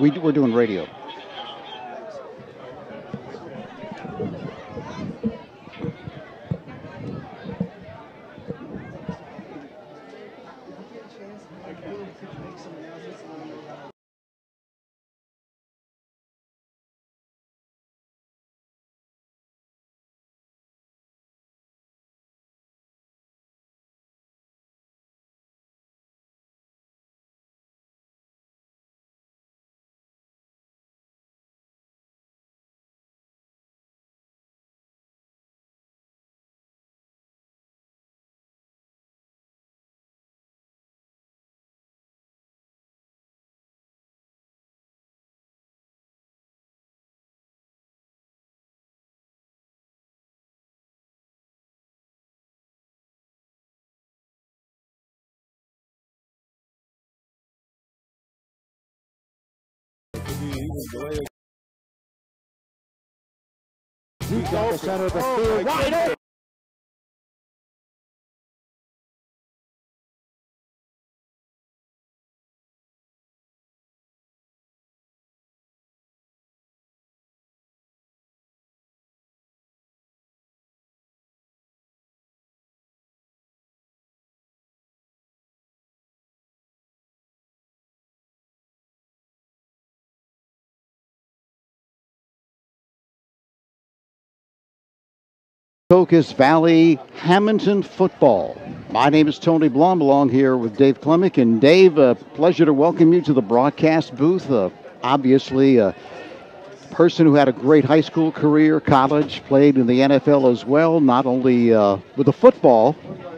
We're doing radio. Got the center of the field. Wide open. Rancocas Valley Hammonton football. My name is Tony Blum, along here with Dave Klemick. And Dave, pleasure to welcome you to the broadcast booth. Obviously, a person who had a great high school career, college, played in the NFL as well, not only with a football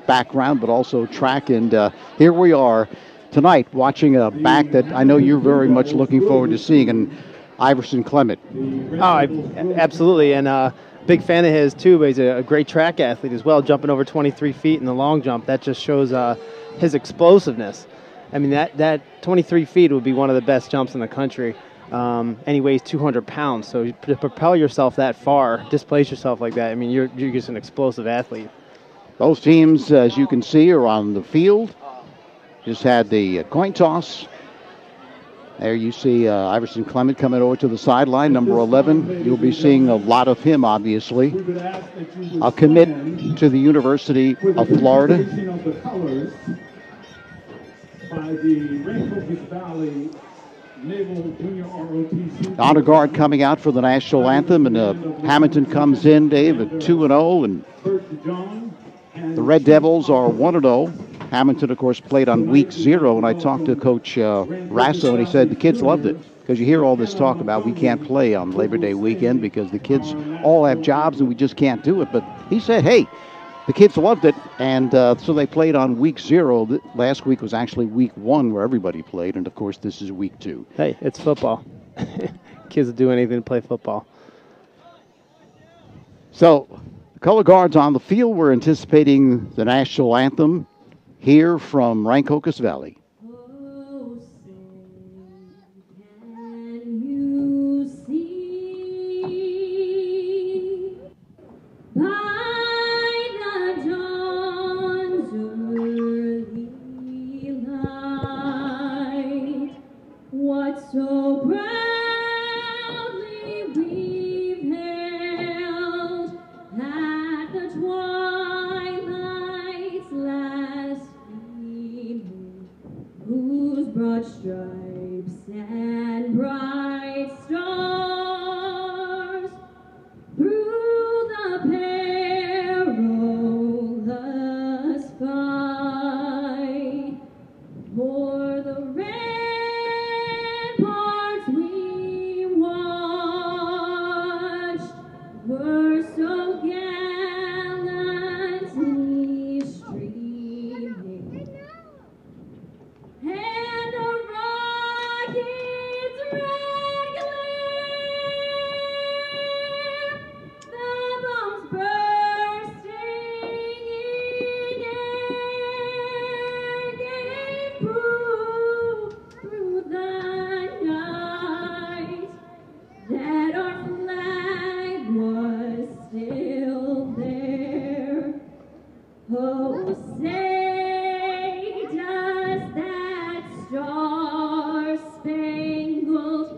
background, but also track. And here we are tonight watching a back that I know you're very much looking forward to seeing, and Iverson Clement. Oh, absolutely. And big fan of his, too, but he's a great track athlete as well, jumping over 23 feet in the long jump. That just shows his explosiveness. I mean, that 23 feet would be one of the best jumps in the country. And he weighs 200 pounds, so to propel yourself that far, displace yourself like that, I mean, you're just an explosive athlete. Both teams, as you can see, are on the field. Just had the coin toss. There you see Iverson Clement coming over to the sideline, number 11. You'll be seeing a lot of him, obviously. A commit to the University of Florida. Honor guard coming out for the national anthem, and Hammonton comes in, Dave, at 2-0, and the Red Devils are 1-0. Hammonton, of course, played on week 0, and I talked to Coach Rasso, and he said the kids loved it, because you hear all this talk about we can't play on Labor Day weekend because the kids all have jobs and we just can't do it. But he said, hey, the kids loved it, and so they played on week 0. Last week was actually week 1 where everybody played, and, of course, this is week 2. Hey, it's football. Kids will do anything to play football. So the color guards on the field, we're anticipating the national anthem here from Rancocas Valley. So proudly we've hailed at the twilight's last gleaming, whose broad stripes and bright stars through the perilous fight for the were so gallantly streaming, and a rocket's red glare, the bombs bursting in air, gave proof through the night that our flag was still there. Oh, say does that star-spangled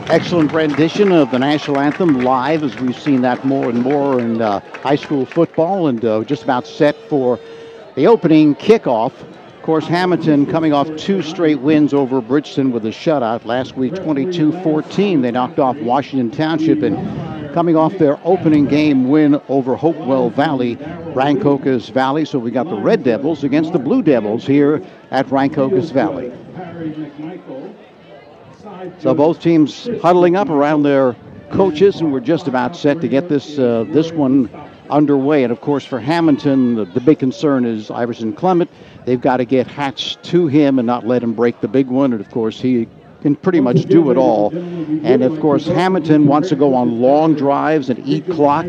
Excellent rendition of the national anthem live, as we've seen that more and more in high school football, and just about set for the opening kickoff. Of course, Hammonton coming off 2 straight wins over Bridgeton with a shutout. Last week, 22-14. They knocked off Washington Township, and coming off their opening game win over Hopewell Valley, Rancocas Valley. So we got the Red Devils against the Blue Devils here at Rancocas Valley. So both teams huddling up around their coaches, and we're just about set to get this one underway. And of course, for Hammonton, the big concern is Iverson Clement. They've got to get Hatch to him and not let him break the big one. And of course, he can pretty much do it all. And of course, Hammonton wants to go on long drives and eat clock.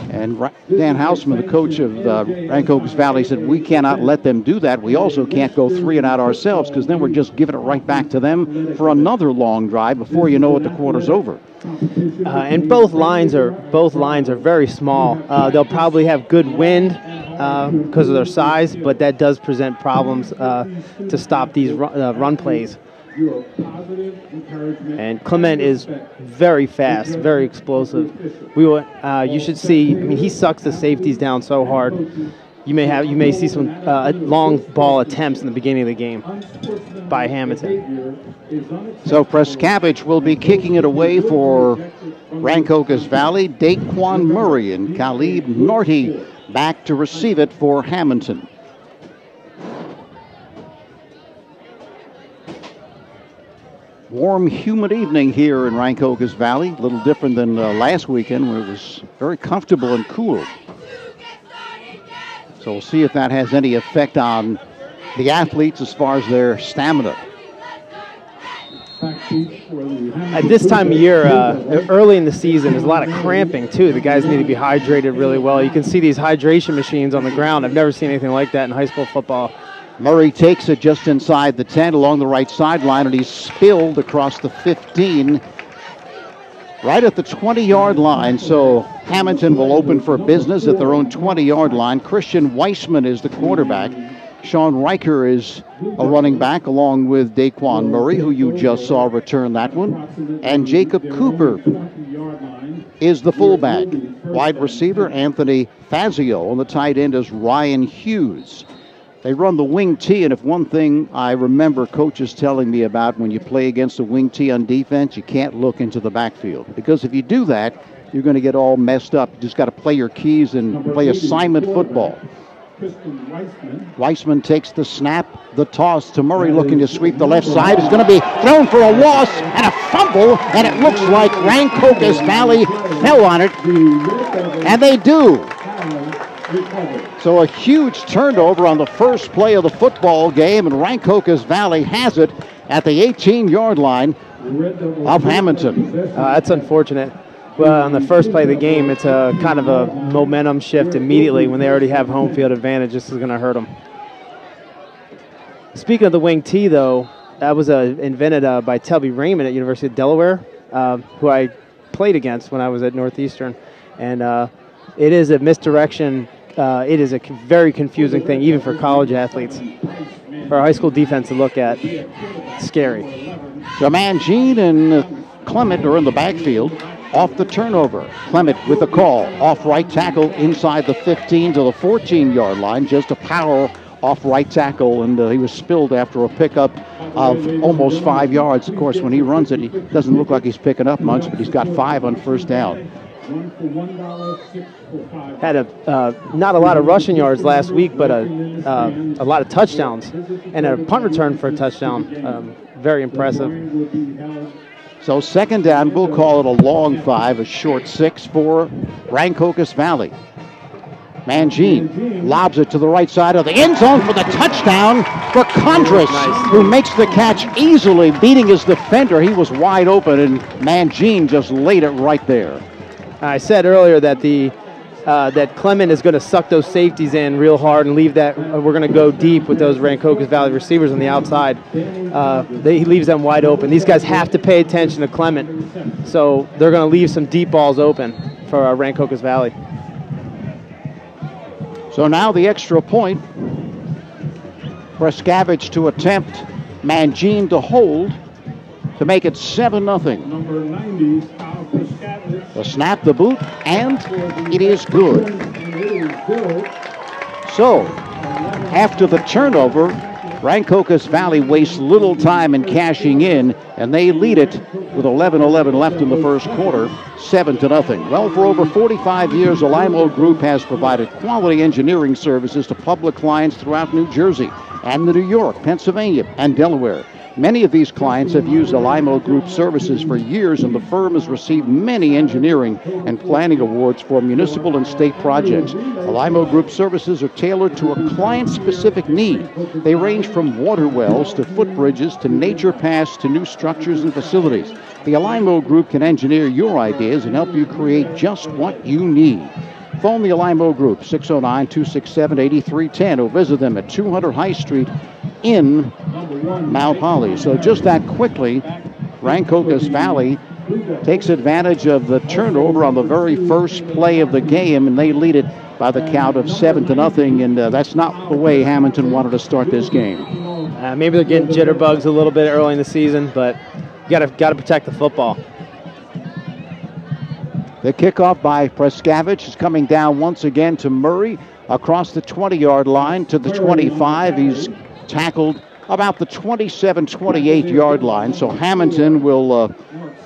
And Dan Hausman, the coach of Rancocas Valley, said, we cannot let them do that. We also can't go 3 and out ourselves, because then we're just giving it right back to them for another long drive before you know it, the quarter's over. And both lines are very small. They'll probably have good wind because of their size, but that does present problems to stop these run plays. And Clement is very fast, very explosive. You should see. I mean, he sucks the safeties down so hard. You may see some long ball attempts in the beginning of the game by Hammonton. So Prescavage will be kicking it away for Rancocas Valley. Daquan Murray and Khalid Norty back to receive it for Hammonton. Warm, humid evening here in Rancocas Valley. A little different than last weekend, when it was very comfortable and cool. So we'll see if that has any effect on the athletes as far as their stamina. At this time of year, early in the season, there's a lot of cramping, too. The guys need to be hydrated really well. You can see these hydration machines on the ground. I've never seen anything like that in high school football. Murray takes it just inside the 10 along the right sideline, and he's spilled across the 15 right at the 20-yard line. So Hammonton will open for business at their own 20-yard line. Christian Weissman is the quarterback. Sean Riker is a running back, along with Daquan Murray, who you just saw return that one. And Jacob Cooper is the fullback. Wide receiver Anthony Fazio, and the tight end is Ryan Hughes. They run the wing T, and if one thing I remember coaches telling me about when you play against a wing T on defense, you can't look into the backfield. Because if you do that, you're going to get all messed up. You just got to play your keys and play assignment football. Weissman takes the snap, the toss to Murray, looking to sweep the left side. It's going to be thrown for a loss and a fumble, and it looks like Rancocas Valley fell on it, and they do. So a huge turnover on the first play of the football game, and Rancocas Valley has it at the 18-yard line of Hammonton. That's unfortunate. Well, on the first play of the game, it's a kind of a momentum shift immediately. When they already have home field advantage, this is going to hurt them. Speaking of the wing T, though, that was invented by Telby Raymond at University of Delaware, who I played against when I was at Northeastern. And it is a misdirection. It is a very confusing thing, even for college athletes. For a high school defense to look at, scary. So Mangine and Clement are in the backfield. Off the turnover, Clement with the call. Off right tackle inside the 15 to the 14-yard line. Just a power off right tackle, and he was spilled after a pickup of almost 5 yards. Of course, when he runs it, he doesn't look like he's picking up much, but he's got 5 on first down. Had not a lot of rushing yards last week, but a lot of touchdowns, and a punt return for a touchdown. Very impressive. So second down, we'll call it a long 5, a short 6 for Rancocas Valley. Mangine lobs it to the right side of the end zone for the touchdown for Condris, who makes the catch easily, beating his defender. He was wide open, and Mangine just laid it right there. I said earlier that that Clement is going to suck those safeties in real hard and leave that. We're going to go deep with those Rancocas Valley receivers on the outside. He leaves them wide open. These guys have to pay attention to Clement, so they're going to leave some deep balls open for Rancocas Valley. So now the extra point. Prescavage to attempt, Mangine to hold. to make it 7-0. Number 90, Kyle Prescott. The snap, the boot, and it is good. And it is good. So, after the turnover, Rancocas Valley wastes little time in cashing in, and they lead it with 11:11 left in the first quarter, 7-0. Well, for over 45 years, the Limo Group has provided quality engineering services to public clients throughout New Jersey and New York, Pennsylvania, and Delaware. Many of these clients have used the Limo Group services for years, and the firm has received many engineering and planning awards for municipal and state projects. The Limo Group services are tailored to a client-specific need. They range from water wells to footbridges to nature paths to new structures and facilities. The Limo Group can engineer your ideas and help you create just what you need. Phone the Limo Group, 609-267-8310, or visit them at 200 High Street in Mount Holly. So just that quickly, Rancocas Valley takes advantage of the turnover on the very first play of the game, and they lead it by the count of 7-0, and that's not the way Hammonton wanted to start this game. Maybe they're getting jitterbugs a little bit early in the season, but you got to protect the football. The kickoff by Preskavich is coming down once again to Murray across the 20-yard line to the 25. He's tackled about the 27-28-yard line. So Hammonton will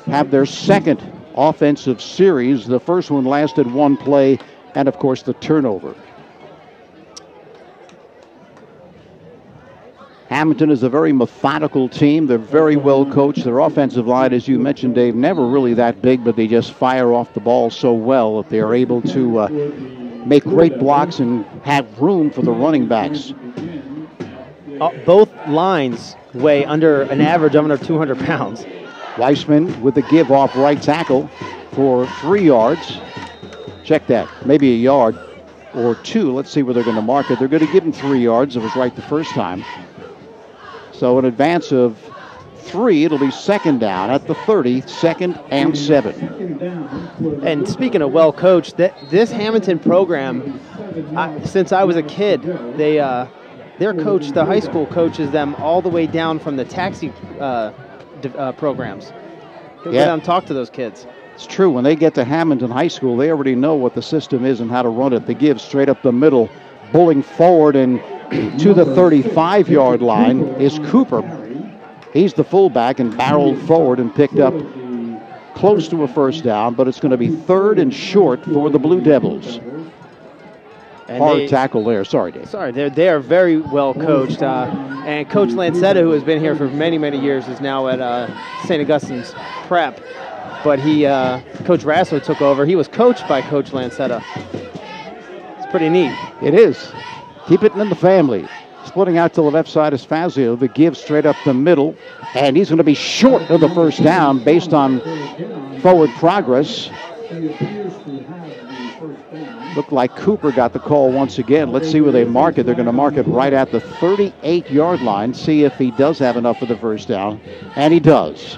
have their second offensive series. The first one lasted one play, and of course the turnover. Hammonton is a very methodical team. They're very well coached. Their offensive line, as you mentioned, Dave, never really that big, but they just fire off the ball so well that they are able to make great blocks and have room for the running backs. Both lines weigh an average under 200 pounds. Weissman with the give off right tackle for 3 yards. Check that, maybe a yard or two. Let's see where they're going to mark it. They're going to give him 3 yards. It was right the first time. So an advance of 3, it'll be second down at the 30, 2nd and 7. And speaking of well coached, this Hammonton program, since I was a kid, their coach, the high school coaches them all the way down from the taxi programs. He'll go down and talk to those kids. It's true. When they get to Hammonton High School, they already know what the system is and how to run it. They give straight up the middle, bowling forward, and to the 35-yard line is Cooper. He's the fullback and barreled forward and picked up close to a first down, but it's going to be 3rd and short for the Blue Devils. And hard tackle there. Sorry, Dave. Sorry, they are very well coached. And Coach Lancetta, who has been here for many, many years, is now at St. Augustine's Prep. But Coach Rasso took over. He was coached by Coach Lancetta. It's pretty neat. It is. Keep it in the family. Splitting out to the left side is Fazio. The give straight up the middle. And he's going to be short of the first down based on forward progress. Looked like Cooper got the call once again. Let's see where they mark it. They're going to mark it right at the 38-yard line. See if he does have enough for the first down. And he does.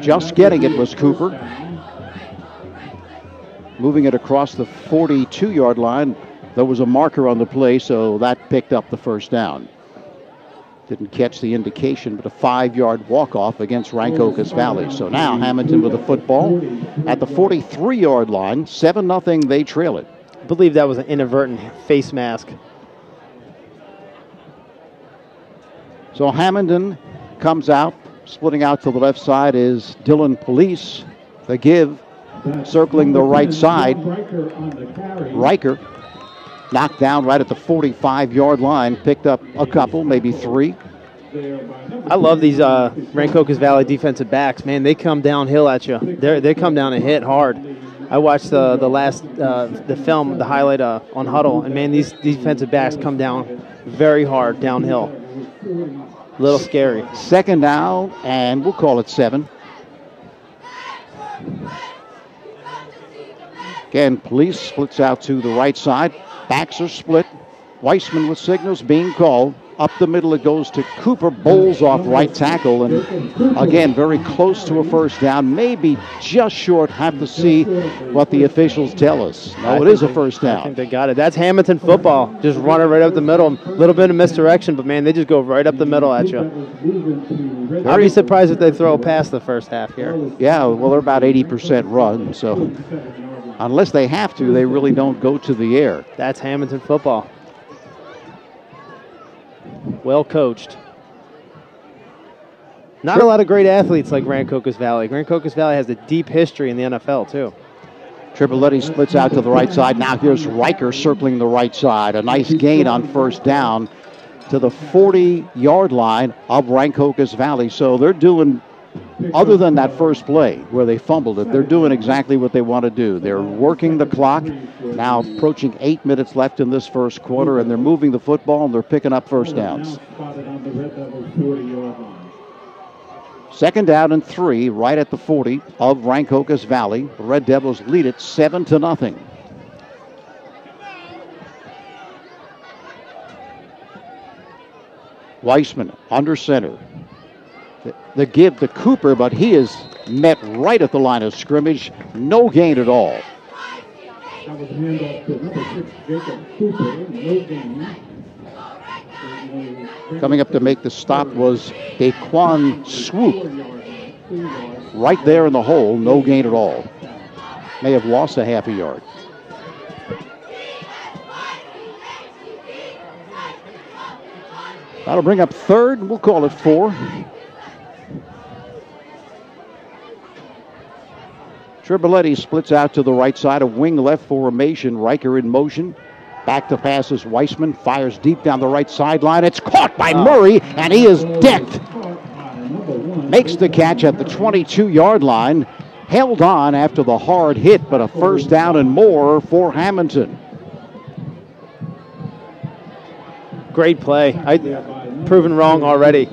Just getting it was Cooper. Moving it across the 42-yard line. There was a marker on the play, so that picked up the first down. Didn't catch the indication, but a 5-yard walk-off against Rancocas Valley. So now Hammonton with the football at the 43-yard line. 7-0, they trail it. I believe that was an inadvertent face mask. So Hammonton comes out. Splitting out to the left side is Dylan Police. The give, circling the right side. Riker knocked down right at the 45-yard line. Picked up a couple, maybe 3. I love these Rancocas Valley defensive backs. Man, they come downhill at you. They come down and hit hard. I watched the film, the highlight on Huddle, and man, these defensive backs come down very hard downhill. A little scary. Second down, and we'll call it 7. Again, Police splits out to the right side. Backs are split. Weissman with signals being called. Up the middle it goes to Cooper, bowls off right tackle, and again, very close to a first down, maybe just short. Have to see what the officials tell us. No, it is a first I down. think they got it. That's Hammonton football. Just run it right up the middle. A little bit of misdirection, but, man, they just go right up the middle at you. I'd be surprised if they throw past the first half here. Yeah, well, they're about 80% run, so unless they have to, they really don't go to the air. That's Hammonton football. Well coached. Not a lot of great athletes like Rancocas Valley. Rancocas Valley has a deep history in the NFL, too. Tripoletti splits out to the right side. Now here's Riker circling the right side. A nice gain on first down to the 40-yard line of Rancocas Valley. So they're doing, other than that first play where they fumbled it, they're doing exactly what they want to do. They're working the clock. Now approaching 8 minutes left in this first quarter, and they're moving the football, and they're picking up first downs. Second down and 3, right at the 40 of Rancocas Valley. The Red Devils lead it 7-0. Weissman under center. The give to Cooper, but he is met right at the line of scrimmage. No gain at all. That was a handoff to number 6, Jacob Cooper. No gain. Coming up to make the stop was Daquan Swoop. Right there in the hole, no gain at all. May have lost a half a yard. That'll bring up third. We'll call it 4. Tripoletti splits out to the right side, a wing left formation. Riker in motion. Back to passes. Weissman fires deep down the right sideline. It's caught by Murray, and he is decked. Makes the catch at the 22-yard line. Held on after the hard hit, but a first down and more for Hammonton. Great play. Proven wrong already.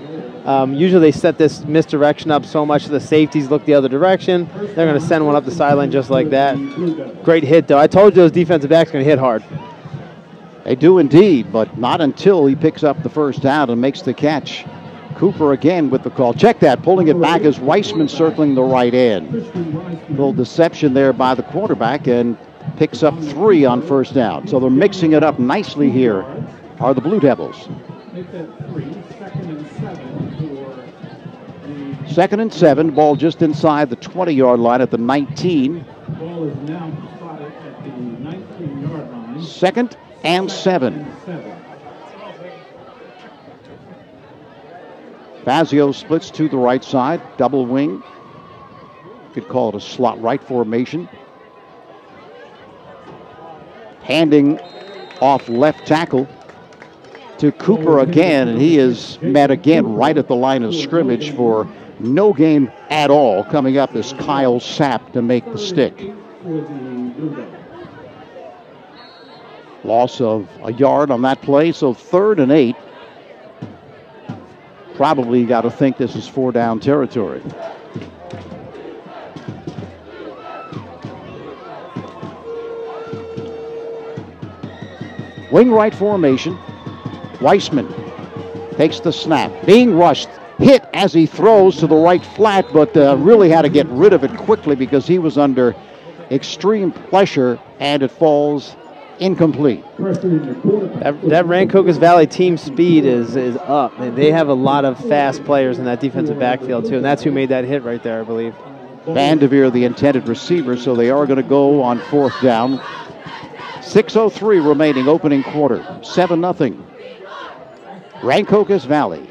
Usually they set this misdirection up so much the safeties look the other direction. They're going to send one up the sideline just like that. Great hit, though. I told you those defensive backs are going to hit hard. They do indeed, but not until he picks up the first down and makes the catch. Cooper again with the call. Check that. Pulling it back as Weissman circling the right end. Little deception there by the quarterback, and picks up 3 on first down. So they're mixing it up nicely here are the Blue Devils. Make that 3, 2nd and 7 for the... Second and 7, ball just inside the 20-yard line at the 19. Ball is now spotted at the 19-yard line. Second and 7. Fazio splits to the right side, double wing. Could call it a slot right formation. Handing off left tackle to Cooper again, and he is met again right at the line of scrimmage for no gain at all. Coming up is Kyle Sapp to make the stick. Loss of a yard on that play, so 3rd and 8. Probably got to think this is 4-down territory. Wing right formation. Weissman takes the snap. Being rushed. Hit as he throws to the right flat, but really had to get rid of it quickly because he was under extreme pressure, and it falls incomplete. That Rancocas Valley team speed is up. They have a lot of fast players in that defensive backfield, too, and that's who made that hit right there, I believe. Vanderveer, the intended receiver, so they are going to go on 4th down. 6:03 remaining, opening quarter. 7-0. Rancocas Valley.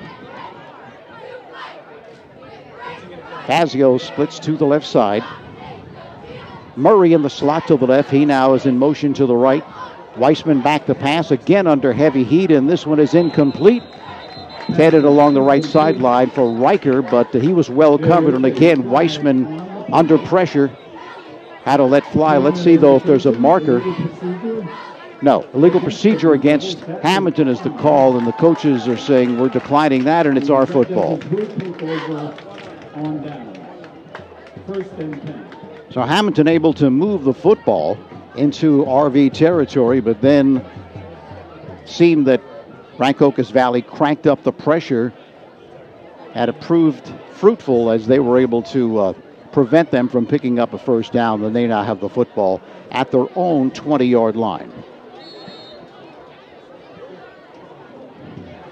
Fazio splits to the left side. Murray in the slot to the left. He now is in motion to the right. Weissman back to pass, again under heavy heat, and this one is incomplete. Headed along the right sideline for Riker, but he was well covered, and again, Weissman under pressure had to let fly. Let's see, though, if there's a marker. No, illegal procedure against Hammonton is the call, and the coaches are saying we're declining that, and it's our football. So Hammonton able to move the football into RV territory, but then seemed that Rancocas Valley cranked up the pressure, had it proved fruitful as they were able to prevent them from picking up a first down. Then they now have the football at their own 20-yard line.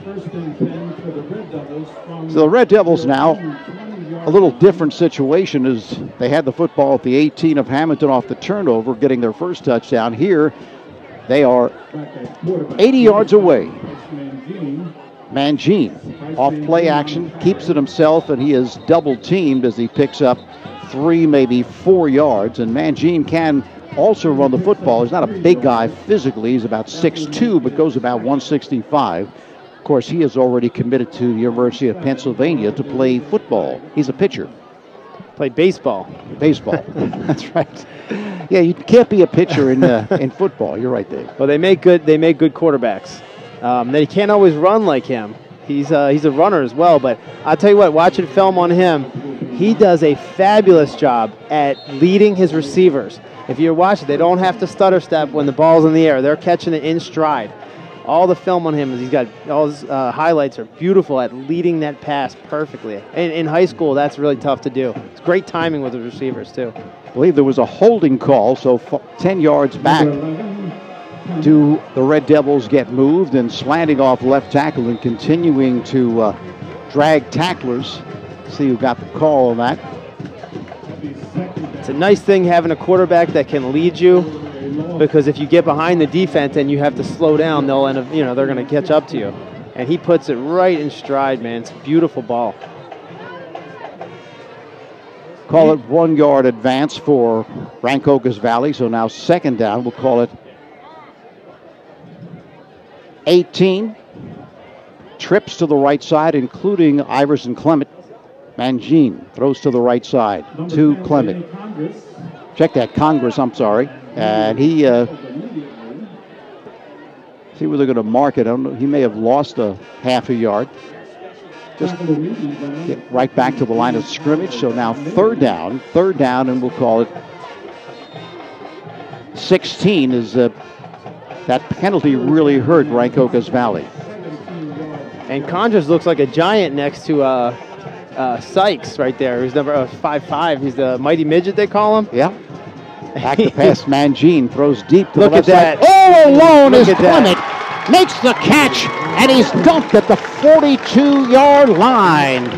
First and 10 for the Red Devils. So the Red Devils now, a little different situation as they had the football at the 18 of Hammonton off the turnover, getting their first touchdown. Here, they are 80 yards away. Mangine off play action, keeps it himself, and he is double teamed as he picks up 3, maybe 4 yards. And Mangine can also run the football. He's not a big guy physically. He's about 6'2", but goes about 165. Of course, he is already committed to the University of Pennsylvania to play football. He's a pitcher. Play baseball. Baseball. That's right. Yeah, you can't be a pitcher in football. You're right, Dave. Well, they make good quarterbacks. They can't always run like him. He's a runner as well. But I'll tell you what, watching film on him, he does a fabulous job at leading his receivers. If you're watching, they don't have to stutter step when the ball's in the air. They're catching it in stride. All the film on him is he's got all his highlights are beautiful at leading that pass perfectly. In high school, that's really tough to do. It's great timing with the receivers too. I believe there was a holding call, so 10 yards back. Do the Red Devils get moved and slanting off left tackle and continuing to drag tacklers? See who got the call on that. It's a nice thing having a quarterback that can lead you, because if you get behind the defense and you have to slow down, they'll end up, they're going to catch up to you. And he puts it right in stride, man. It's a beautiful ball. Call it 1 yard advance for Rancocas Valley. So now second down, we'll call it 18. Trips to the right side, including Iverson Clement. Mangine throws to the right side to Clement. Check that, Congress, I'm sorry. And he, see where they're going to mark it. I don't know, he may have lost a half a yard. Just get right back to the line of scrimmage. So now third down, and we'll call it 16 is that penalty really hurt Rancocas Valley. And Conjures looks like a giant next to Sykes right there. He's number 5'5". He's the mighty midget, they call him. Yeah. Back to pass, Mangine throws deep to Look the left at that. side. All alone Look is at that. Clement. Makes the catch, and he's dumped at the 42-yard line.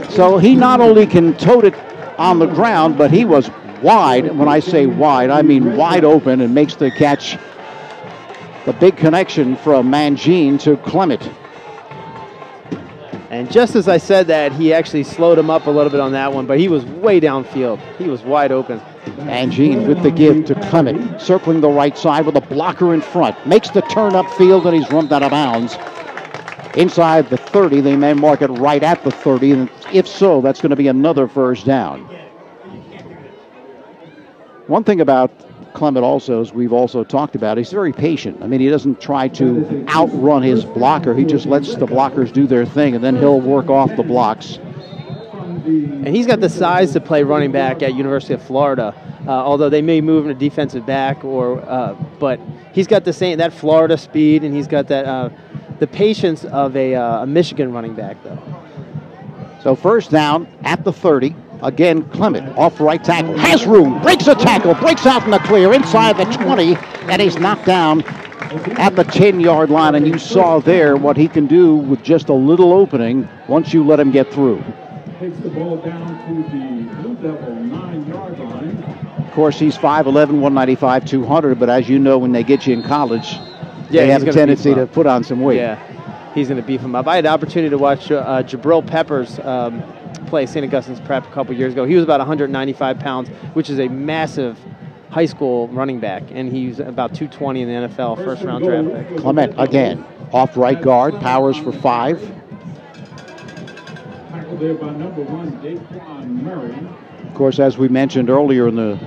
So he not only can tote it on the ground, but he was wide. When I say wide, I mean wide open, and makes the catch. The big connection from Mangine to Clement. And just as I said that, he actually slowed him up a little bit on that one, but he was way downfield. He was wide open. Mangine with the give to Clement, circling the right side with a blocker in front. Makes the turn upfield, and he's run out of bounds. Inside the 30, they may mark it right at the 30, and if so, that's going to be another first down. One thing about Clement also, as we've also talked about, he's very patient. I mean, he doesn't try to outrun his blocker. He just lets the blockers do their thing, and then he'll work off the blocks. And he's got the size to play running back at University of Florida, although they may move him to defensive back, but he's got that Florida speed, and he's got that the patience of a Michigan running back, though. So first down at the 30. Again, Clement off right tackle, has room, breaks a tackle, breaks out in the clear inside the 20, and he's knocked down at the 10-yard line. And you saw there what he can do with just a little opening once you let him get through. Takes the ball down to the Blue Devil 9-yard line. Of course, he's 5'11", 195, 200, but as you know, when they get you in college, they have a tendency to put on some weight. Yeah, he's going to beef him up. I had the opportunity to watch Jabril Peppers play St. Augustine's Prep a couple years ago. He was about 195 pounds, which is a massive high school running back, and he's about 220 in the NFL, first-round draft pick. Clement again, off right guard, powers for 5. Tackled there by number 1, Daquan Murray. Of course, as we mentioned earlier in the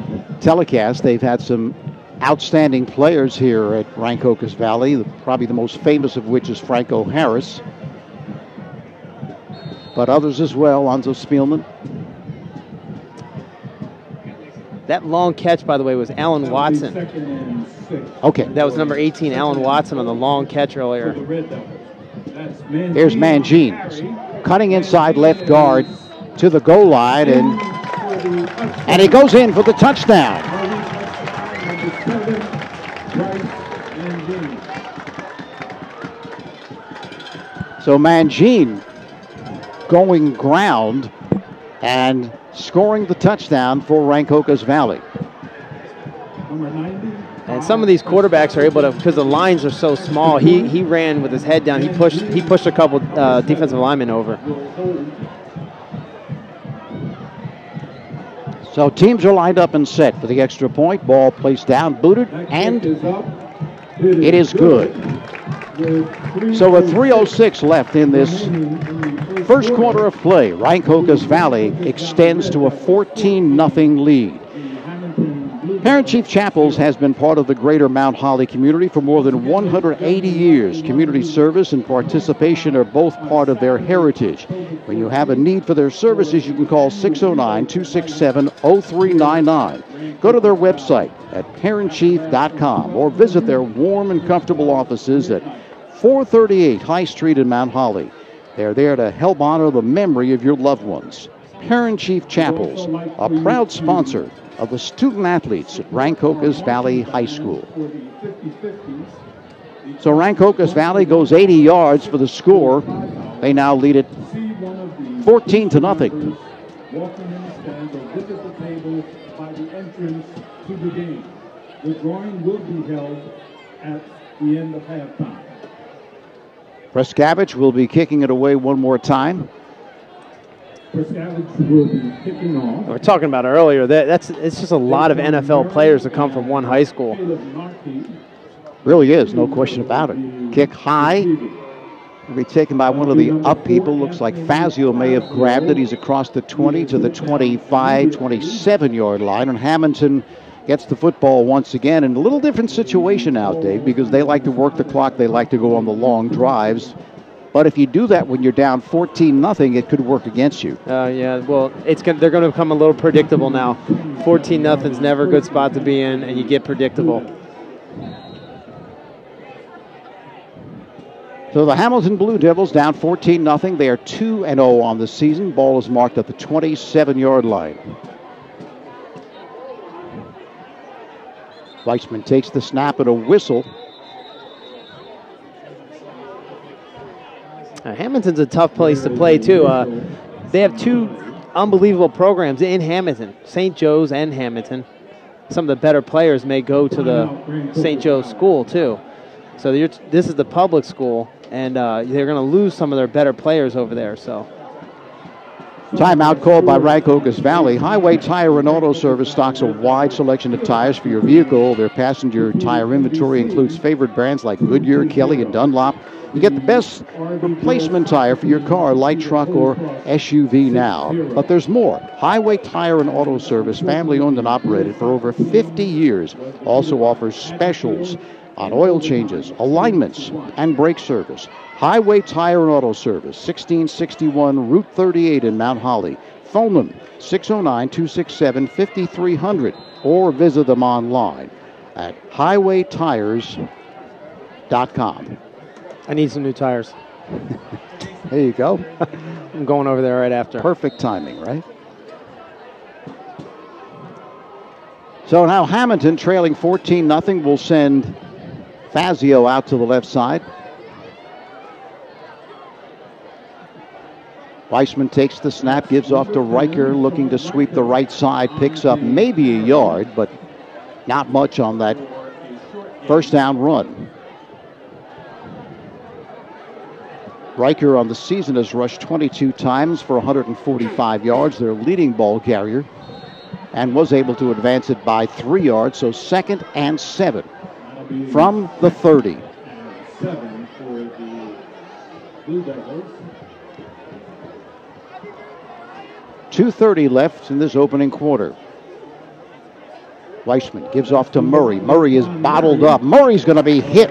telecast, they've had some outstanding players here at Rancocas Valley, probably the most famous of which is Franco Harris. But others as well, Anzo Spielman. That long catch, by the way, was Alan Watson. Okay. That was number 18, Alan Watson, on the long catch earlier. Here's Mangine cutting inside left guard to the goal line, and he goes in for the touchdown. So Mangine going ground and scoring the touchdown for Rancocas Valley. And some of these quarterbacks are able to, because the lines are so small, he ran with his head down. He pushed a couple defensive linemen over. So teams are lined up and set for the extra point. Ball placed down, booted, and it is good. So with 3:06 left in this first quarter of play, Rancocas Valley extends to a 14-0 lead. Parent Chief Chapels has been part of the greater Mount Holly community for more than 180 years. Community service and participation are both part of their heritage. When you have a need for their services, you can call 609-267-0399. Go to their website at parentchief.com or visit their warm and comfortable offices at 438 High Street in Mount Holly. They're there to help honor the memory of your loved ones. Parent Chief Chapels, a proud sponsor of the student athletes at Rancocas Valley High School. So Rancocas Valley goes 80 yards for the score. They now lead it 14-0. Walking in the stands or visit the table by the entrance to the game. The drawing will be held at the end of halftime. Prescavage will be kicking it away one more time. Prescavage will be kicking off. We were talking about it earlier. It's just a lot of NFL players that come from one high school. Really is, no question about it. Kick high. Will be taken by one of the up people. Looks like Fazio may have grabbed it. He's across the 20 to the 25, 27-yard line. And Hammonton gets the football once again in a little different situation now, Dave, because they like to work the clock. They like to go on the long drives. But if you do that when you're down 14-0, it could work against you. Yeah, well, they're going to become a little predictable now. 14-0 is never a good spot to be in, and you get predictable. So the Hammonton Blue Devils down 14-0. They are 2-0 on the season. Ball is marked at the 27-yard line. Weissman takes the snap and a whistle. Hammonton's a tough place to play, too. They have two unbelievable programs in Hammonton, St. Joe's and Hammonton. Some of the better players may go to the St. Joe's school, too. So this is the public school, and they're going to lose some of their better players over there. So Timeout called by Rancocas Valley. Highway Tire and Auto Service stocks a wide selection of tires for your vehicle. Their passenger tire inventory includes favorite brands like Goodyear, Kelly, and Dunlop. You get the best replacement tire for your car, light truck, or SUV now. But there's more. Highway Tire and Auto Service, family owned and operated for over 50 years, also offers specials on oil changes, alignments, and brake service. Highway Tire and Auto Service, 1661 Route 38 in Mount Holly. Phone them, 609-267-5300, or visit them online at highwaytires.com. I need some new tires. There you go. I'm going over there right after. Perfect timing, right? So now Hammonton, trailing 14-0, will send Fazio out to the left side. Weissman takes the snap, gives off to Riker, looking to sweep the right side, picks up maybe a yard, but not much on that first down run. Riker on the season has rushed 22 times for 145 yards, their leading ball carrier, and was able to advance it by 3 yards, so 2nd and 7 from the 30. 7 for the Blue Devils. 2:30 left in this opening quarter. Weissman gives off to Murray. Murray is bottled up. Murray's going to be hit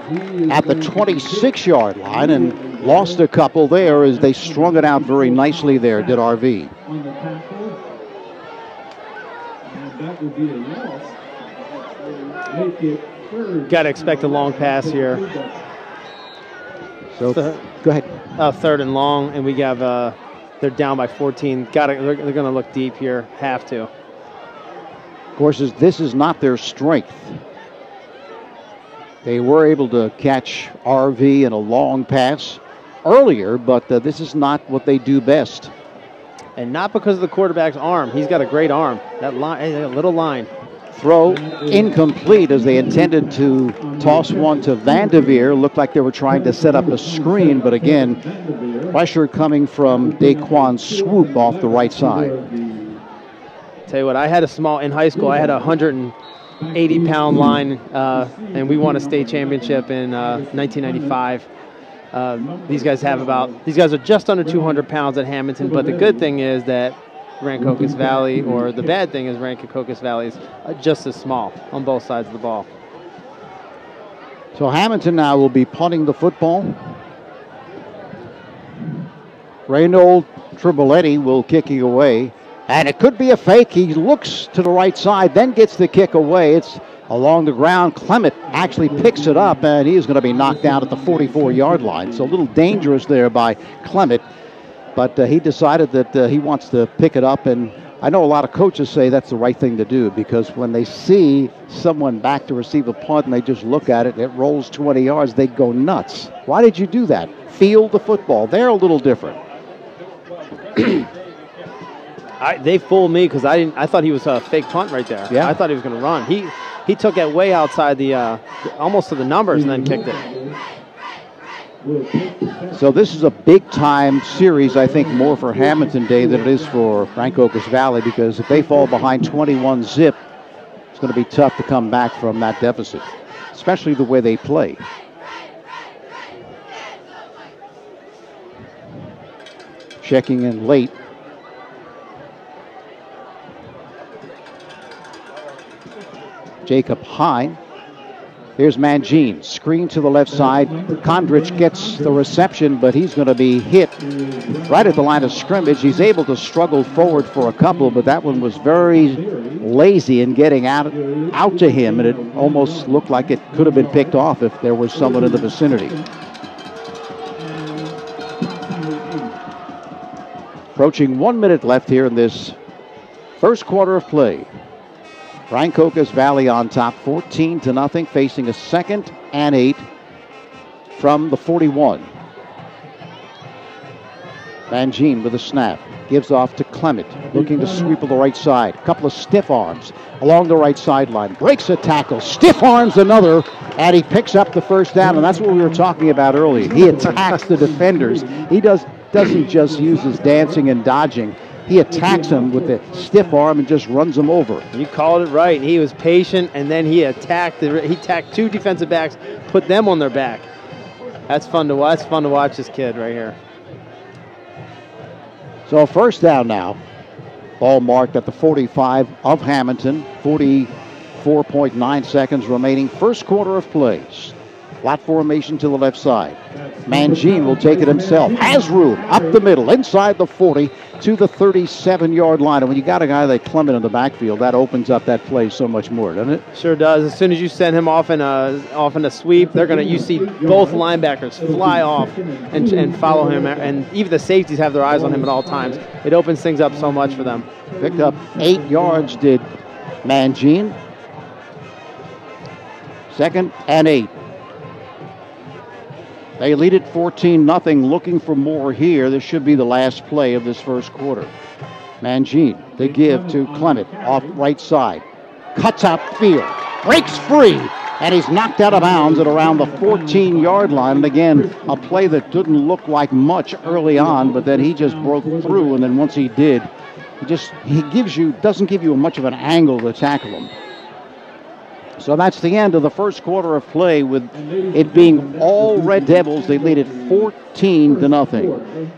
at the 26-yard line and lost a couple there as they strung it out very nicely there, did RV. And that would be a loss. Make it third. Got to expect a long pass here. So go ahead. Third and long, and we have they're down by 14. They're going to look deep here. Have to. Of course, this is not their strength. They were able to catch RV in a long pass earlier, but this is not what they do best. And not because of the quarterback's arm. He's got a great arm. That line, that little line. Throw incomplete as they intended to toss one to Vanderveer. Looked like they were trying to set up a screen, but again, pressure coming from Daquan Swoop off the right side. Tell you what, I had in high school, I had a 180-pound line, and we won a state championship in 1995. These guys are just under 200 pounds at Hammonton, but the good thing is that Rancocas Valley, or the bad thing is Rancocas Valley is just as small on both sides of the ball. So Hammonton now will be punting the football. Reynold Triboletti will kick it away. And it could be a fake. He looks to the right side, then gets the kick away. It's along the ground. Clement actually picks it up, and he is going to be knocked down at the 44-yard line. So a little dangerous there by Clement. But he decided that he wants to pick it up. And I know a lot of coaches say that's the right thing to do, because when they see someone back to receive a punt and they just look at it, it rolls 20 yards, they go nuts. Why did you do that? Field the football. They're a little different. They fooled me because I thought he was a fake punt right there. Yeah. I thought he was going to run. He took it way outside the almost to the numbers and then kicked it. So this is a big-time series, I think, more for Hammonton Day than it is for Rancocas Valley, because if they fall behind 21-zip, it's going to be tough to come back from that deficit, especially the way they play. Checking in late. Jacob Hine. Here's Mangine. Screen to the left side. Kondrich gets the reception, but he's going to be hit right at the line of scrimmage. He's able to struggle forward for a couple, but that one was very lazy in getting out to him, and it almost looked like it could have been picked off if there was someone in the vicinity. Approaching 1 minute left here in this first quarter of play. Rancocas Valley on top, 14-0, facing a 2nd and 8 from the 41. Mangine with a snap, gives off to Clement, looking to sweep of the right side. A couple of stiff arms along the right sideline, breaks a tackle, stiff arms another, and he picks up the first down, and that's what we were talking about earlier. He attacks the defenders. He doesn't just use his dancing and dodging. He attacks him with the stiff arm and just runs him over. You called it right. He was patient, and then he attacked two defensive backs, put them on their back. That's fun to watch. It's fun to watch this kid right here. So first down now. Ball marked at the 45 of Hammonton. 44.9 seconds remaining. First quarter of plays. Flat formation to the left side. Mangine will take it himself. Has room up the middle, inside the 40 to the 37-yard line. And when you got a guy like Clement in the backfield, that opens up that play so much more, doesn't it? Sure does. As soon as you send him off in a sweep, you see both linebackers fly off and follow him, and even the safeties have their eyes on him at all times. It opens things up so much for them. Picked up 8 yards, did Mangine. 2nd and 8. They lead it 14-0, looking for more here. This should be the last play of this first quarter. Mangine, they give to Clement off right side. Cuts out field, breaks free, and he's knocked out of bounds at around the 14-yard line. And again, a play that didn't look like much early on, but then he just broke through, and then once he did, doesn't give you much of an angle to tackle him. So that's the end of the first quarter of play, with it being all Red Devils. They lead it 14-0.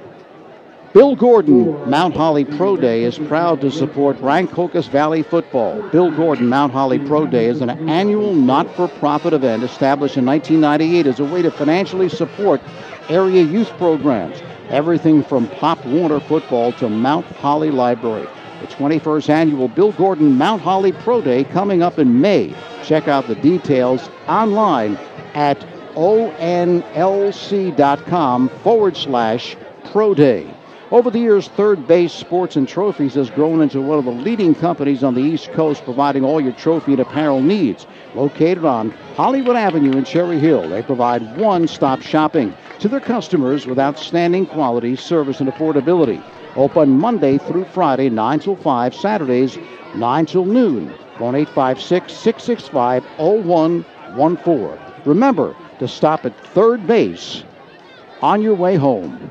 Bill Gordon Mount Holly Pro Day is proud to support Rancocas Valley football. Bill Gordon Mount Holly Pro Day is an annual not-for-profit event established in 1998 as a way to financially support area youth programs. Everything from Pop Warner football to Mount Holly Library. The 21st annual Bill Gordon Mount Holly Pro Day coming up in May. Check out the details online at onlc.com/Pro Day. Over the years, Third Base Sports and Trophies has grown into one of the leading companies on the East Coast, providing all your trophy and apparel needs. Located on Hollywood Avenue in Cherry Hill, they provide one-stop shopping to their customers with outstanding quality, service, and affordability. Open Monday through Friday, 9 till 5, Saturdays, 9 till noon. Phone 856-665-0114. Remember to stop at Third Base on your way home.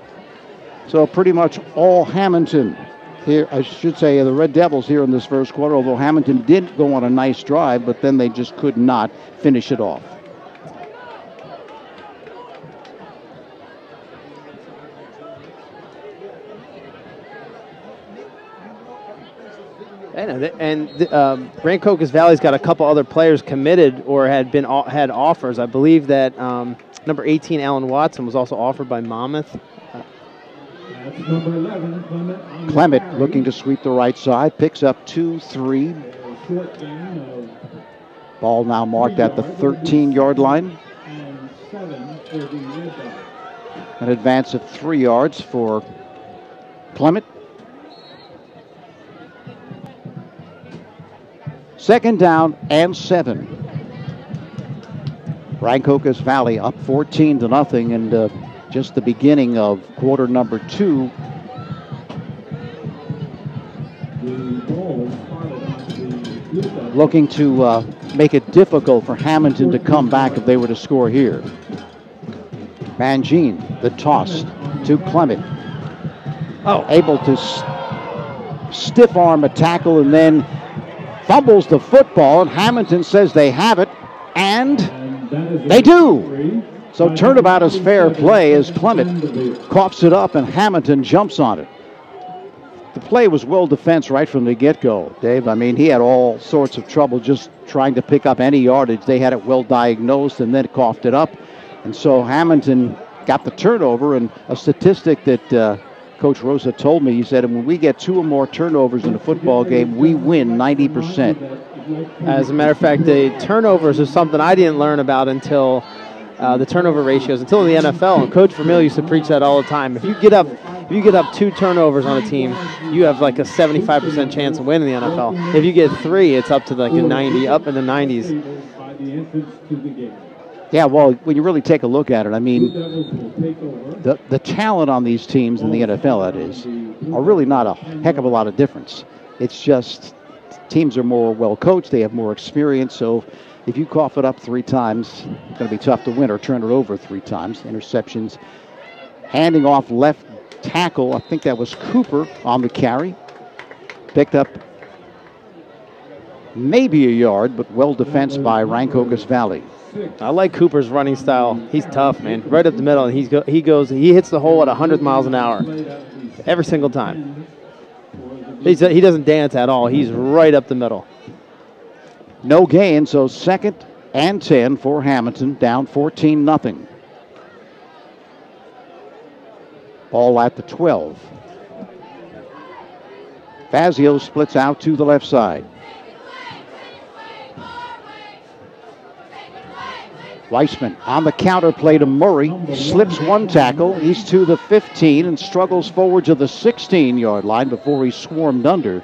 So pretty much all Hammonton here, I should say the Red Devils here in this first quarter, although Hammonton did go on a nice drive, but then they just could not finish it off. And Rancocas Valley's got a couple other players committed or had offers. I believe that number 18, Alan Watson, was also offered by Monmouth. That's number 11, Clement looking to sweep the right side, picks up 2-3. Ball now marked at the 13-yard line. And 7 for the Red Devils. An advance of 3 yards for Clement. Second down and 7. Rancocas Valley up 14-0, and just the beginning of quarter number 2. Looking to make it difficult for Hammonton to come back if they were to score here. Mangine, the toss to Clement. Able to stiff arm a tackle and then fumbles the football, and Hammonton says they have it, and they do. So turnabout is fair play as Clement coughs it up and Hammonton jumps on it. The play was well defensed right from the get-go, Dave. I mean, he had all sorts of trouble just trying to pick up any yardage. They had it well diagnosed and then coughed it up. And so Hammonton got the turnover, and a statistic that Coach Rosa told me, he said, when we get 2 or more turnovers in a football game, we win 90%. As a matter of fact, the turnovers is something I didn't learn about until the turnover ratios, until the NFL. And Coach Vermeil used to preach that all the time. If you get up 2 turnovers on a team, you have like a 75% chance of winning the NFL. If you get 3, it's up to like a 90, up in the 90s. Yeah, well, when you really take a look at it, I mean, the talent on these teams in the NFL, that is, are really not a heck of a lot of difference. It's just teams are more well-coached. They have more experience. So if you cough it up 3 times, it's going to be tough to win, or turn it over 3 times. Interceptions. Handing off left tackle, I think that was Cooper on the carry. Picked up maybe a yard, but well defensed by Rancocas Valley. I like Cooper's running style. He's tough, man. Right up the middle, and he hits the hole at 100 miles an hour every single time. He doesn't dance at all. He's right up the middle. No gain, so 2nd and 10 for Hammonton, down 14-0. Ball at the 12. Fazio splits out to the left side. Weissman on the counter play to Murray, slips 1 tackle. He's to the 15 and struggles forward to the 16-yard line before he's swarmed under.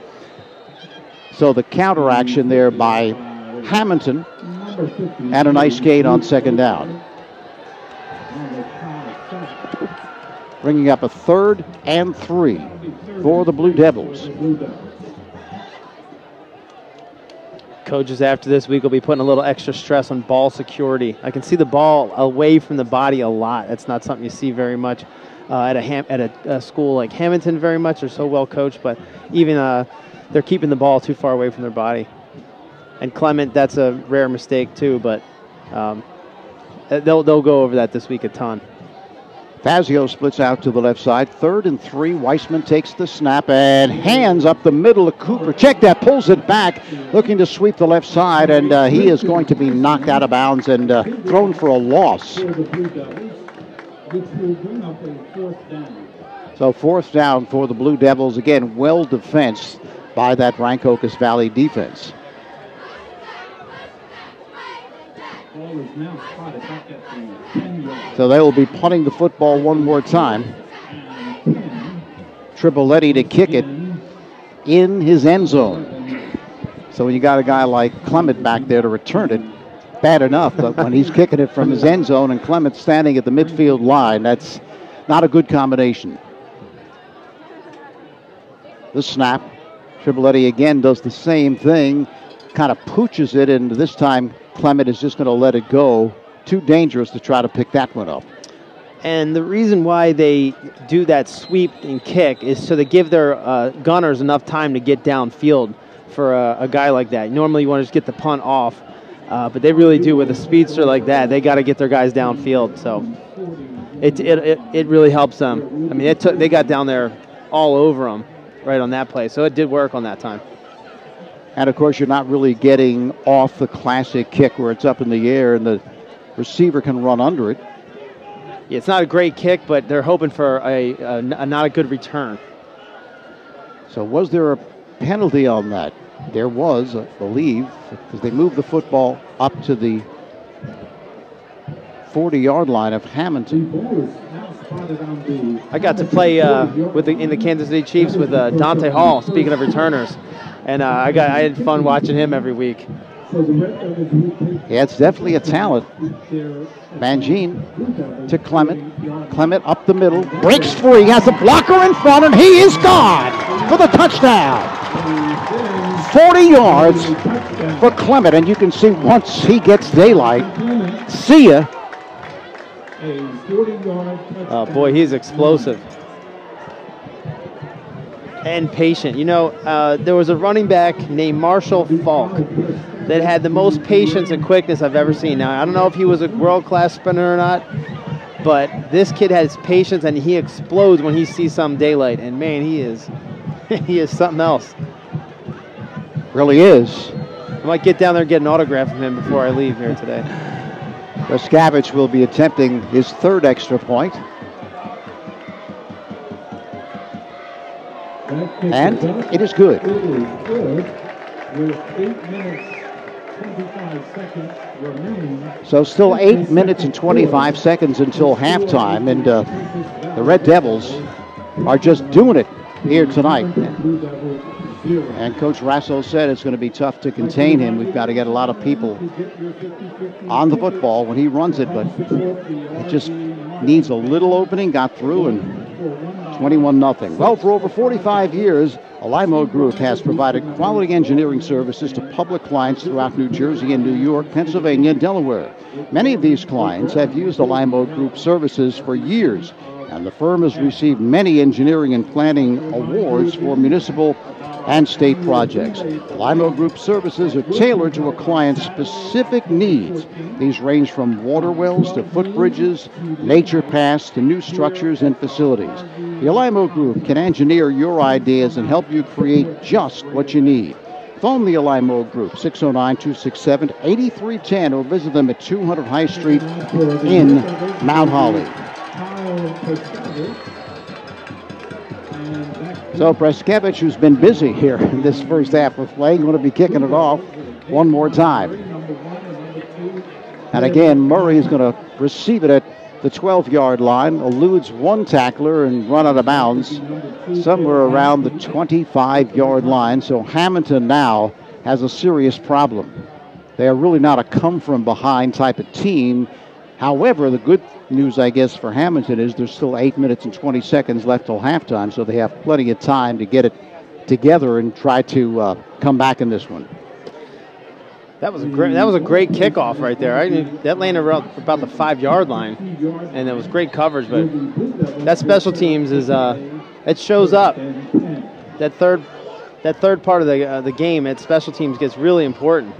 So the counter action there by Hammonton, and a nice gain on 2nd down. Bringing up a 3rd and 3 for the Blue Devils. Coaches after this week will be putting a little extra stress on ball security. I can see the ball away from the body a lot. That's not something you see very much at a school like Hammonton very much. They're so well coached, but even they're keeping the ball too far away from their body. And Clement, that's a rare mistake too, but they'll go over that this week a ton. Fazio splits out to the left side. 3rd and 3. Weissman takes the snap and hands up the middle of Cooper. Check that, pulls it back, looking to sweep the left side, and he is going to be knocked out of bounds and thrown for a loss. So 4th down for the Blue Devils. Again, well defensed. by that Rancocas Valley defense. Ball is now spotted back at the 10-yard. So they will be punting the football one more time. And 10 Triboletti to kick it in his end zone. So when you got a guy like Clement back there to return it, bad enough, but when he's kicking it from his end zone and Clement standing at the midfield line, that's not a good combination. The snap. Triboletti again does the same thing, kind of pooches it, and this time Clement is just going to let it go. Too dangerous to try to pick that one up. And the reason why they do that sweep and kick is so they give their gunners enough time to get downfield for a guy like that. Normally you want to just get the punt off, but they really do with a speedster like that. They got to get their guys downfield, so it really helps them. I mean, they got down there all over them right on that play, so it did work on that time. And of course, you're not really getting off the classic kick where it's up in the air and the receiver can run under it. Yeah, it's not a great kick, but they're hoping for a not a good return. So was there a penalty on that? There was, I believe, because they moved the football up to the 40-yard line of Hammonton. I got to play in the Kansas City Chiefs with Dante Hall, speaking of returners, and I had fun watching him every week. Yeah, it's definitely a talent. Mangine to Clement. Clement up the middle. Breaks free. Has a blocker in front, and he is gone for the touchdown. 40 yards for Clement, and you can see once he gets daylight, see ya. Oh, boy, he's explosive. And patient. You know, there was a running back named Marshall Falk that had the most patience and quickness I've ever seen. Now, I don't know if he was a world-class sprinter or not, but this kid has patience, and he explodes when he sees some daylight. And, man, he is he is something else. Really is. I might get down there and get an autograph from him before I leave here today. Raskavich will be attempting his third extra point. And it is good. With 8 minutes, 25 seconds remaining. So still 8 minutes and 25 seconds until halftime, and the Red Devils are just doing it here tonight. And Coach Rasso said it's going to be tough to contain him. We've got to get a lot of people on the football when he runs it, but it just needs a little opening. Got through, and 21-0. Well, for over 45 years, Alimo Group has provided quality engineering services to public clients throughout New Jersey and New York, Pennsylvania, and Delaware. Many of these clients have used Alimo Group services for years, and the firm has received many engineering and planning awards for municipal and state projects. Limo Group services are tailored to a client's specific needs. These range from water wells to footbridges, nature paths to new structures and facilities. The Limo Group can engineer your ideas and help you create just what you need. Phone the Limo Group, 609-267-8310, or visit them at 200 High Street in Mount Holly. So Praskevich, who's been busy here in this first half of play, going to be kicking it off one more time. And again, Murray is going to receive it at the 12-yard line, eludes one tackler and run out of bounds somewhere around the 25-yard line. So Hammonton now has a serious problem. They are really not a come-from-behind type of team. However, the good news, I guess, for Hammonton is there's still 8 minutes and 20 seconds left till halftime, so they have plenty of time to get it together and try to come back in this one. That was a great kickoff right there. That landed about the 5-yard line, and it was great coverage. But that special teams is it shows up. That third part of the game at special teams gets really important.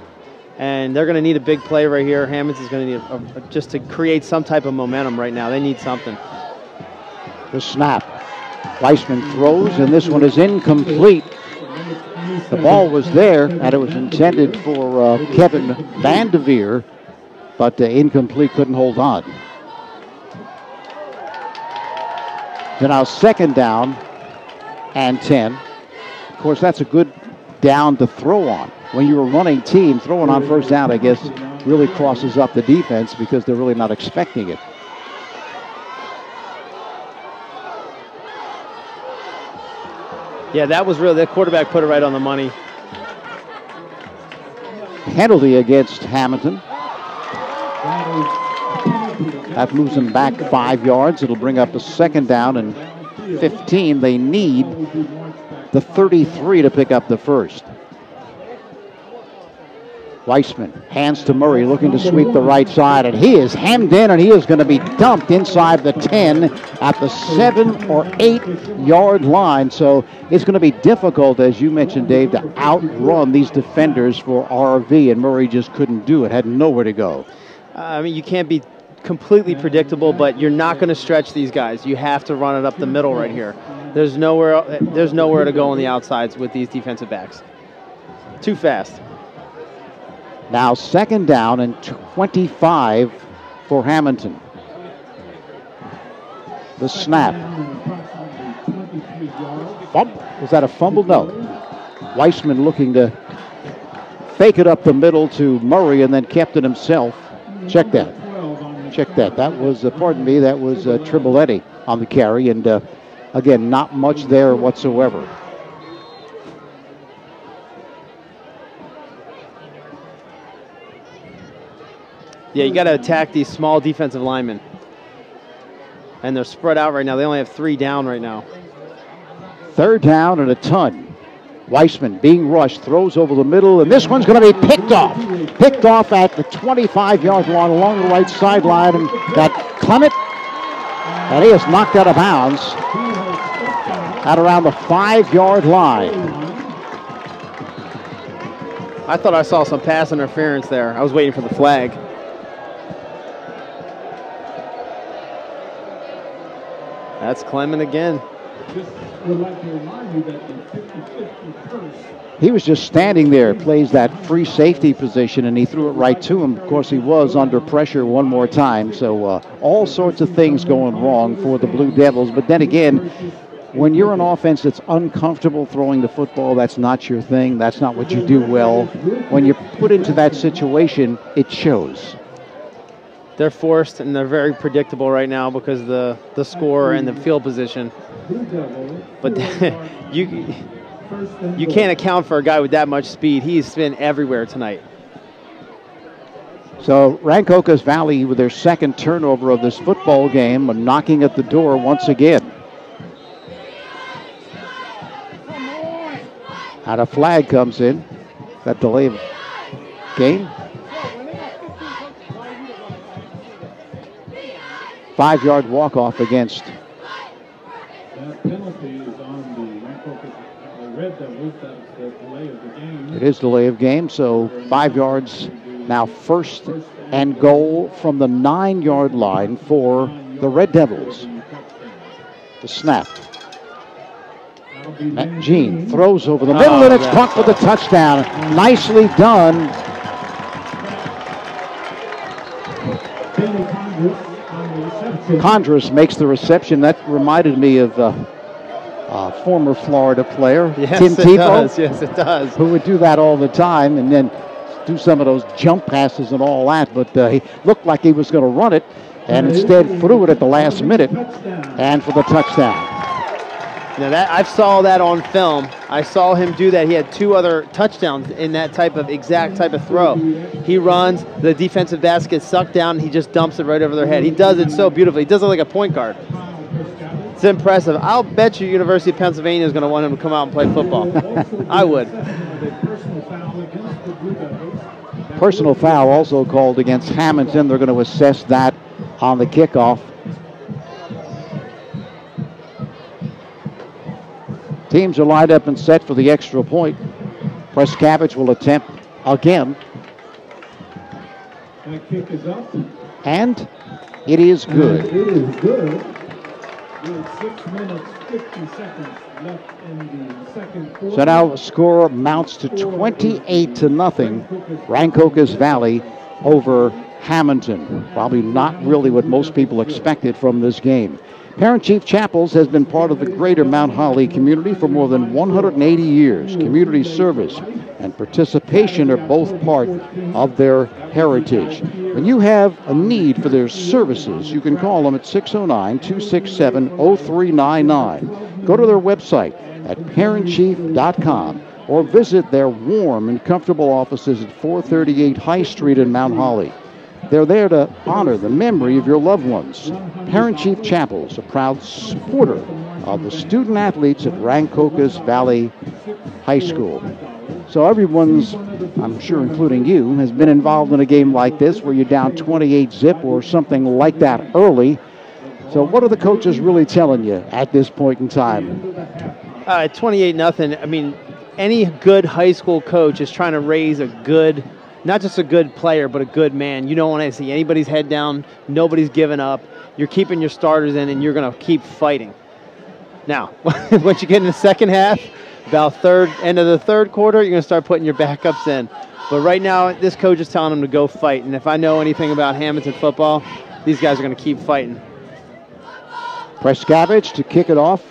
And they're going to need a big play right here. Hammonton's going to need just to create some type of momentum right now. They need something. The snap. Weissman throws, and this one is incomplete. The ball was there, and it was intended for Kevin Vandeveer, but incomplete, couldn't hold on. So now 2nd down and 10. Of course, that's a good down to throw on. When you're a running team, throwing on first down, I guess, really crosses up the defense because they're really not expecting it. Yeah, that was really, the quarterback put it right on the money. Penalty against Hammonton. That moves them back 5 yards. It'll bring up a second down and 15. They need the 33 to pick up the first. Weissman hands to Murray, looking to sweep the right side, and he is hemmed in, and he is going to be dumped inside the 10 at the 7 or 8 yard line. So it's going to be difficult, as you mentioned, Dave, to outrun these defenders for RV, and Murray just couldn't do it, had nowhere to go. I mean, you can't be completely predictable, but you're not going to stretch these guys. You have to run it up the middle right here. There's nowhere to go on the outsides with these defensive backs. Too fast. Now second down and 25 for Hammonton. The snap. Was that a fumble? No. Weissman looking to fake it up the middle to Murray and then kept it himself. Check that. Check that. That was, pardon me, that was Triboletti on the carry. And again, not much there whatsoever. Yeah, you got to attack these small defensive linemen. And they're spread out right now. They only have 3 down right now. Third down and a ton. Weissman being rushed, throws over the middle, and this one's going to be picked off. Picked off at the 25-yard line along the right sideline. And that Clement, and he is knocked out of bounds at around the 5-yard line. I thought I saw some pass interference there. I was waiting for the flag. That's Clement again. He was just standing there, plays that free safety position, and he threw it right to him. Of course, he was under pressure one more time, so all sorts of things going wrong for the Blue Devils. But then again, when you're an offense that's uncomfortable throwing the football, that's not your thing. That's not what you do well. When you're put into that situation, it shows. They're forced, and they're very predictable right now because of the score and the field position. But you can't account for a guy with that much speed. He's been everywhere tonight. So Rancocas Valley with their second turnover of this football game, knocking at the door once again. And a flag comes in. That delay of game. 5-yard walk-off against. That penalty is on the Rancocas Red Devils. That's the delay of the game. It is delay of game, so 5 yards. Now first and goal from the 9-yard line for the Red Devils. The snap. Matt Jean throws over the middle, and it's caught for the touchdown. Nicely done. Condrus makes the reception. That reminded me of former Florida player, yes, Tim Tebow. Does. Yes, it does. Who would do that all the time and then do some of those jump passes and all that. But he looked like he was going to run it and instead threw it at the last minute and for the touchdown. Now that I saw that on film. I saw him do that. He had 2 other touchdowns in that exact type of throw. He runs, the defensive basket gets sucked down, and he just dumps it right over their head. He does it so beautifully. He does it like a point guard. It's impressive. I'll bet you University of Pennsylvania is going to want him to come out and play football. I would. Personal foul also called against Hammonton. They're going to assess that on the kickoff. Teams are lined up and set for the extra point. Prescavage will attempt again. That kick is up. And it is good. It is good. With 6 minutes, 50 seconds left in the second quarter. So now the score mounts to 28-0. Rancocas Valley over Hammonton. Probably not really what most people expected from this game. Parent Chief Chapels has been part of the greater Mount Holly community for more than 180 years. Community service and participation are both part of their heritage. When you have a need for their services, you can call them at 609-267-0399. Go to their website at parentchief.com or visit their warm and comfortable offices at 438 High Street in Mount Holly. They're there to honor the memory of your loved ones. Parent Chief Chapels, a proud supporter of the student athletes at Rancocas Valley High School. So everyone's, I'm sure including you, has been involved in a game like this where you're down 28-zip or something like that early. So what are the coaches really telling you at this point in time? 28-0. I mean, any good high school coach is trying to raise a good, not just a good player, but a good man. You don't want to see anybody's head down. Nobody's giving up. You're keeping your starters in, and you're going to keep fighting. Now, once you get in the second half, about end of the third quarter, you're going to start putting your backups in. But right now, this coach is telling them to go fight. And if I know anything about Hammonton football, these guys are going to keep fighting. Prescavage to kick it off.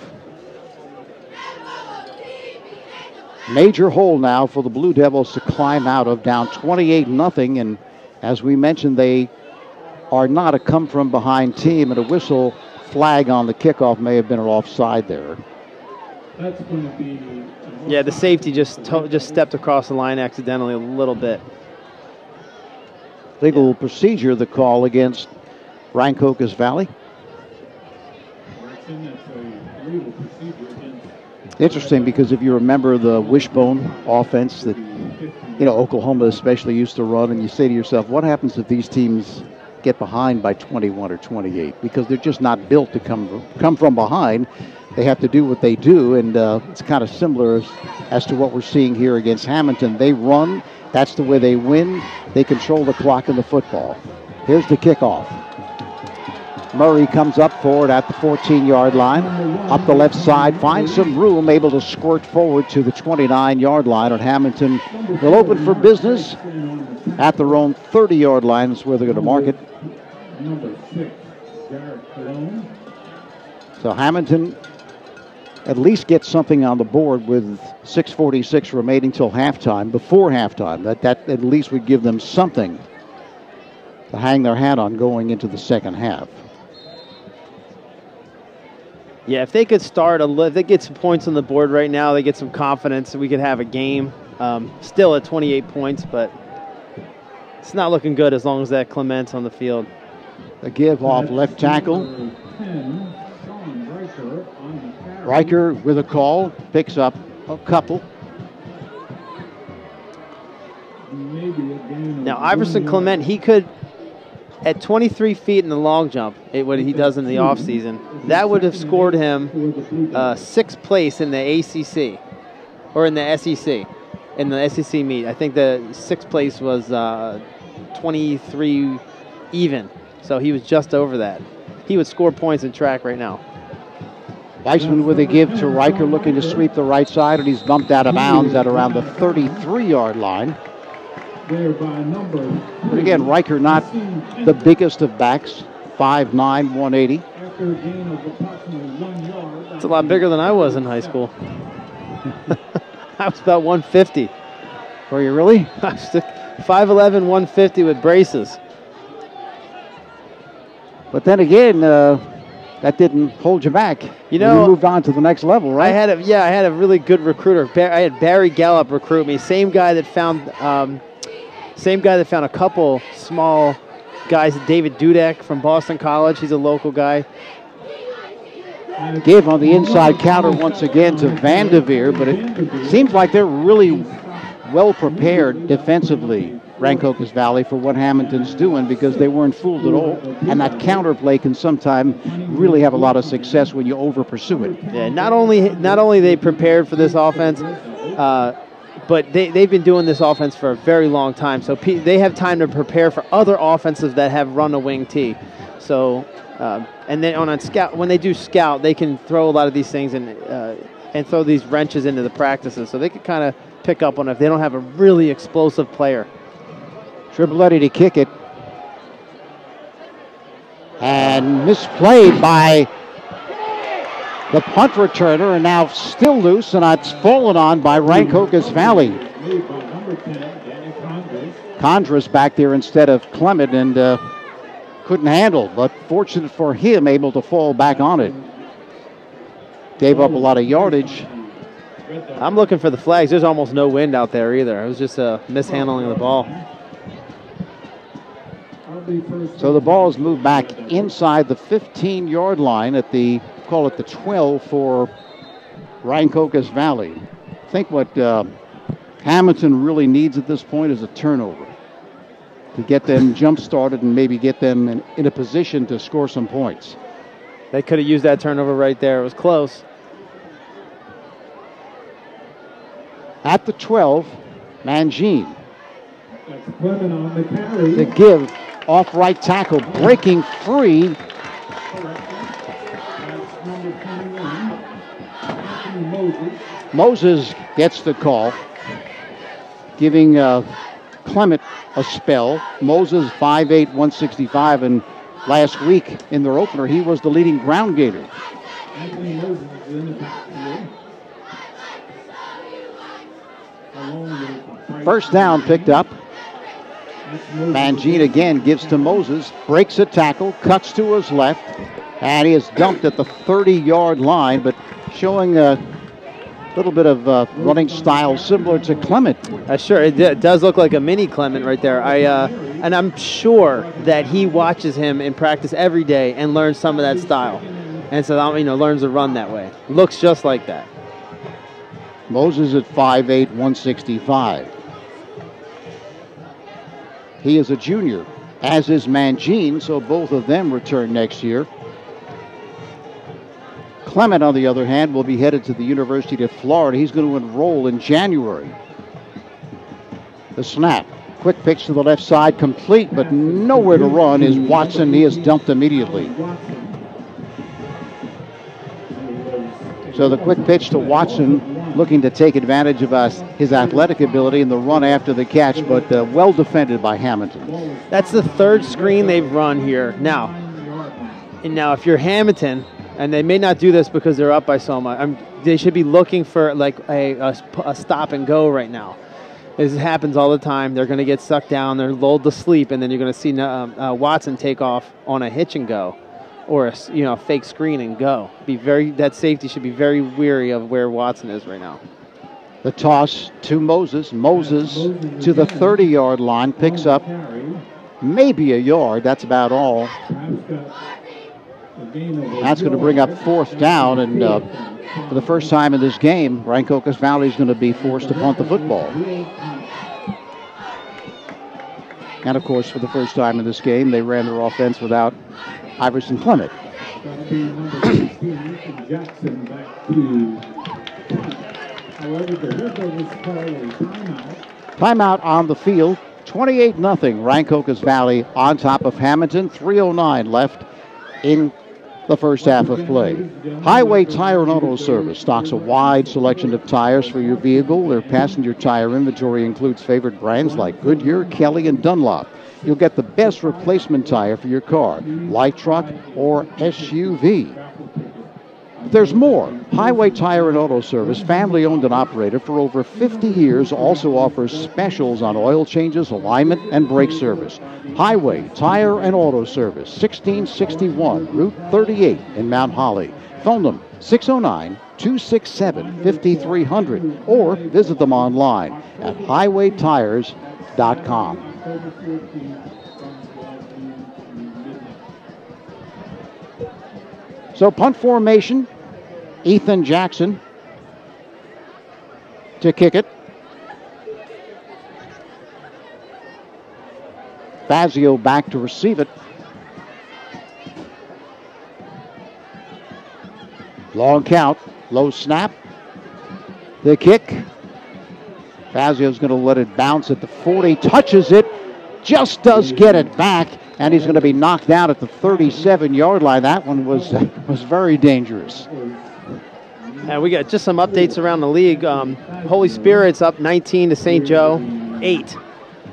Major hole now for the Blue Devils to climb out of, down 28-0. And as we mentioned, they are not a come-from-behind team, and a whistle flag on the kickoff may have been an offside there. That's going to be... Yeah, the safety just stepped across the line accidentally a little bit. Legal procedure, the call against Rancocas Valley. That's a legal procedure against... Interesting, because if you remember the wishbone offense that, Oklahoma especially used to run, and you say to yourself, what happens if these teams get behind by 21 or 28? Because they're just not built to come from behind. They have to do what they do, and it's kind of similar as to what we're seeing here against Hammonton. They run. That's the way they win. They control the clock in the football. Here's the kickoff. Murray comes up for it at the 14-yard line. Up the left side, finds some room, able to squirt forward to the 29-yard line. And Hammonton will open for business at their own 30-yard line. Is where they're going to mark it. Number 6, Garrett Cologne. So Hammonton at least gets something on the board with 6:46 remaining till halftime, before halftime. That at least would give them something to hang their hat on going into the second half. Yeah, if they could if they get some points on the board right now, they get some confidence, we could have a game. Still at 28 points, but it's not looking good as long as that Clement's on the field. A give off left tackle. Riker with a call, picks up a couple. Now, Iverson Clement, he could, at 23 feet in the long jump, what he does in the offseason, that would have scored him 6th place in the ACC, or in the SEC, in the SEC meet. I think the 6th place was 23 even, so he was just over that. He would score points in track right now. Weissman with a give to Riker, looking to sweep the right side, and he's bumped out of bounds at around the 33-yard line. But again, Riker not the biggest of backs, 5'9", 180. It's a lot bigger than I was in high school. I was about 150. Were you really? I was 5'11", 150 with braces. But then again, that didn't hold you back. You moved on to the next level, right? I had a really good recruiter. I had Barry Gallup recruit me. Same guy that found a couple small guys. David Dudek from Boston College. He's a local guy. Give on the inside counter once again to Vanderveer, but it seems like they're really well prepared defensively, Rancocas Valley, for what Hammonton's doing, because they weren't fooled at all. And that counter play can sometimes really have a lot of success when you over pursue it. Yeah, not only they prepared for this offense, but they've been doing this offense for a very long time. So they have time to prepare for other offenses that have run a wing T. So and then on scout, when they do scout, they can throw a lot of these things and throw these wrenches into the practices. So they can kind of pick up on it if they don't have a really explosive player. Triboletti to kick it. And misplayed by The punt returner, and now still loose, and it's fallen on by Rancocas Valley. Made by number 10, Danny Condris. Condris back there instead of Clement, and couldn't handle, but fortunate for him, able to fall back on it. Gave up a lot of yardage. I'm looking for the flags. There's almost no wind out there either. It was just a mishandling of the ball. So the ball is moved back inside the 15-yard line at the, call it the 12 for Rancocas Valley. I think what Hammonton really needs at this point is a turnover to get them jump-started and maybe get them in a position to score some points. They could have used that turnover right there. It was close. At the 12, Mangine. That's Clement on the carry. The give off right tackle, breaking free. That's number 21, Anthony Moses. Moses gets the call, giving Clement a spell. Moses 5'8", 165, and last week in their opener, he was the leading ground gainer. Anthony Moses is in the backfield. First down picked up. Mangine again gives to Moses, breaks a tackle, cuts to his left, and he is dumped at the 30-yard line, but showing a little bit of running style similar to Clement. Sure, it does look like a mini Clement right there. And I'm sure that he watches him in practice every day and learns some of that style, and so learns to run that way. Looks just like that. Moses at 5'8", 165. He is a junior, as is Mangine, so both of them return next year. Clement, on the other hand, will be headed to the University of Florida. He's going to enroll in January. The snap. Quick pitch to the left side, complete, but nowhere to run is Watson. He is dumped immediately. So the quick pitch to Watson, looking to take advantage of his athletic ability in the run after the catch, but well defended by Hammonton. That's the third screen they've run here. Now if you're Hammonton, and they may not do this because they're up by so much, they should be looking for like a stop and go right now. This happens all the time. They're going to get sucked down, they're lulled to sleep, and then you're going to see Watson take off on a hitch and go, or a fake screen and go. That safety should be very weary of where Watson is right now. The toss to Moses. Moses to the 30-yard line, picks up maybe a yard. That's about all. That's going to bring up fourth down, and for the first time in this game, Rancocas Valley is going to be forced to punt the football. And of course, for the first time in this game, they ran their offense without Iverson Clement. Timeout on the field. 28-0. Rancocas Valley on top of Hammonton. 3:09 left in the first half of play. Highway Tire and Auto Service stocks a wide selection of tires for your vehicle. Their passenger tire inventory includes favorite brands like Goodyear, Kelly, and Dunlop. You'll get the best replacement tire for your car, light truck, or SUV. There's more. Highway Tire and Auto Service, family owned and operated for over 50 years, also offers specials on oil changes, alignment, and brake service. Highway Tire and Auto Service, 1661 Route 38 in Mount Holly. Phone them 609-267-5300 or visit them online at highwaytires.com. So punt formation, Ethan Jackson to kick it. Fazio back to receive it. Long count, low snap. The kick. Fazio's going to let it bounce at the 40, touches it, just does get it back, and he's going to be knocked down at the 37-yard line. That one was very dangerous. And we got just some updates around the league. Holy Spirit's up 19 to St. Joe, 8.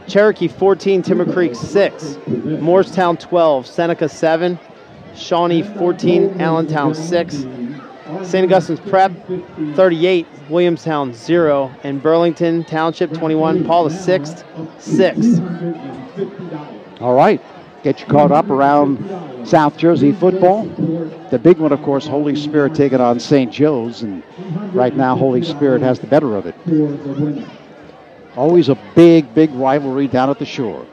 Cherokee 14, Timber Creek 6. Morristown 12, Seneca 7. Shawnee 14, Allentown 6. St. Augustine's Prep 38, Williamstown 0, and Burlington Township 21, Paula 6th 6. All right. Get you caught up around South Jersey football. The big one, of course, Holy Spirit taking on St. Joe's, and right now Holy Spirit has the better of it. Always a big, big rivalry down at the shore.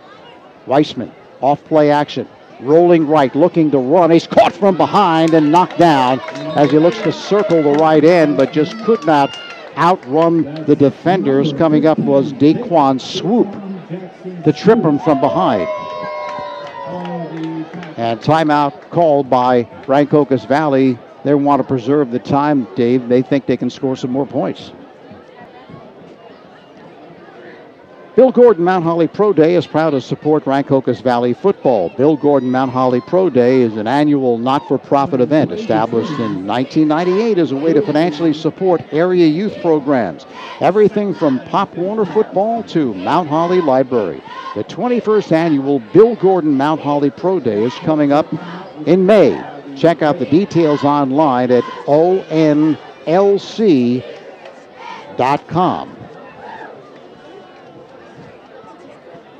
Weissman, off play action, rolling right, looking to run. He's caught from behind and knocked down as he looks to circle the right end, but just could not outrun the defenders. Coming up was Daquan Swoop to trip him from behind. And timeout called by Rancocas Valley. They want to preserve the time, Dave. They think they can score some more points. Bill Gordon Mount Holly Pro Day is proud to support Rancocas Valley football. Bill Gordon Mount Holly Pro Day is an annual not-for-profit event established in 1998 as a way to financially support area youth programs. Everything from Pop Warner football to Mount Holly Library. The 21st annual Bill Gordon Mount Holly Pro Day is coming up in May. Check out the details online at onlc.com.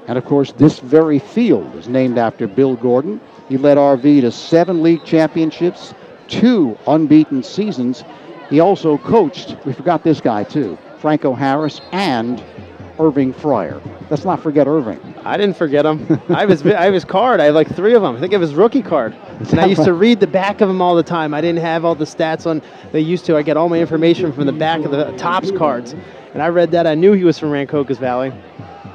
And, of course, this very field is named after Bill Gordon. He led RV to 7 league championships, 2 unbeaten seasons. He also coached, we forgot this guy, too, Franco Harris and Irving Fryer. Let's not forget Irving. I didn't forget him. I have his card. I have like 3 of them. I think I have his rookie card. And I used to read the back of them all the time. I didn't have all the stats on they used to. I get all my information from the back of the Topps cards. And I read that. I knew he was from Rancocas Valley.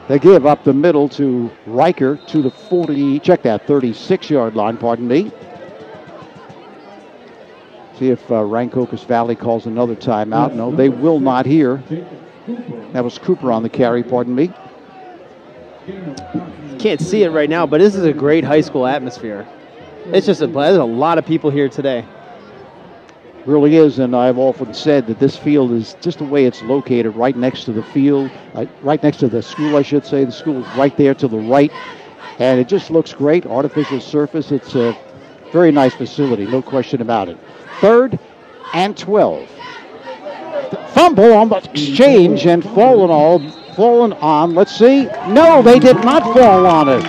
They give up the middle to Riker to the 36-yard line, pardon me. See if Rancocas Valley calls another timeout. No, they will not here. That was Cooper on the carry, pardon me. You can't see it right now, but this is a great high school atmosphere. It's just there's a lot of people here today. Really is, and I've often said that this field is just the way it's located, right next to the field, right next to the school, I should say. The school is right there to the right, and it just looks great. Artificial surface. It's a very nice facility, no question about it. 3rd and 12. Fumble on the exchange and fallen on. Let's see. No, they did not fall on it.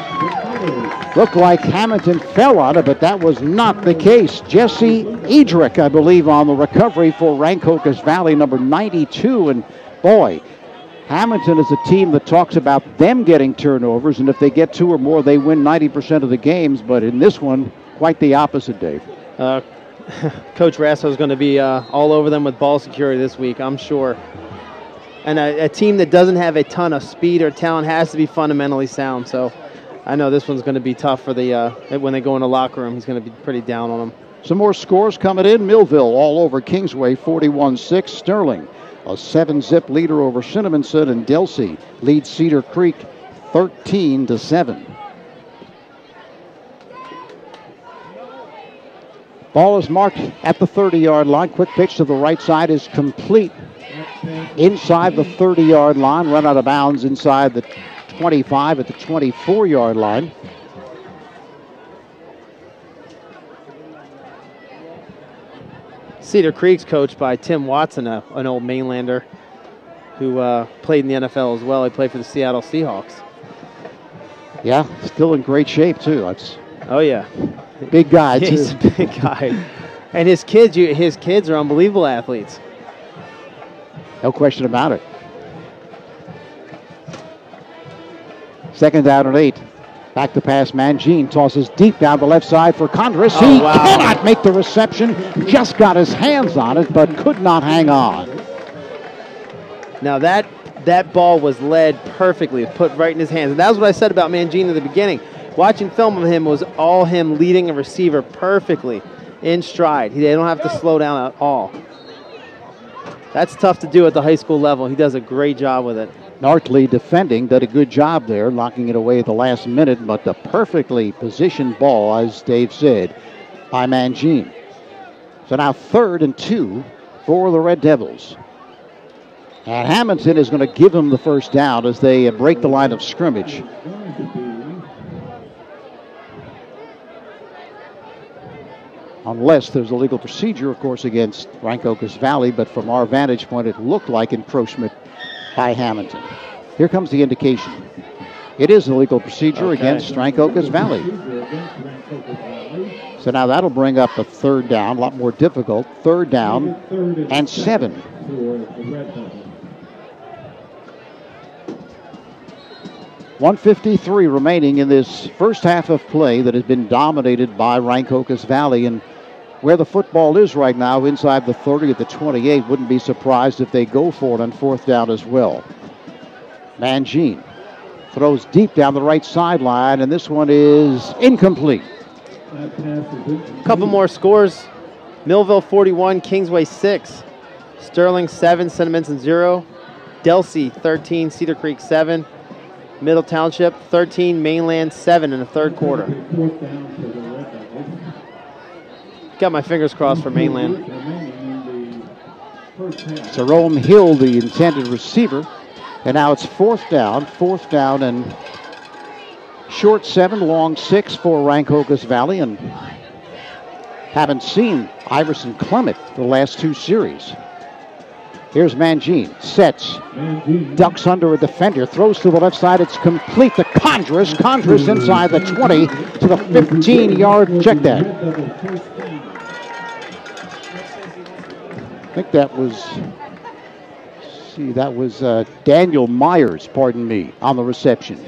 Looked like Hammonton fell on it, but that was not the case. Jesse Edrick, I believe, on the recovery for Rancocas Valley, number 92. And boy, Hammonton is a team that talks about them getting turnovers, and if they get 2 or more, they win 90% of the games. But in this one, quite the opposite, Dave. Coach Rasso is going to be all over them with ball security this week, I'm sure. And a team that doesn't have a ton of speed or talent has to be fundamentally sound. So I know this one's going to be tough for the when they go in the locker room. He's going to be pretty down on them. Some more scores coming in. Millville all over Kingsway, 41-6. Sterling, a 7-zip leader over Cinnamonson, and Delsey leads Cedar Creek 13-7. Ball is marked at the 30-yard line. Quick pitch to the right side is complete. Inside the 30-yard line, run out of bounds inside the 25 at the 24-yard line. Cedar Creek's coached by Tim Watson, an old Mainlander who played in the NFL as well. He played for the Seattle Seahawks. Yeah, still in great shape, too. Oh, yeah. Big guy, too. He's a big guy. And his kids are unbelievable athletes. No question about it. 2nd down and 8. Back to pass. Mangine tosses deep down the left side for Condris. He cannot make the reception. Just got his hands on it, but could not hang on. Now that ball was led perfectly, put right in his hands. And that was what I said about Mangine at the beginning. Watching film of him was all him leading a receiver perfectly in stride. They don't have to slow down at all. That's tough to do at the high school level. He does a great job with it. Nartley defending, did a good job there, locking it away at the last minute, but the perfectly positioned ball, as Dave said, by Mangine. So now 3rd and 2 for the Red Devils. And Hammonton is going to give him the first down as they break the line of scrimmage. unless there's a legal procedure, of course, against Rancocas Valley. But from our vantage point, it looked like encroachment by Hammonton. Here comes the indication. It is a legal procedure against Rancocas Valley. So now that'll bring up a third down, a lot more difficult. Third down and 7. 1:53 remaining in this first half of play that has been dominated by Rancocas Valley. And where the football is right now, inside the 30 at the 28, wouldn't be surprised if they go for it on fourth down as well. Mangine throws deep down the right sideline, and this one is incomplete. A couple more scores. Millville 41, Kingsway 6. Sterling 7, Cinnamon 0. Delsey 13, Cedar Creek 7. Middle Township 13, Mainland 7 in the third quarter. Got my fingers crossed for Mainland. Jerome Hill, the intended receiver. And now it's fourth down and short 7, long 6 for Rancocas Valley. And haven't seen Iverson Clement the last 2 series. Here's Mangine, sets, ducks under a defender, throws to the left side, it's complete to Condress. Condress inside the 20 to the 15-yard check down. I think that was, Daniel Myers, pardon me, on the reception.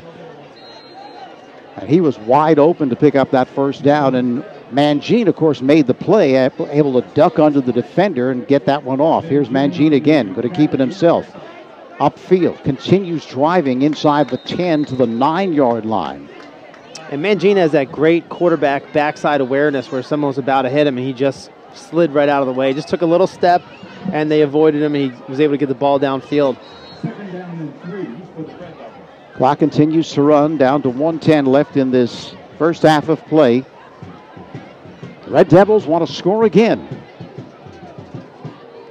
And he was wide open to pick up that first down, and Mangine, of course, made the play, able to duck under the defender and get that one off. Here's Mangine again, going to keep it himself. Upfield, continues driving inside the 10 to the 9-yard line. And Mangine has that great quarterback backside awareness where someone was about to hit him and he just slid right out of the way. Just took a little step and they avoided him and he was able to get the ball downfield. Clock continues to run, down to 1:10 left in this first half of play. The Red Devils want to score again.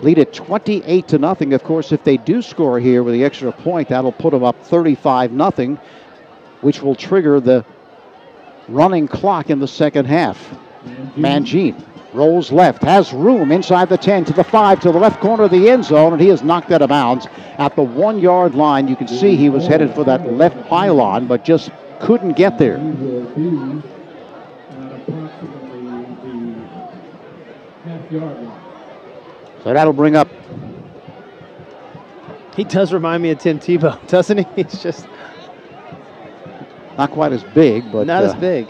Lead at 28-0. Of course, if they do score here with the extra point, that'll put them up 35-0, which will trigger the running clock in the second half. Mangine rolls left, has room inside the 10 to the 5 to the left corner of the end zone, and he is knocked out of bounds at the 1-yard line. You can see he was headed for that left pylon, but just couldn't get there. So that'll bring up. He does remind me of Tim Tebow, doesn't he? He's just not quite as big, but not as big.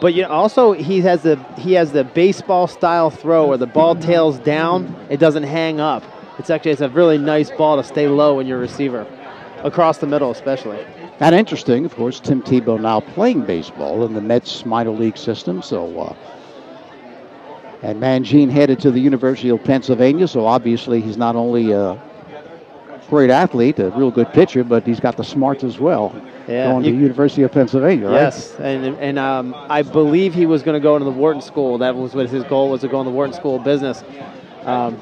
But you know, also he has the baseball style throw where the ball tails down, it doesn't hang up. It's a really nice ball to stay low in your receiver, across the middle especially. And interesting, of course, Tim Tebow now playing baseball in the Mets minor league system. So, and Mangine headed to the University of Pennsylvania. So obviously he's not only a great athlete, a real good pitcher, but he's got the smarts as well. Yeah, going to the University of Pennsylvania, right? Yes, and I believe he was going to go into the Wharton School. That was what his goal was, to go in the Wharton School of Business. There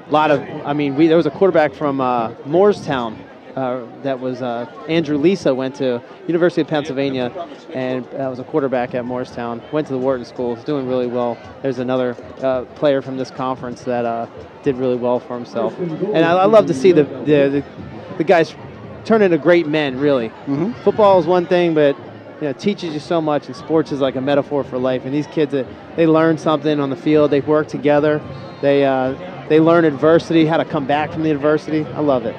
was a quarterback from Moorestown that was Andrew Lisa, went to University of Pennsylvania, and was a quarterback at Moorestown. Went to the Wharton School, is doing really well. There's another player from this conference that did really well for himself. And I love to see the guys turn into great men, really. Mm-hmm. Football is one thing, but it teaches you so much, and sports is like a metaphor for life. And these kids, they learn something on the field. They work together. They learn adversity, how to come back from the adversity. I love it.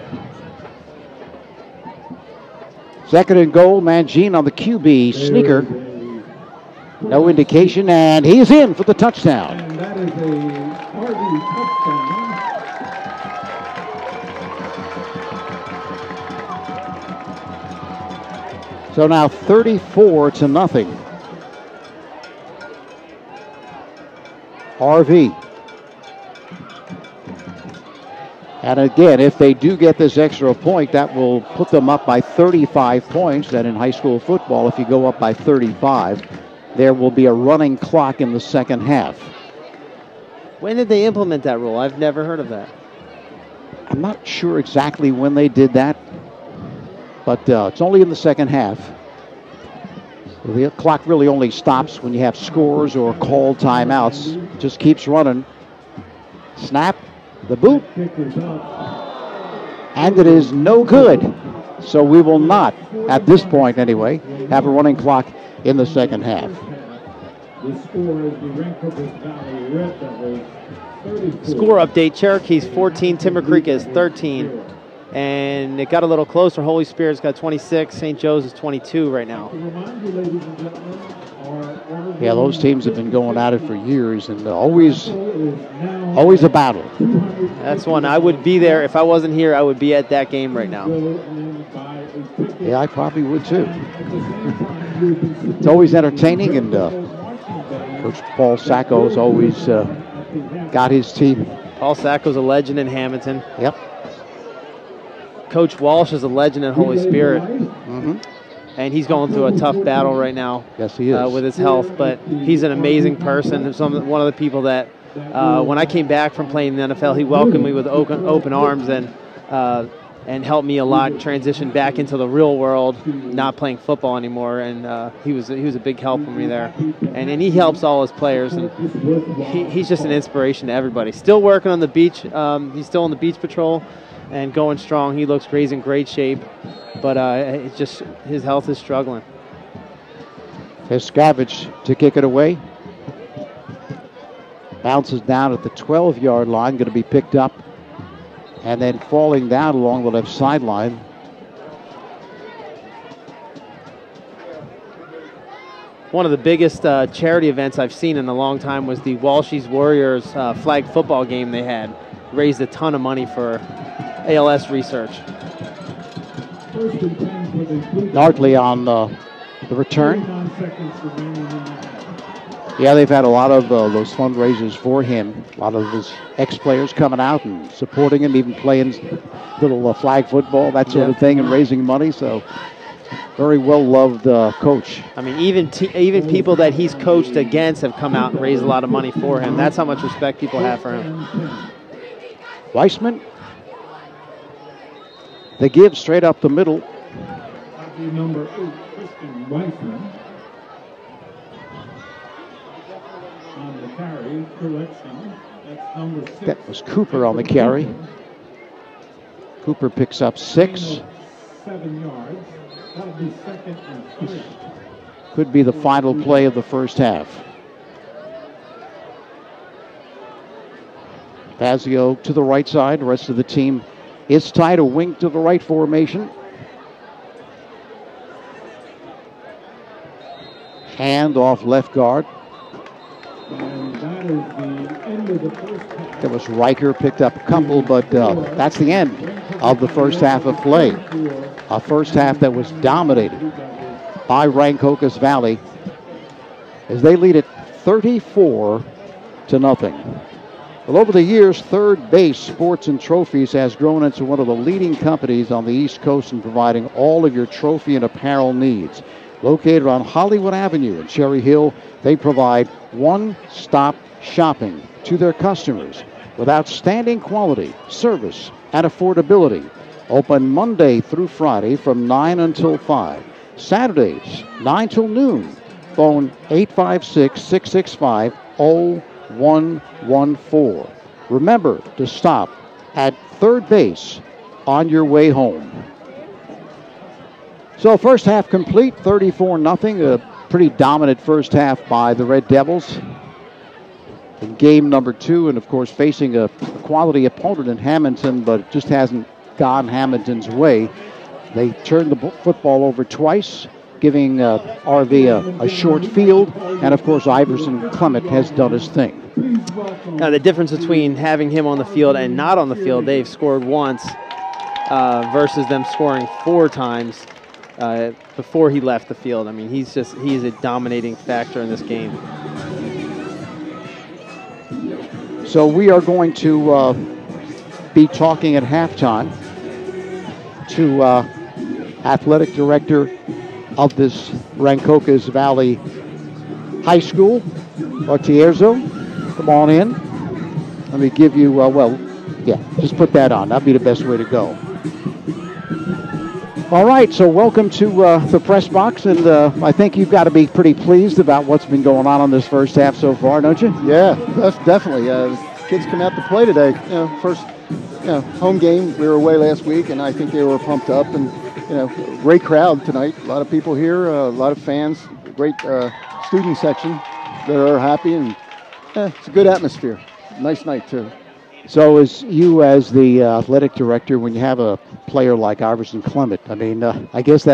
Second and goal, Mangine on the QB sneaker. No indication, and he's in for the touchdown. And that is a RV touchdown. So now 34-0. RV. And again, if they do get this extra point, that will put them up by 35 points. Then in high school football, if you go up by 35, there will be a running clock in the second half. When did they implement that rule? I've never heard of that. I'm not sure exactly when they did that, but it's only in the second half. The clock really only stops when you have scores or called timeouts. It just keeps running. Snap, the boot, and it is no good. So we will not, at this point anyway, have a running clock in the second half. The score is the Rancocas Valley Red Devils 34. Score update, Cherokee's 14, Timber Creek is 13. And it got a little closer. Holy Spirit's got 26, St. Joe's is 22 right now. Yeah, those teams have been going at it for years, and always a battle. That's one. I would be there. If I wasn't here, I would be at that game right now. Yeah, I probably would too. It's always entertaining, and Coach Paul Sacco's always got his team. Paul Sacco's a legend in Hammonton. Yep. Coach Walsh is a legend in Holy Spirit. Mm-hmm. And he's going through a tough battle right now. Yes, he is. With his health, but he's an amazing person. One of the people that, when I came back from playing in the NFL, he welcomed me with open arms and helped me a lot transition back into the real world, not playing football anymore. And he was a big help for me there. And he helps all his players, and he's just an inspiration to everybody. Still working on the beach. He's still on the beach patrol and going strong. He looks great. He's in great shape. But it's just his health is struggling. Piscavage to kick it away. Bounces down at the 12-yard line, going to be picked up, and then falling down along the left sideline. One of the biggest charity events I've seen in a long time was the Walshies Warriors flag football game they had. Raised a ton of money for ALS research. Yardley on the return. Yeah, they've had a lot of those fundraisers for him. A lot of his ex-players coming out and supporting him, even playing little flag football, that sort of thing, and raising money. So very well-loved coach. I mean, even people that he's coached against have come out and raised a lot of money for him. That's how much respect people have for him. Weissman. They give straight up the middle. Number 8, Christian Weissman. On the carry, collection. That's number 6. That was Cooper on the carry. Cooper picks up 6. 7 yards. That'll be second and 3. Could be the final play of the first half. Fazio to the right side. The rest of the team is tied, a wing to the right formation. Hand off left guard. And that is the end of the first half. There was Riker, picked up a couple, but that's the end of the first half of play. A first half that was dominated by Rancocas Valley as they lead it 34-0. Well, over the years, Third Base Sports and Trophies has grown into one of the leading companies on the East Coast in providing all of your trophy and apparel needs. Located on Hollywood Avenue in Cherry Hill, they provide one-stop shopping to their customers with outstanding quality, service, and affordability. Open Monday through Friday from 9 until 5. Saturdays, 9 till noon. Phone 856-665-0114. Remember to stop at Third Base on your way home. So first half complete, 34-0. A pretty dominant first half by the Red Devils. In game number 2, and of course facing a quality opponent in Hammonton, but it just hasn't gone Hammonton's way. They turned the football over twice, giving RV a short field, and of course Iverson Clement has done his thing. Now the difference between having him on the field and not on the field, they've scored once versus them scoring 4 times before he left the field. I mean, he is a dominating factor in this game. So we are going to be talking at halftime to athletic director of this Rancocas Valley High School, Ortierzo. Come on in. Let me give you, just put that on. That'd be the best way to go. All right, so welcome to the press box, and I think you've got to be pretty pleased about what's been going on this first half so far, don't you? Yeah, that's definitely. Kids come out to play today. First, home game. We were away last week, and I think they were pumped up. And great crowd tonight. A lot of people here, a lot of fans. Great student section that are happy, and it's a good atmosphere. Nice night too. So as the athletic director, when you have a player like Iverson Clement, I mean, I guess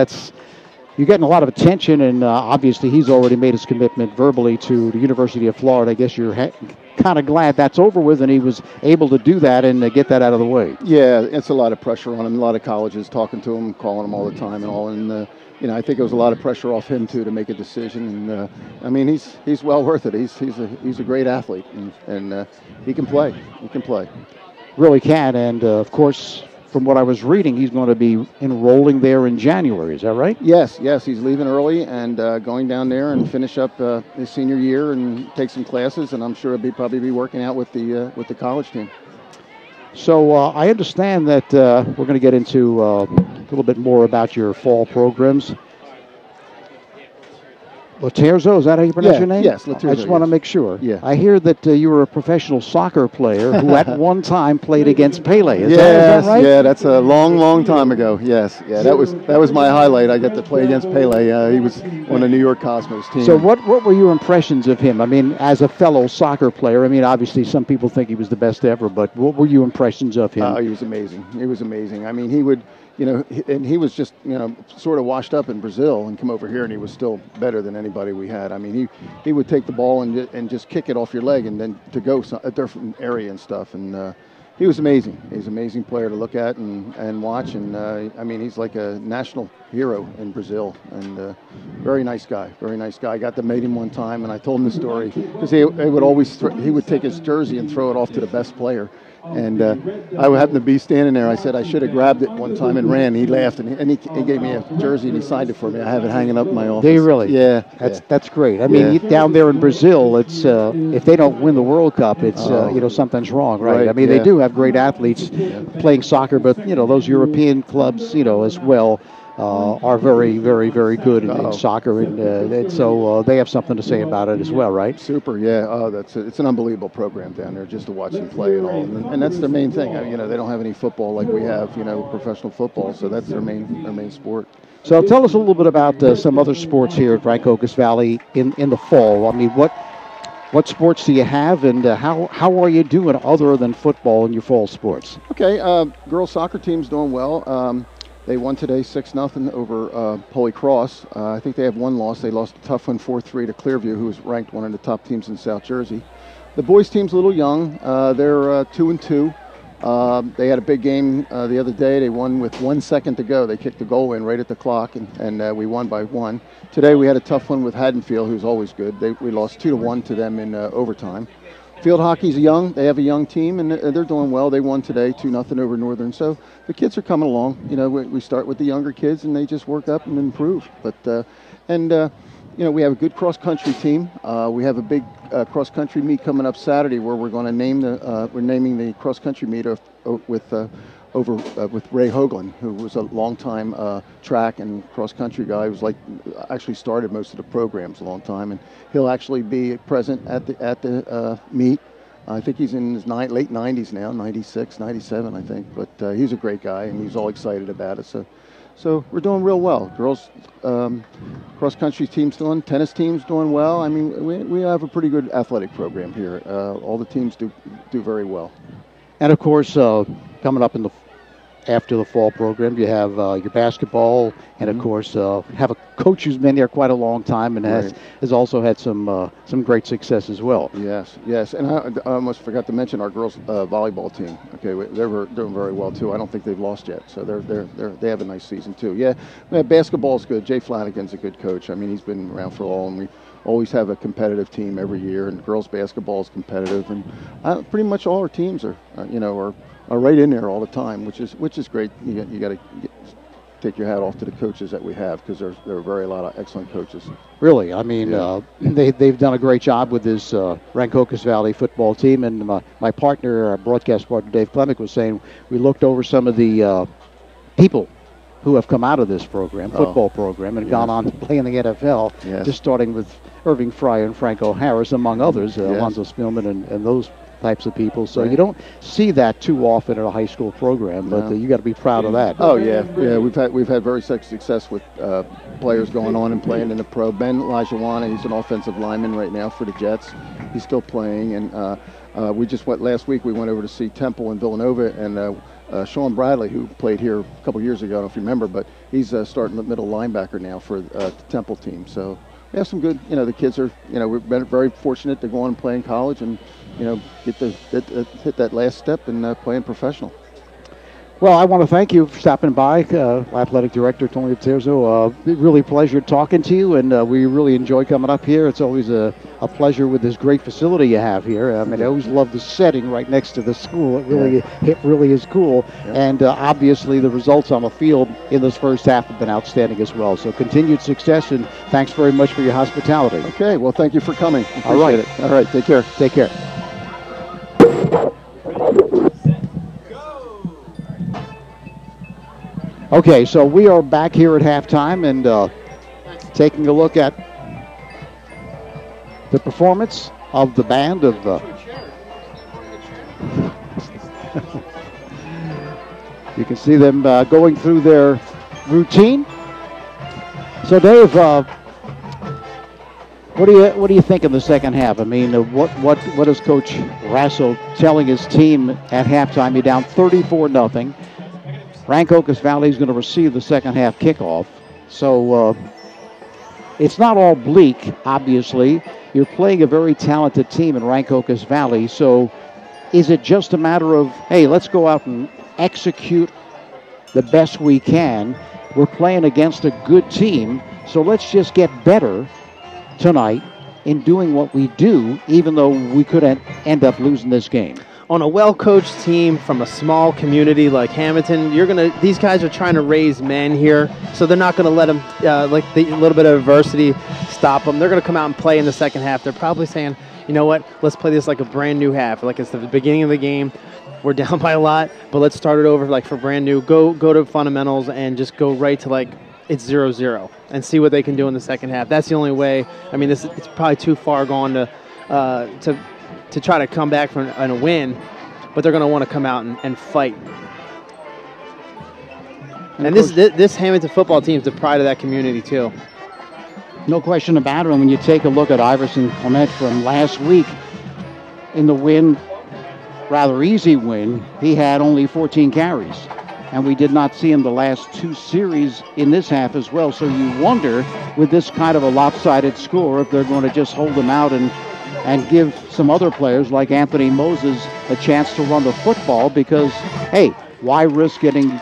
you're getting a lot of attention, and obviously he's already made his commitment verbally to the University of Florida. I guess you're kind of glad that's over with, and he was able to do that and get that out of the way. Yeah, it's a lot of pressure on him. A lot of colleges talking to him, calling him all the time and all, and I think it was a lot of pressure off him too to make a decision. And I mean, he's well worth it. He's a great athlete, and he can play. He can play. Really can, and of course, from what I was reading, he's going to be enrolling there in January. Is that right? Yes. He's leaving early and going down there and finish up his senior year and take some classes. And I'm sure he'll probably be working out with the college team. So I understand that we're going to get into a little bit more about your fall programs. Laterzo, is that how you pronounce your name? Yes, Laterzo. I just want to make sure. Yeah. I hear that you were a professional soccer player who at one time played against Pele. Is yes, that right? Yeah, that's a long, long time ago. Yes, yeah, that was my highlight. I got to play against Pele. He was on the New York Cosmos team. So what were your impressions of him? I mean, as a fellow soccer player, I mean, obviously some people think he was the best ever, but what were your impressions of him? He was amazing. He was amazing. I mean, he would, and he was just, sort of washed up in Brazil and come over here, and he was still better than anybody we had. I mean, he would take the ball and just kick it off your leg and then to go a different area and stuff. And he was amazing. He's an amazing player to look at and watch. And, I mean, he's like a national hero in Brazil. And very nice guy, very nice guy. I got to meet him one time, and I told him the story because he would always he would take his jersey and throw it off to the best player. And I happened to be standing there. I said I should have grabbed it one time and ran. He laughed, and he gave me a jersey and he signed it for me. I have it hanging up in my office. Do you really? Yeah. That's great. I mean, down there in Brazil, it's if they don't win the World Cup, it's something's wrong, right? I mean, they do have great athletes playing soccer, but those European clubs, as well. Are very, very, very good in soccer, and so they have something to say about it as well, right? Super, yeah. Oh, it's an unbelievable program down there just to watch them play and all, and that's their main thing. They don't have any football like we have, professional football, so that's their main sport. So tell us a little bit about some other sports here at Rancocas Valley in the fall. I mean, what sports do you have, and how are you doing other than football in your fall sports? Okay, girls soccer team's doing well. They won today 6-0 over Holy Cross. I think they have one loss. They lost a tough one 4-3 to Clearview, who was ranked one of the top teams in South Jersey. The boys team's a little young. They're 2-2. They had a big game the other day. They won with 1 second to go. They kicked the goal in right at the clock, and we won by 1. Today we had a tough one with Haddonfield, who's always good. We lost 2-1 to them in overtime. Field hockey's young. They have a young team, and they're doing well. They won today 2-0 over Northern. So the kids are coming along. We start with the younger kids, and they just work up and improve. But we have a good cross-country team. We have a big cross-country meet coming up Saturday where we're going to name we're naming the cross-country meet with Ray Hoagland, who was a long-time track and cross-country guy who's actually started most of the programs a long time, and he'll actually be present at the meet. I think he's in his late 90s now, 96, 97, I think. But he's a great guy, and he's all excited about it. So we're doing real well. Girls cross-country team's doing, tennis team's doing well. I mean, we have a pretty good athletic program here. All the teams do very well. And of course, coming up after the fall program, you have your basketball, and of course, have a coach who's been there quite a long time and has also had some great success as well. Yes, and I almost forgot to mention our girls volleyball team. Okay, they're doing very well too. I don't think they've lost yet, so they have a nice season too. Yeah, basketball's good. Jay Flanagan's a good coach. I mean, he's been around for all, and we always have a competitive team every year. And girls basketball is competitive, and pretty much all our teams are right in there all the time, which is great. You got to take your hat off to the coaches that we have, because there are a lot of excellent coaches. Really, I mean, they've done a great job with this Rancocas Valley football team, and my partner, our broadcast partner Dave Clemick, was saying we looked over some of the people who have come out of this program, football program, and gone on to play in the NFL, just starting with Irving Fryer and Franco Harris, among others, Alonzo Spillman and those types of people. So you don't see that too often in a high school program, but you got to be proud of that. Oh yeah, we've had very success with players going on and playing in the pro. Ben Lajuana, he's an offensive lineman right now for the Jets. He's still playing, and we just went last week. We went over to see Temple and Villanova, and Sean Bradley, who played here a couple years ago, I don't know if you remember, but he's starting at middle linebacker now for the Temple team. So we have some good, the kids are, we've been very fortunate to go on and play in college and, hit that last step and playing professional. Well, I want to thank you for stopping by, Athletic Director Tony Terzo. Really pleasure talking to you, and we really enjoy coming up here. It's always a pleasure with this great facility you have here. I mean, I always love the setting right next to the school. It really is cool. And obviously the results on the field in this first half have been outstanding as well. So continued success, and thanks very much for your hospitality. Okay, well, thank you for coming. All right. It. All right, take care. Take care. Okay, so we are back here at halftime and taking a look at the performance of the band of you can see them going through their routine. So Dave, what do you think of the second half? I mean, what is Coach Rasso telling his team at halftime? You're down 34-0. Rancocas Valley is going to receive the second half kickoff. So it's not all bleak, obviously. You're playing a very talented team in Rancocas Valley. So is it just a matter of, hey, let's go out and execute the best we can? We're playing against a good team, so let's just get better tonight in doing what we do, even though we could end up losing this game. On a well-coached team from a small community like Hammonton, these guys are trying to raise men here, so they're not going to let them, a little bit of adversity stop them. They're going to come out and play in the second half. They're probably saying, you know what, let's play this like a brand new half, like it's the beginning of the game. We're down by a lot, but let's start it over like for brand new. Go to fundamentals and just go right to like it's 0-0 and see what they can do in the second half. That's the only way. I mean, it's probably too far gone to try to come back from a win, but they're going to want to come out and fight. And this Hammonton football team is the pride of that community too. No question about it. And when you take a look at Iverson Clement from last week in the win, rather easy win, he had only 14 carries. And we did not see him the last two series in this half as well. So you wonder, with this kind of a lopsided score, if they're going to just hold him out and give some other players like Anthony Moses a chance to run the football, because, hey, why risk getting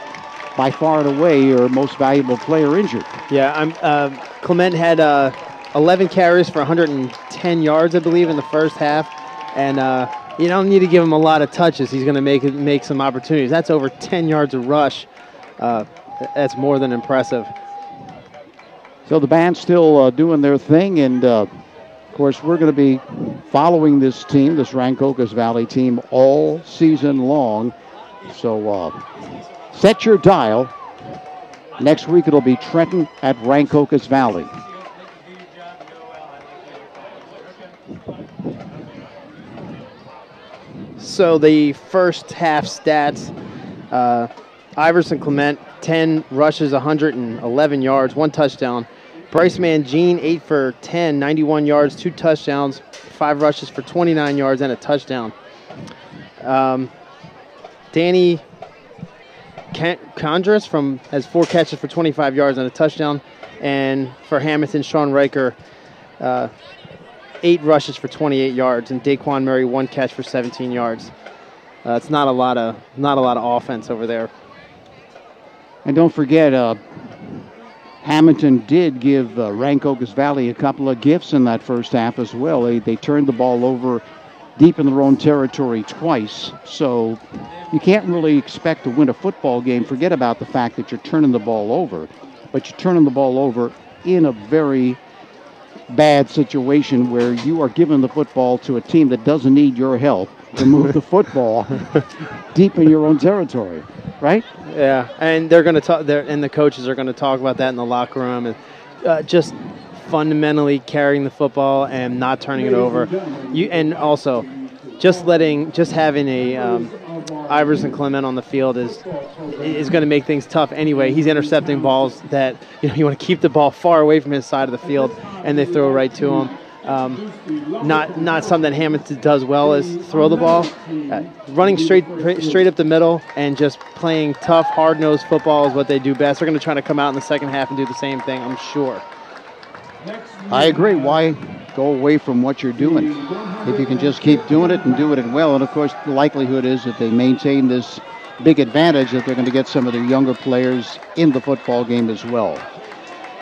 by far and away your most valuable player injured? Yeah, Clement had 11 carries for 110 yards, I believe, in the first half. And you don't need to give him a lot of touches. He's going to make some opportunities. That's over 10 yards of rush. That's more than impressive. So the band's still doing their thing, and of course, we're going to be following this team, this Rancocas Valley team, all season long. So set your dial. Next week, it'll be Trenton at Rancocas Valley. So the first half stats, Iverson Clement, 10 rushes, 111 yards, 1 touchdown. Bryce Mangine, 8 for 10, 91 yards, 2 touchdowns, 5 rushes for 29 yards and a touchdown. Danny Condris has 4 catches for 25 yards and a touchdown. And for Hammonton, Sean Riker, 8 rushes for 28 yards, and Daquan Murray 1 catch for 17 yards. It's not a lot of offense over there. And don't forget, Hammonton did give Rancocas Valley a couple of gifts in that first half as well. They turned the ball over deep in their own territory twice. So you can't really expect to win a football game. Forget about the fact that you're turning the ball over, but you're turning the ball over in a very bad situation where you are giving the football to a team that doesn't need your help. to move the football deep in your own territory, right? Yeah, and they're going to talk. And the coaches are going to talk about that in the locker room, and just fundamentally carrying the football and not turning it over. And also, just having a Iverson Clement on the field is going to make things tough anyway. He's intercepting balls that you want to keep the ball far away from his side of the field, and they throw right to him. Not something that Hammonton does well is throw the ball. Running straight up the middle and just playing tough, hard-nosed football is what they do best. They're going to try to come out in the second half and do the same thing, I'm sure. I agree. Why go away from what you're doing if you can just keep doing it and do it well? And, of course, the likelihood is that they maintain this big advantage that they're going to get some of their younger players in the football game as well.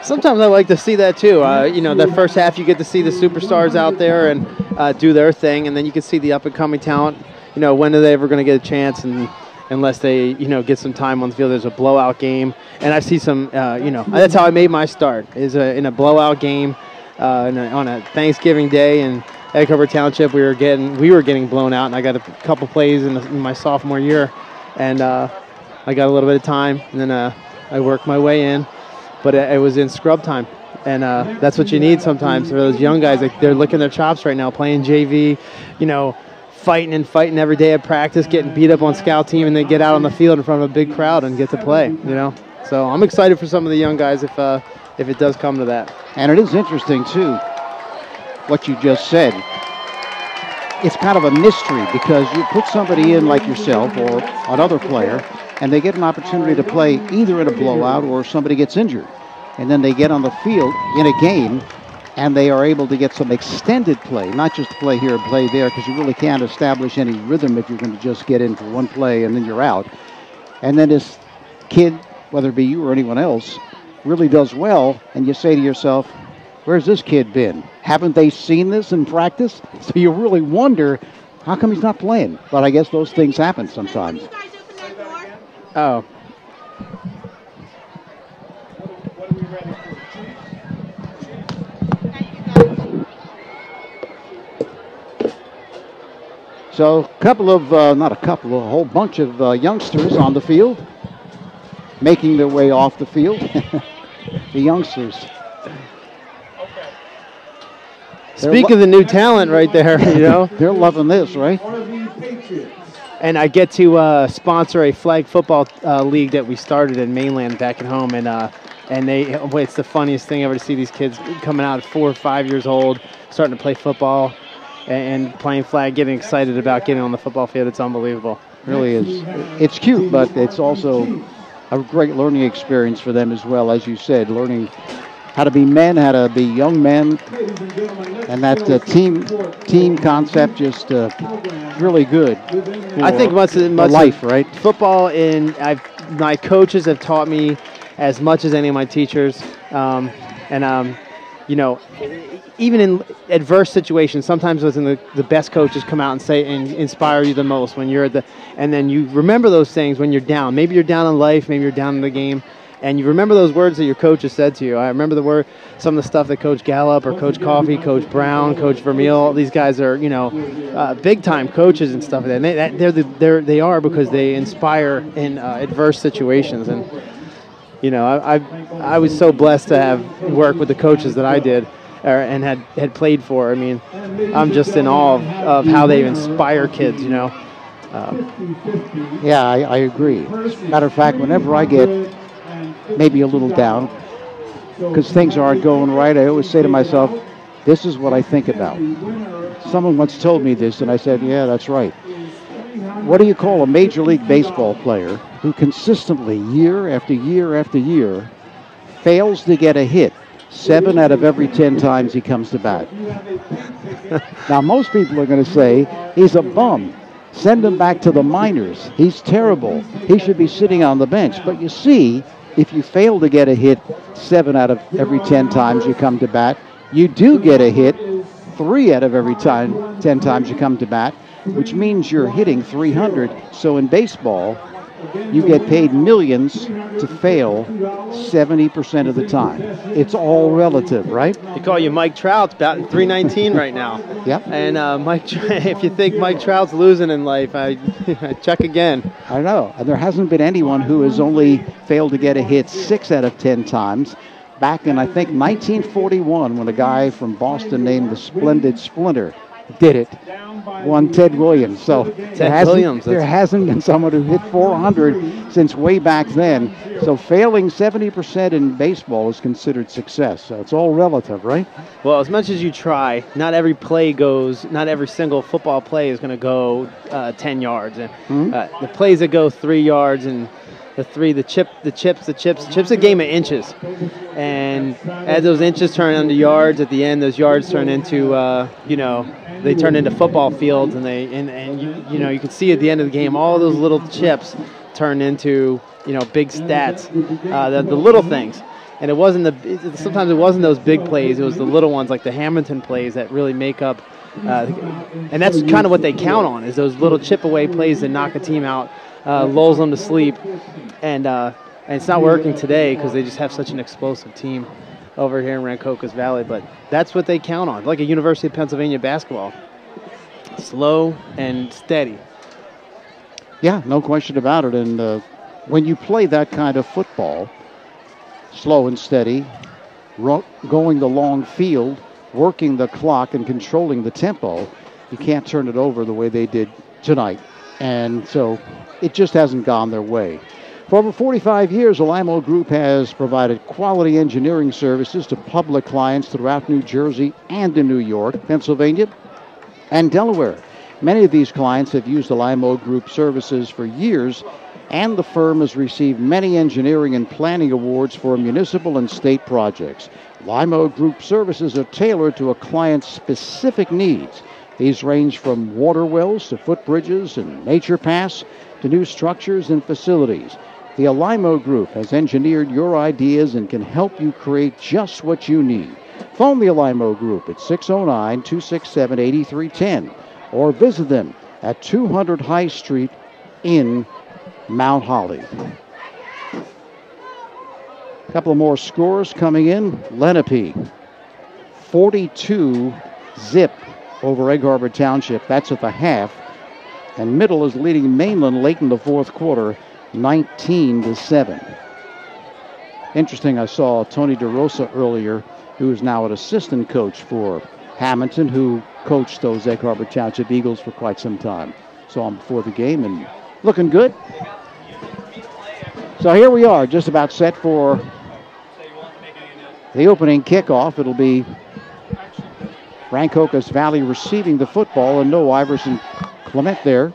Sometimes I like to see that too. That first half you get to see the superstars out there and do their thing, and then you can see the up-and-coming talent. When are they ever going to get a chance? And unless they, get some time on the field, there's a blowout game. And I see some, that's how I made my start, is in a blowout game on a Thanksgiving day in Egg Harbor Township. We were getting blown out, and I got a couple plays in my sophomore year, and I got a little bit of time, and then I worked my way in. But it was in scrub time, and that's what you need sometimes for those young guys. They're licking their chops right now, playing JV, fighting every day at practice, getting beat up on scout team, and they get out on the field in front of a big crowd and get to play. So I'm excited for some of the young guys if it does come to that. And it is interesting too, what you just said. It's kind of a mystery because you put somebody in like yourself or another player, and they get an opportunity to play either in a blowout or if somebody gets injured. And then they get on the field in a game, and they are able to get some extended play, not just play here and play there, because you really can't establish any rhythm if you're going to just get in for one play and then you're out. And then this kid, whether it be you or anyone else, really does well, and you say to yourself, where's this kid been? Haven't they seen this in practice? So you really wonder, how come he's not playing? But I guess those things happen sometimes. Oh. So a whole bunch of youngsters on the field, making their way off the field. The youngsters. Speak of the new talent right there, They're loving this, right? And I get to sponsor a flag football league that we started in Mainland back at home, and it's the funniest thing ever to see these kids coming out at 4 or 5 years old, starting to play football and playing flag, getting excited about getting on the football field. It's unbelievable. It really is. It's cute, but it's also a great learning experience for them as well, as you said, learning how to be men, how to be young men, and that team concept just really good. I think much life, right? Football, my coaches have taught me as much as any of my teachers, even in adverse situations, sometimes the best coaches come out and say and inspire you the most when you're and then you remember those things when you're down. Maybe you're down in life, maybe you're down in the game. And you remember those words that your coach has said to you. I remember some of the stuff that Coach Gallup or Coach Coffey, Coach Brown, Coach Vermeil, these guys are, big-time coaches and stuff. And they are because they inspire in adverse situations. And, I was so blessed to have worked with the coaches that I did and had played for. I mean, I'm just in awe of how they inspire kids, Yeah, I agree. Matter of fact, whenever I get maybe a little down because things aren't going right, I always say to myself, this is what I think about. Someone once told me this, and I said, yeah, that's right. What do you call a Major League Baseball player who consistently, year after year after year, fails to get a hit 7 out of every 10 times he comes to bat? Now, most people are going to say, he's a bum. Send him back to the minors. He's terrible. He should be sitting on the bench. But you see, if you fail to get a hit 7 out of every 10 times you come to bat, you do get a hit 3 out of every 10 times you come to bat, which means you're hitting 300. So in baseball, you get paid millions to fail 70% of the time. It's all relative, right? They call you Mike Trout's batting .319 right now. Yep. And if you think Mike Trout's losing in life, I check again. I know. And there hasn't been anyone who has only failed to get a hit 6 out of 10 times. Back in, I think, 1941, when a guy from Boston named the Splendid Splinter did it, won Ted Williams. So there hasn't been someone who hit 400 since way back then. So failing 70% in baseball is considered success. So it's all relative, right? Well, as much as you try, not every single football play is going to go 10 yards. And the plays that go 3 yards and the chips a game of inches. And as those inches turn into yards, at the end, those yards turn into, they turn into football fields, and you can see at the end of the game all those little chips turn into, big stats, the little things. And sometimes it wasn't those big plays, it was the little ones like the Hammonton plays that really make up, and that's kind of what they count on, is those little chip away plays that knock a team out, lulls them to sleep, and it's not working today because they just have such an explosive team over here in Rancocas Valley. But that's what they count on, like a University of Pennsylvania basketball, slow and steady. Yeah, no question about it. And when you play that kind of football, slow and steady, going the long field, working the clock and controlling the tempo, you can't turn it over the way they did tonight. And so it just hasn't gone their way. For over 45 years, the Limo Group has provided quality engineering services to public clients throughout New Jersey and in New York, Pennsylvania, and Delaware. Many of these clients have used the Limo Group services for years, and the firm has received many engineering and planning awards for municipal and state projects. Limo Group services are tailored to a client's specific needs. These range from water wells to footbridges and nature paths to new structures and facilities. The Limo Group has engineered your ideas and can help you create just what you need. Phone the Limo Group at 609-267-8310 or visit them at 200 High Street in Mount Holly. A couple of more scores coming in. Lenape, 42-zip over Egg Harbor Township. That's at the half. And Middle is leading Mainland late in the fourth quarter, 19-7. Interesting, I saw Tony DeRosa earlier, who is now an assistant coach for Hammonton, who coached those Egg Harbor Township Eagles for quite some time. Saw him before the game and looking good. So here we are, just about set for the opening kickoff. It'll be Rancocas Valley receiving the football, and no Iverson Clement there.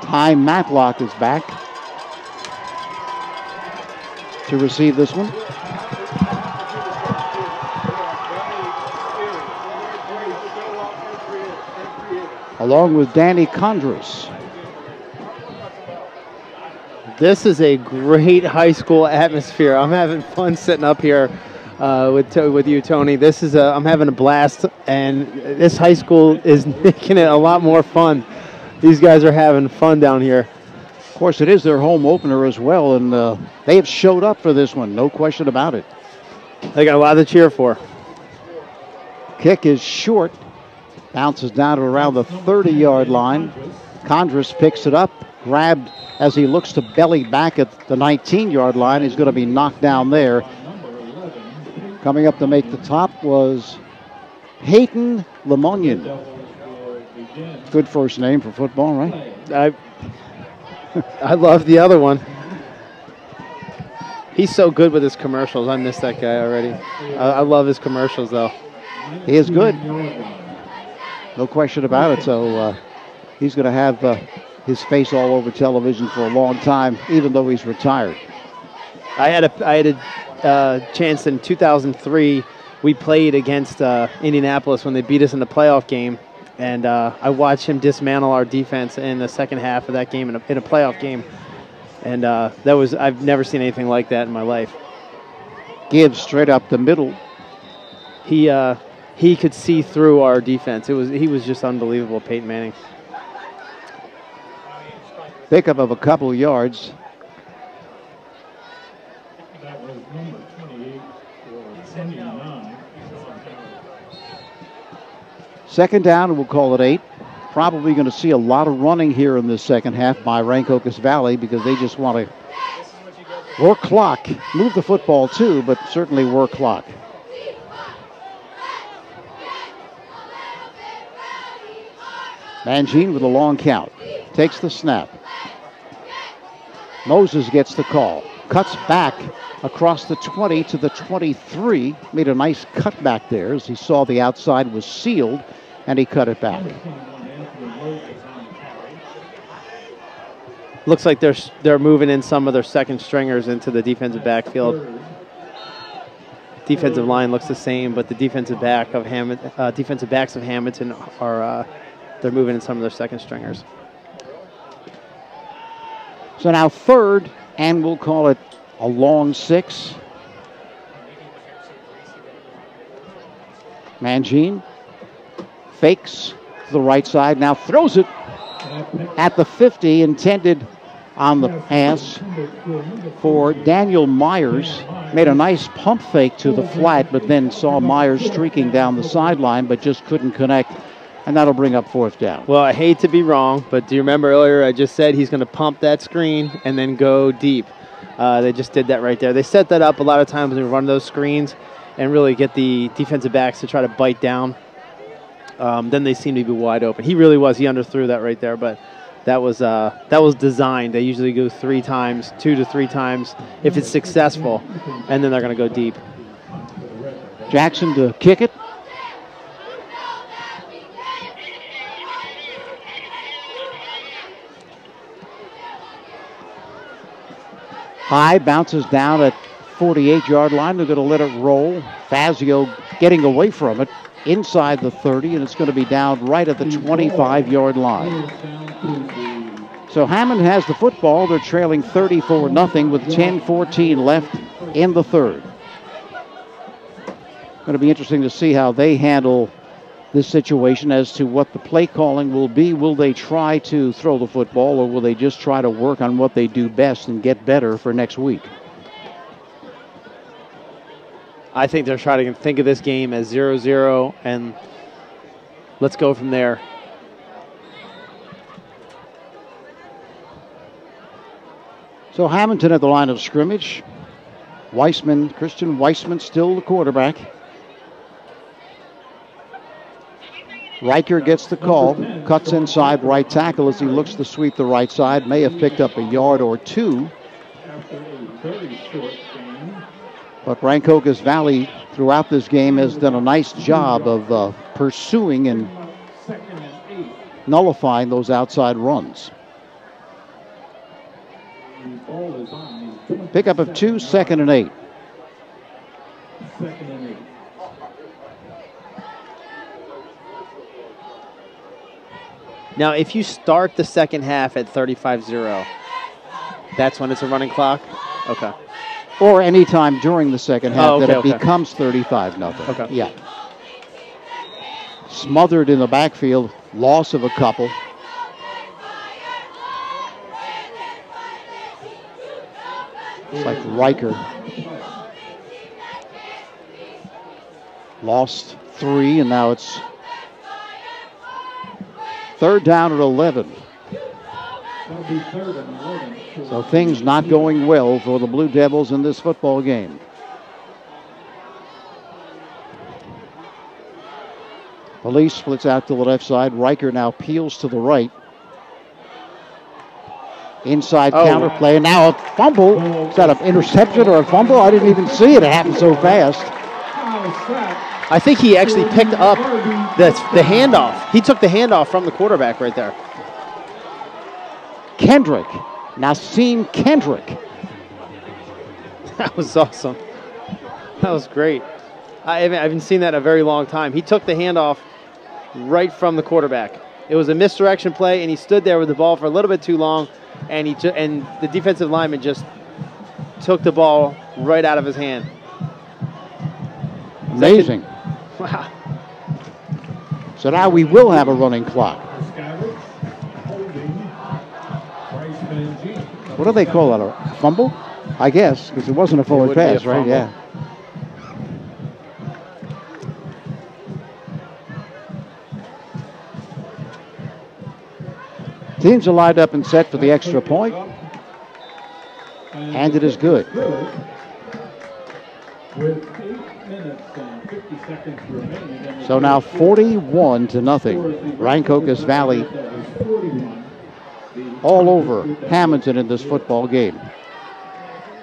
Ty Matlock is back to receive this one. Along with Danny Condris. This is a great high school atmosphere. I'm having fun sitting up here with you, Tony. I'm having a blast, and this high school is making it a lot more fun. These guys are having fun down here. Of course, it is their home opener as well, and they have showed up for this one, no question about it. They got a lot to cheer for. Kick is short, bounces down to around the 30-yard line. Condris picks it up, grabbed as he looks to belly back at the 19-yard line. He's going to be knocked down there. Coming up to make the top was Hayton Lemonian. Good first name for football, right? I love the other one. He's so good with his commercials. I miss that guy already. I love his commercials, though. He is good. No question about it. So he's going to have his face all over television for a long time, even though he's retired. I had a chance in 2003. We played against Indianapolis when they beat us in the playoff game. And I watched him dismantle our defense in the second half of that game in a playoff game. And I've never seen anything like that in my life. Gibbs straight up the middle. He he could see through our defense. He was just unbelievable, Peyton Manning. Pickup of a couple of yards. That was number 28 for 79. Second down, and we'll call it 8. Probably going to see a lot of running here in the second half by Rancocas Valley because they just want to work clock. Move the football too, but certainly work clock. Mangine with a long count. Takes the snap. Moses gets the call. Cuts back across the 20 to the 23. Made a nice cut back there as he saw the outside was sealed, and he cut it back. Looks like they're moving in some of their second stringers into the defensive backfield. Defensive line looks the same, but the defensive backs of Hammonton are they're moving in some of their second stringers. So now third, and we'll call it a long 6. Mangine fakes to the right side, now throws it at the 50, intended on the pass for Daniel Myers. Made a nice pump fake to the flat, but then saw Myers streaking down the sideline, but just couldn't connect, and that'll bring up fourth down. Well, I hate to be wrong, but do you remember earlier I just said he's going to pump that screen and then go deep? They just did that right there. They set that up a lot of times when we run those screens and really get the defensive backs to try to bite down. Then they seem to be wide open. He really was. He underthrew that right there, but that was designed. They usually go 3 times, 2 to 3 times if it's successful, and then they're going to go deep. Jackson to kick it. High, bounces down at 48-yard line. They're going to let it roll. Fazio getting away from it inside the 30, and it's going to be down right at the 25-yard line. So Hammond has the football. They're trailing 34-0 with 10:14 left in the third. Going to be interesting to see how they handle this situation as to what the play calling will be. Will they try to throw the football, or will they just try to work on what they do best and get better for next week? I think they're trying to think of this game as 0-0, and let's go from there. So Hammonton at the line of scrimmage. Christian Weissman still the quarterback. Riker gets the call, cuts inside right tackle as he looks to sweep the right side. May have picked up a yard or 2. But Rancocas Valley throughout this game has done a nice job of pursuing and nullifying those outside runs. Pickup of 2, 2nd and 8. Now, if you start the second half at 35-0, that's when it's a running clock? Okay. Or any time during the second half that it okay. becomes 35-0. Okay. Yeah. Smothered in the backfield, loss of a couple. It's like Riker. Lost 3, and now it's third down at 11. So things not going well for the Blue Devils in this football game. Police splits out to the left side. Riker now peels to the right. Inside counter play, and now a fumble. Is that an interception or a fumble? I didn't even see it. It happened so fast. I think he actually picked up the handoff. He took the handoff from the quarterback right there. Kendrick. Nassim Kendrick. That was awesome. That was great. I haven't seen that in a very long time. He took the handoff right from the quarterback. It was a misdirection play, and he stood there with the ball for a little bit too long, and the defensive lineman just took the ball right out of his hand. Amazing. Wow. So now we will have a running clock. What do they call that? A fumble? I guess, because it wasn't a forward pass, right? Yeah. Teams are lined up and set for the extra point. And it is good. With 8 minutes and 50 seconds remaining. So now 41-0. Rancocas Valley all over Hammonton in this football game.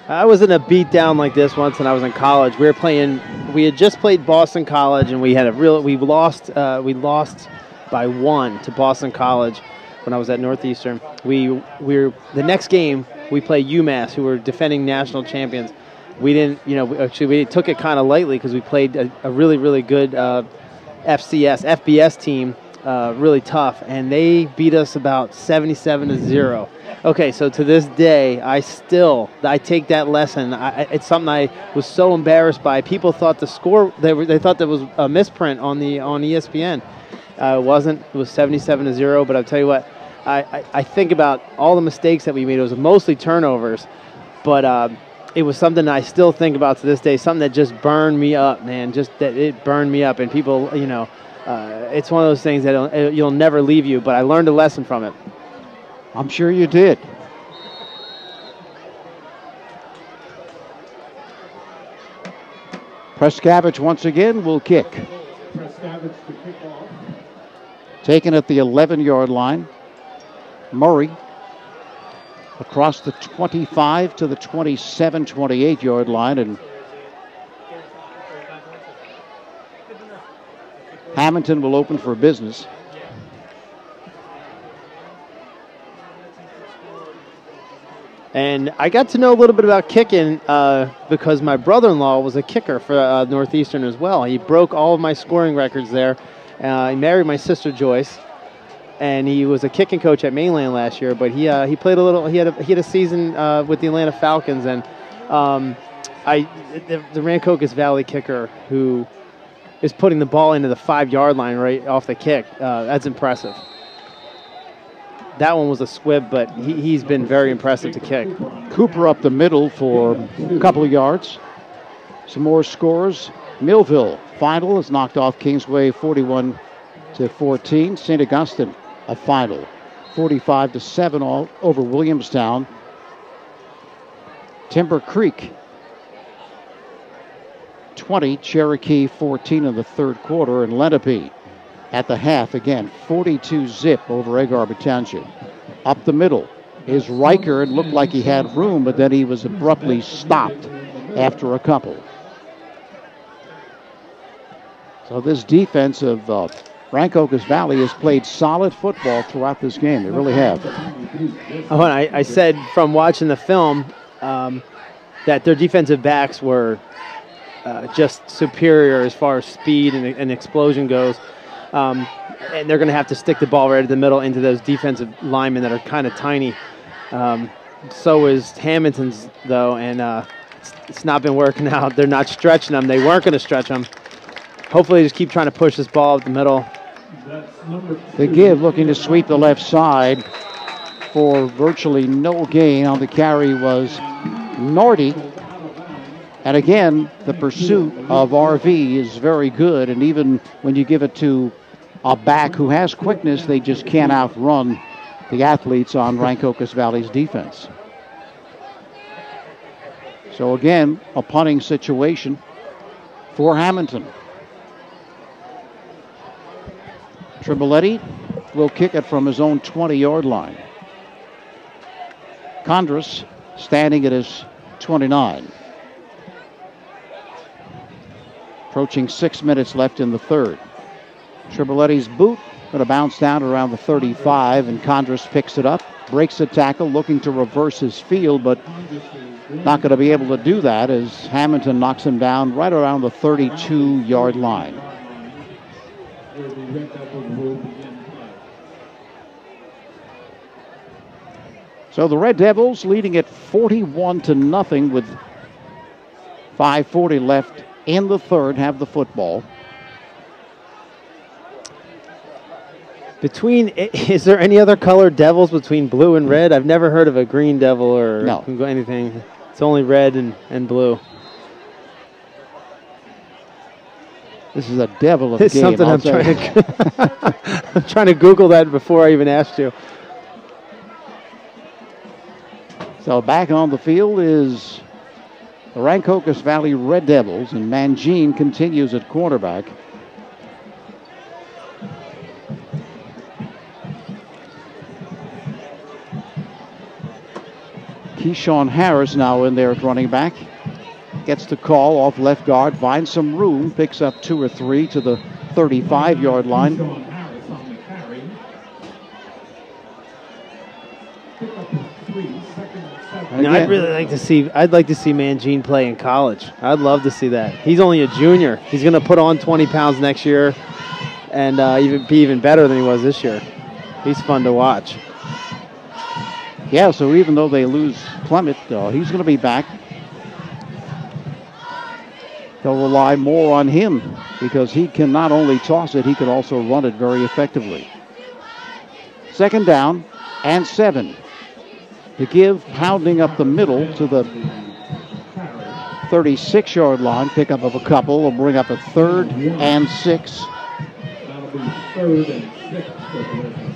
I was in a beatdown like this once when I was in college. We had just played Boston College, and we lost by 1 to Boston College when I was at Northeastern. The next game we played UMass, who were defending national champions. We didn't, we took it kind of lightly because we played a really, really good FBS team, really tough, and they beat us about 77-0. Okay, so to this day, I take that lesson. It's something I was so embarrassed by. People thought the score, they thought there was a misprint on ESPN. It wasn't. It was 77-0. But I'll tell you what, I think about all the mistakes that we made. It was mostly turnovers, but it was something I still think about to this day. Something that just burned me up, man. Just that it burned me up, and people, it's one of those things that you'll never leave you. But I learned a lesson from it. I'm sure you did. Prescavage once again will kick. Prescavage to kick off. Taken at the 11-yard line. Murray across the 25 to the 27, 28-yard line, and Hammonton will open for business. And I got to know a little bit about kicking because my brother-in-law was a kicker for Northeastern as well. He broke all of my scoring records there. He married my sister Joyce, and he was a kicking coach at Mainland last year. But he played a little. He had a season with the Atlanta Falcons, and the Rancocas Valley kicker who is putting the ball into the 5-yard line right off the kick. That's impressive. That one was a squib, but he's been very impressive to kick. Cooper up the middle for a couple of yards. Some more scores. Millville final is knocked off Kingsway 41-14. St. Augustine a final 45-7 all over Williamstown. Timber Creek 20, Cherokee 14 in the third quarter, and Lenape at the half, again, 42-zip over Egg Harbor Township. Up the middle is Riker. It looked like he had room, but then he was abruptly stopped after a couple. So this defense of Rancocas Valley has played solid football throughout this game. They really have. Oh, and I said from watching the film that their defensive backs were just superior as far as speed and explosion goes. And they're going to have to stick the ball right at the middle into those defensive linemen that are kind of tiny. So is Hammonton's, though, and it's not been working out. They're not stretching them. They weren't going to stretch them. Hopefully they just keep trying to push this ball up the middle. The give looking to sweep the left side for virtually no gain. On the carry was Nordy. And again, the pursuit of RV is very good, and even when you give it to a back who has quickness, they just can't outrun the athletes on Rancocas Valley's defense. So again, a punting situation for Hammonton. Triboletti will kick it from his own 20-yard line. Condris standing at his 29. Approaching 6 minutes left in the third. Triboletti's boot going to bounce down around the 35, and Condris picks it up, breaks the tackle, looking to reverse his field, but not going to be able to do that as Hammonton knocks him down right around the 32-yard line. So the Red Devils leading at 41-0 with 5:40 left in the third, have the football. Is there any other colored devils between blue and red? I've never heard of a green devil or No. anything. It's only red and blue. This is a devil of It's game. something I'll I'm tell trying you. to I'm trying to Google that before I even asked you. So back on the field is the Rancocas Valley Red Devils, and Mangine continues at quarterback. Keyshawn Harris now in there at running back. Gets the call off left guard, finds some room, picks up 2 or 3 to the 35-yard line. Keyshawn Harris on the carry. Pick up 3, second and 7. I'd really like to see. I'd like to see Mangine play in college. I'd love to see that. He's only a junior. He's going to put on 20 pounds next year, and be even better than he was this year. He's fun to watch. Yeah, so even though they lose Clement, he's going to be back. They'll rely more on him because he can not only toss it, he can also run it very effectively. Second down and 7. To give, pounding up the middle to the 36-yard line. Pickup of a couple will bring up a 3rd and 6. That'll be 3rd and 6 for the Red Devils.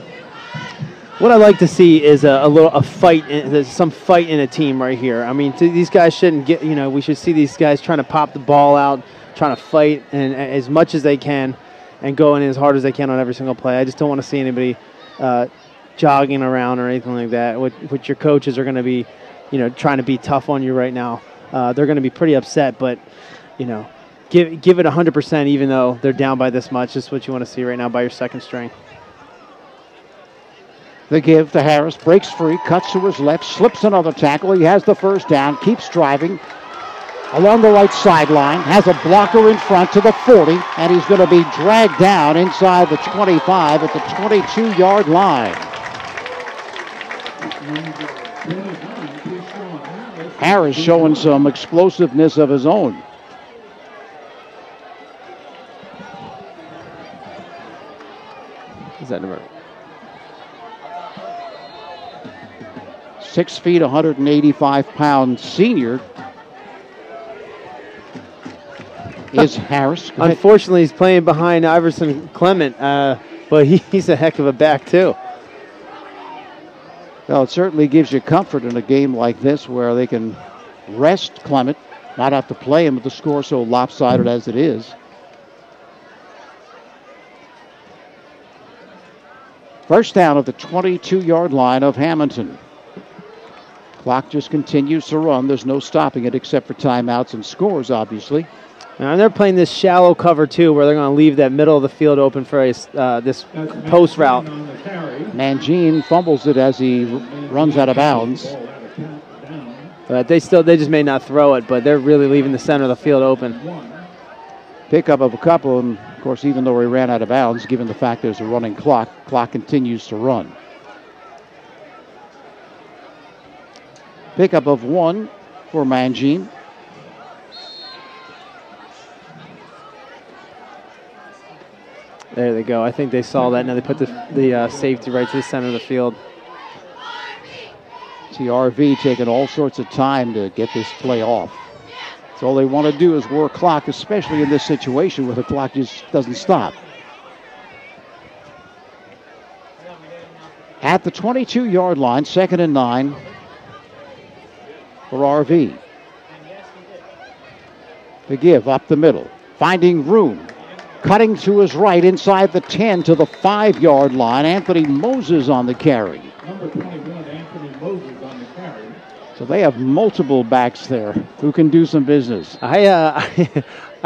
What I'd like to see is a fight. There's some fight in a team right here. I mean, these guys shouldn't get. We should see these guys trying to pop the ball out, trying to fight and as much as they can, and go in as hard as they can on every single play. I just don't want to see anybody jogging around or anything like that. What your coaches are going to be, trying to be tough on you right now. They're going to be pretty upset, but give it 100%, even though they're down by this much. This is what you want to see right now by your second string. The give to Harris, breaks free, cuts to his left, slips another tackle. He has the first down, keeps driving along the right sideline, has a blocker in front to the 40, and he's going to be dragged down inside the 25 at the 22-yard line. Harris showing some explosiveness of his own. Is that number? 6 feet, 185-pound senior is Harris. Unfortunately, he's playing behind Iverson Clement, but he's a heck of a back, too. Well, it certainly gives you comfort in a game like this where they can rest Clement, not have to play him with the score so lopsided as it is. First down at the 22-yard line of Hammonton. Clock just continues to run. There's no stopping it except for timeouts and scores, obviously. And they're playing this shallow cover, too, where they're going to leave that middle of the field open for this post route. Mangine fumbles it as he runs out of bounds. But they just may not throw it, but they're really leaving the center of the field open. Pickup of a couple, and, of course, even though he ran out of bounds, given the fact there's a running clock continues to run. Pickup of 1 for Mangine. There they go. I think they saw that. Now they put the safety right to the center of the field. See RV taking all sorts of time to get this play off. So all they want to do is work clock, especially in this situation where the clock just doesn't stop. At the 22-yard line, 2nd and 9 for RV. The give up the middle, finding room. Cutting to his right inside the 10 to the 5-yard line. Anthony Moses on the carry. Number 21, Anthony Moses on the carry. So they have multiple backs there who can do some business. I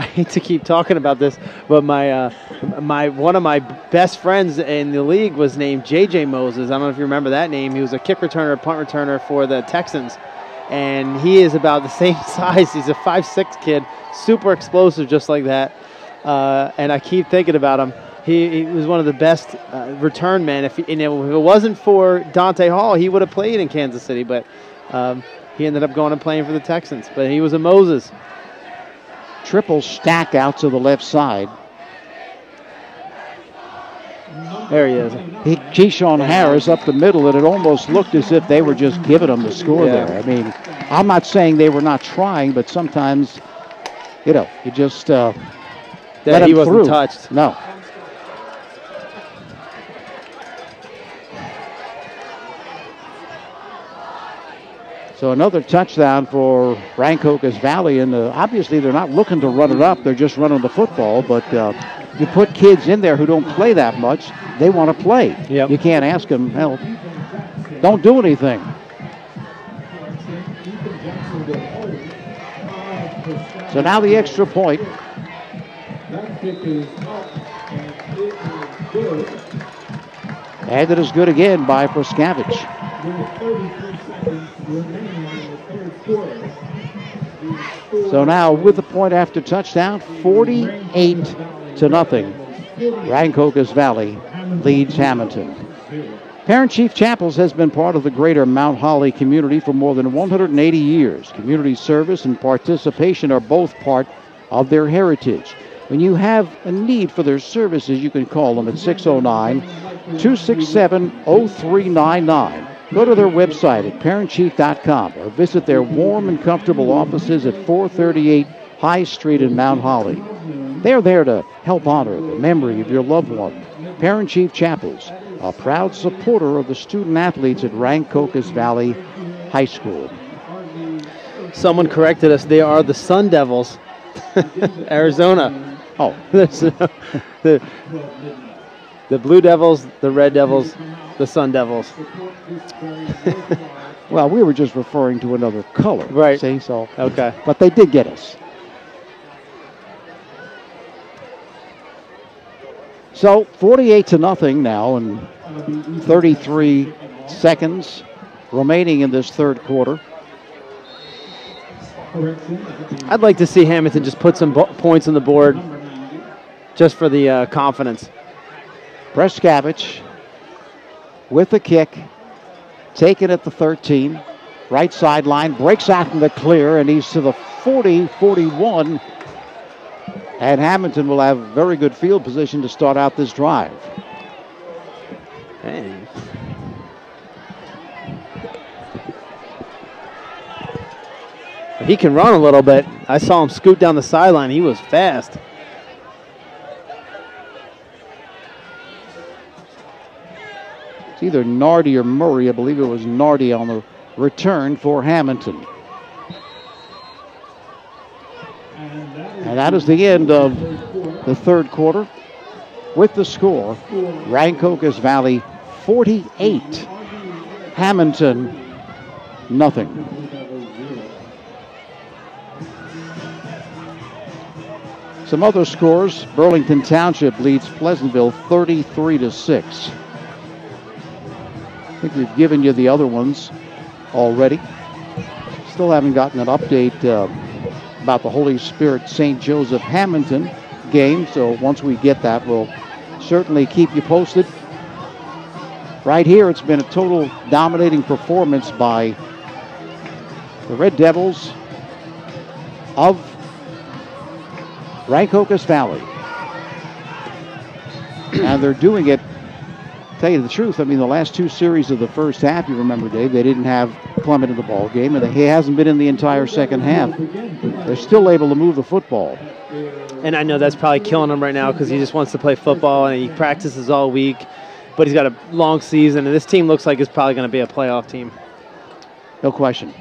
hate to keep talking about this, but one of my best friends in the league was named J.J. Moses. I don't know if you remember that name. He was a kick returner, punt returner for the Texans. And he is about the same size. He's a 5'6" kid, super explosive just like that. And I keep thinking about him. He was one of the best return men. If it wasn't for Dante Hall, he would have played in Kansas City. But he ended up going and playing for the Texans. But he was a Moses. Triple stack out to the left side. Number There he is. Keyshawn Harris up the middle, and it almost looked as if they were just giving him the score Yeah. there. I mean, I'm not saying they were not trying, but sometimes, you just let That he him wasn't through. touched. No. So another touchdown for Rancocas Valley, and obviously they're not looking to run it up. They're just running the football, but you put kids in there who don't play that much, they want to play. Yep. You can't ask them, hell, don't do anything. So now the extra point. That kick is up, and it is good. And it is good again by Proskavich. With 33 seconds remaining in the third quarter. So now with the point after touchdown, 48-0. Rancocas Valley leads Hammonton. Parent Chief Chapels has been part of the greater Mount Holly community for more than 180 years. Community service and participation are both part of their heritage. When you have a need for their services, you can call them at 609-267-0399. Go to their website at parentchief.com or visit their warm and comfortable offices at 438 High Street in Mount Holly. They're there to help honor the memory of your loved one. Parent Chief Chapels, a proud supporter of the student athletes at Rancocas Valley High School. Someone corrected us. They are the Sun Devils, Arizona. Oh, the Blue Devils, the Red Devils, the Sun Devils. well, we were just referring to another color. Right. See, so, Okay. but they did get us. So 48-0 now, and 33 seconds remaining in this third quarter. I'd like to see Hammonton just put some points on the board just for the confidence. Proskavich with the kick, taken at the 13, right sideline, breaks out in the clear, and he's to the 40-41. And Hammonton will have very good field position to start out this drive. Hey. He can run a little bit. I saw him scoot down the sideline. He was fast. It's either Nardi or Murray. I believe it was Nardi on the return for Hammonton. And that is the end of the third quarter. With the score, Rancocas Valley 48, Hammonton nothing. Some other scores: Burlington Township leads Pleasantville 33-6. I think we've given you the other ones already. Still haven't gotten an update about the Holy Spirit St. Joseph Hammonton game, so once we get that, we'll certainly keep you posted. Right here, it's been a total dominating performance by the Red Devils of Rancocas Valley. And they're doing it, tell you the truth, I mean, the last two series of the first half, you remember, Dave, they didn't have Clement in the ball game, and he hasn't been in the entire second half. They're still able to move the football. And I know that's probably killing him right now because he just wants to play football and he practices all week, but he's got a long season, and this team looks like it's probably going to be a playoff team. No question.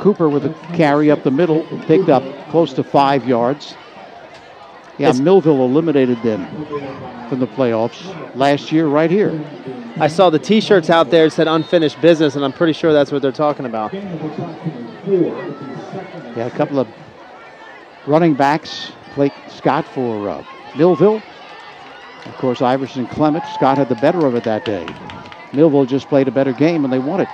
Cooper with a carry up the middle, picked up close to 5 yards. Yeah, Millville eliminated them from the playoffs last year right here. I saw the T-shirts out there that said unfinished business, and I'm pretty sure that's what they're talking about. Yeah, a couple of running backs. Blake Scott for Millville. Of course, Iverson Clement. Scott had the better of it that day. Millville just played a better game, and they won it.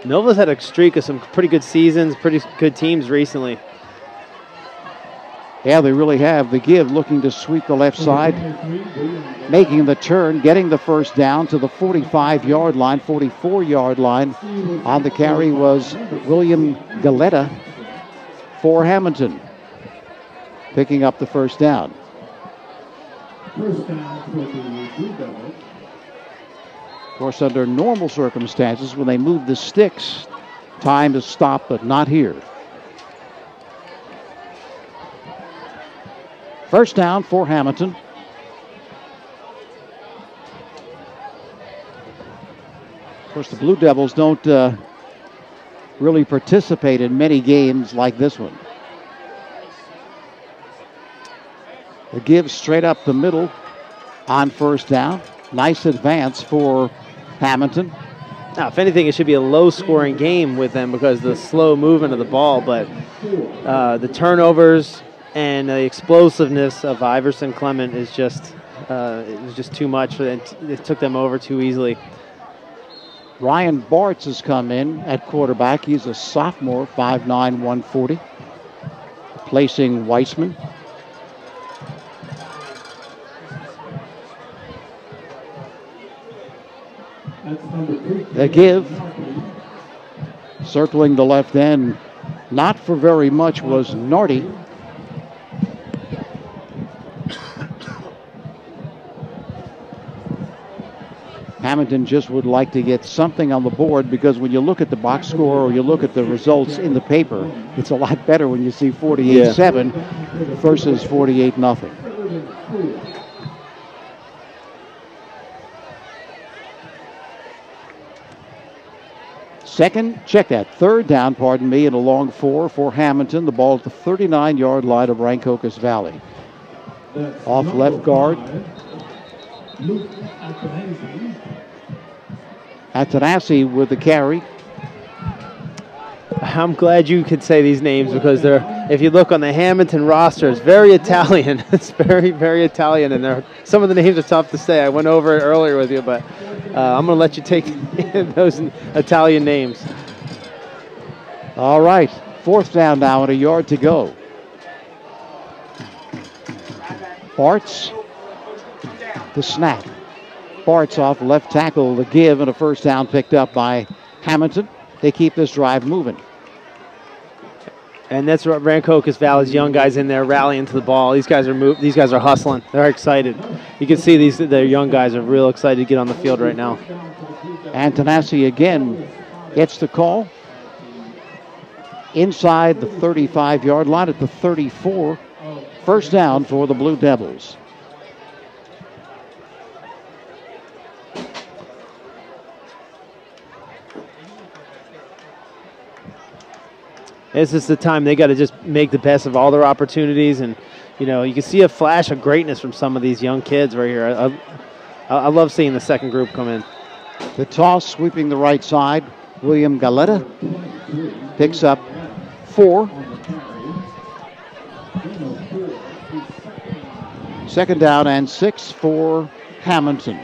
Millville's had a streak of some pretty good seasons, pretty good teams recently. Yeah, they really have. The give looking to sweep the left side, making the turn, getting the first down to the 45-yard line, 44-yard line. On the carry was William Galetta for Hammonton, picking up the first down. First down for the Blue Devils. Of course, under normal circumstances, when they move the sticks, time is stopped, but not here. First down for Hammonton. Of course, the Blue Devils don't really participate in many games like this one. The give straight up the middle on first down. Nice advance for Hammonton. Now, if anything, it should be a low-scoring game with them because of the slow movement of the ball, but the turnovers and the explosiveness of Iverson Clement is just it was just too much for them. It took them over too easily. Ryan Bartz has come in at quarterback. He's a sophomore, 5'9", 140, replacing Weissman. The give, circling the left end, not for very much, was Nardi. Hammonton just would like to get something on the board because when you look at the box score or you look at the results in the paper, it's a lot better when you see 48-7 versus 48-0. Third down, pardon me, and a long 4 for Hammonton. The ball at the 39-yard line of Rancocas Valley. Off left guard. Atanasi with the carry. I'm glad you could say these names because if you look on the Hammonton roster, it's very Italian. It's very, very Italian, and some of the names are tough to say. I went over it earlier with you, but I'm going to let you take those Italian names. All right, fourth down now and a yard to go. Bartz, the snap. Bartz off left tackle, the give, and a first down picked up by Hammonton. They keep this drive moving. And that's what Rancocas Valley's young guys in there rallying to the ball. These guys are hustling. They're excited. You can see their young guys are real excited to get on the field right now. Antonassi again gets the call. Inside the 35-yard line at the 34. First down for the Blue Devils. This is the time they got to just make the best of all their opportunities, and you can see a flash of greatness from some of these young kids right here. I love seeing the second group come in. The toss sweeping the right side. William Galetta picks up 4. Second down and 6 for Hammonton.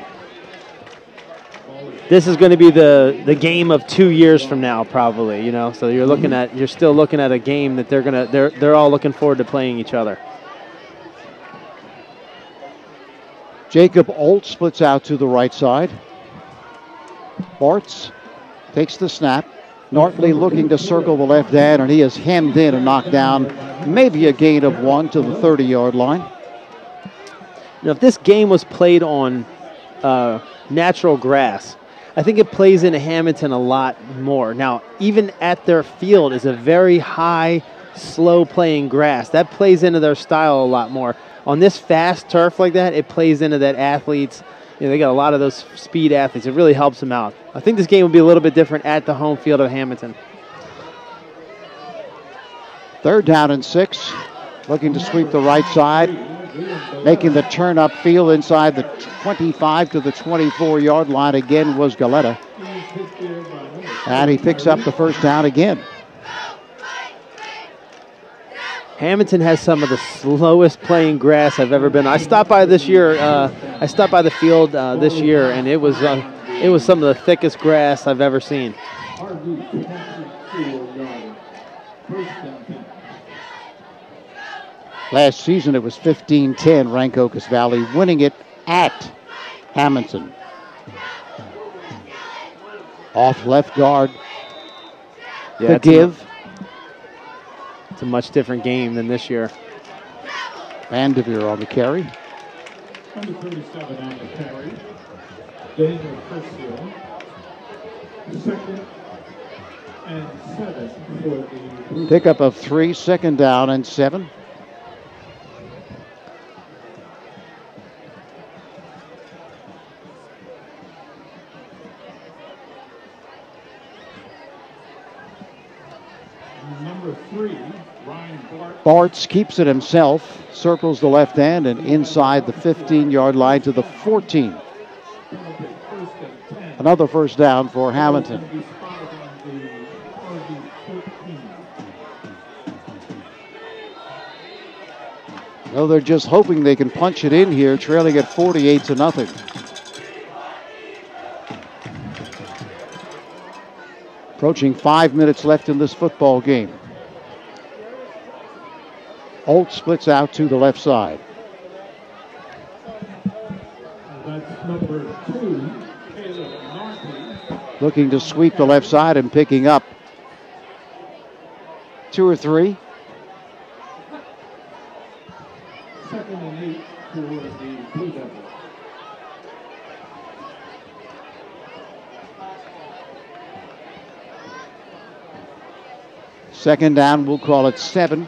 This is going to be the game of 2 years from now, probably. So you're still looking at a game that they're all looking forward to playing each other. Jacob Olt splits out to the right side. Bartz takes the snap. Nortley looking to circle the left end, and he is hemmed in and knocked down. Maybe a gain of 1 to the 30-yard line. Now, if this game was played on natural grass, I think it plays into Hammonton a lot more. Now, even at their field is a very high, slow-playing grass. That plays into their style a lot more. On this fast turf like that, it plays into that athletes. They got a lot of those speed athletes. It really helps them out. I think this game will be a little bit different at the home field of Hammonton. Third down and 6. Looking to sweep the right side. Making the turn upfield inside the 25 to the 24-yard line again was Galetta. And he picks up the first down again. Hammonton has some of the slowest playing grass I've ever been. I stopped by this year. I stopped by the field this year, and it was some of the thickest grass I've ever seen. Last season it was 15-10, Rancocas Valley winning it at Hammonton. Off left guard. The give. It's a much different game than this year. Vanderveer on the carry. Number 37 on the carry. Daniel Christian. Second and 7 for the Blue Pickup of 3, 2nd down and 7. Number 3, Ryan Bart. Bartz keeps it himself, circles the left end and inside the 15-yard line to the 14. Another first down for Hammonton. No, they're just hoping they can punch it in here, trailing at 48-0. Approaching 5 minutes left in this football game. Holt splits out to the left side. That's number 2, Caleb Narty. Looking to sweep the left side and picking up 2 or 3. Second and 8 for the Blue Devils. Second down, we'll call it 7.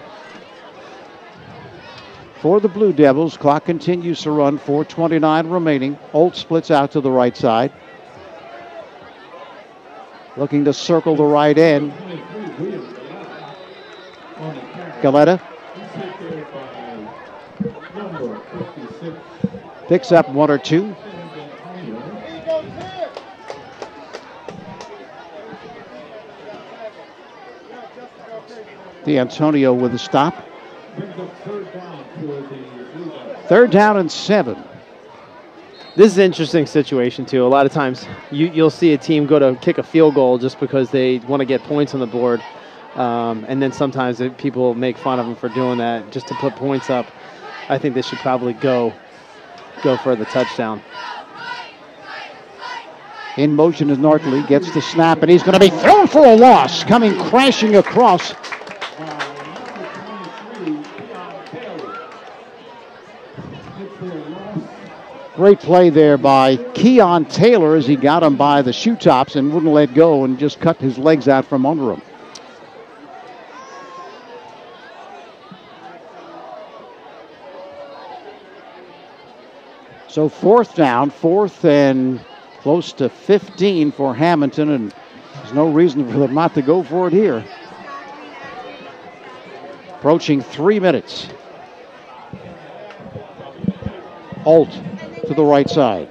For the Blue Devils, clock continues to run, 4:29 remaining. Holt splits out to the right side. Looking to circle the right end. Galetta picks up 1 or 2. D'Antonio with a stop. Third down and 7. This is an interesting situation, too. A lot of times you'll see a team go to kick a field goal just because they want to get points on the board. And then sometimes people make fun of them for doing that just to put points up. I think they should probably go for the touchdown. In motion is Nartley, gets the snap, and he's going to be thrown for a loss. Coming crashing across. Great play there by Keon Taylor as he got him by the shoe tops and wouldn't let go and just cut his legs out from under him. So 4th down, 4th and close to 15 for Hammonton, and there's no reason for them not to go for it here. Approaching 3 minutes. Holt to the right side.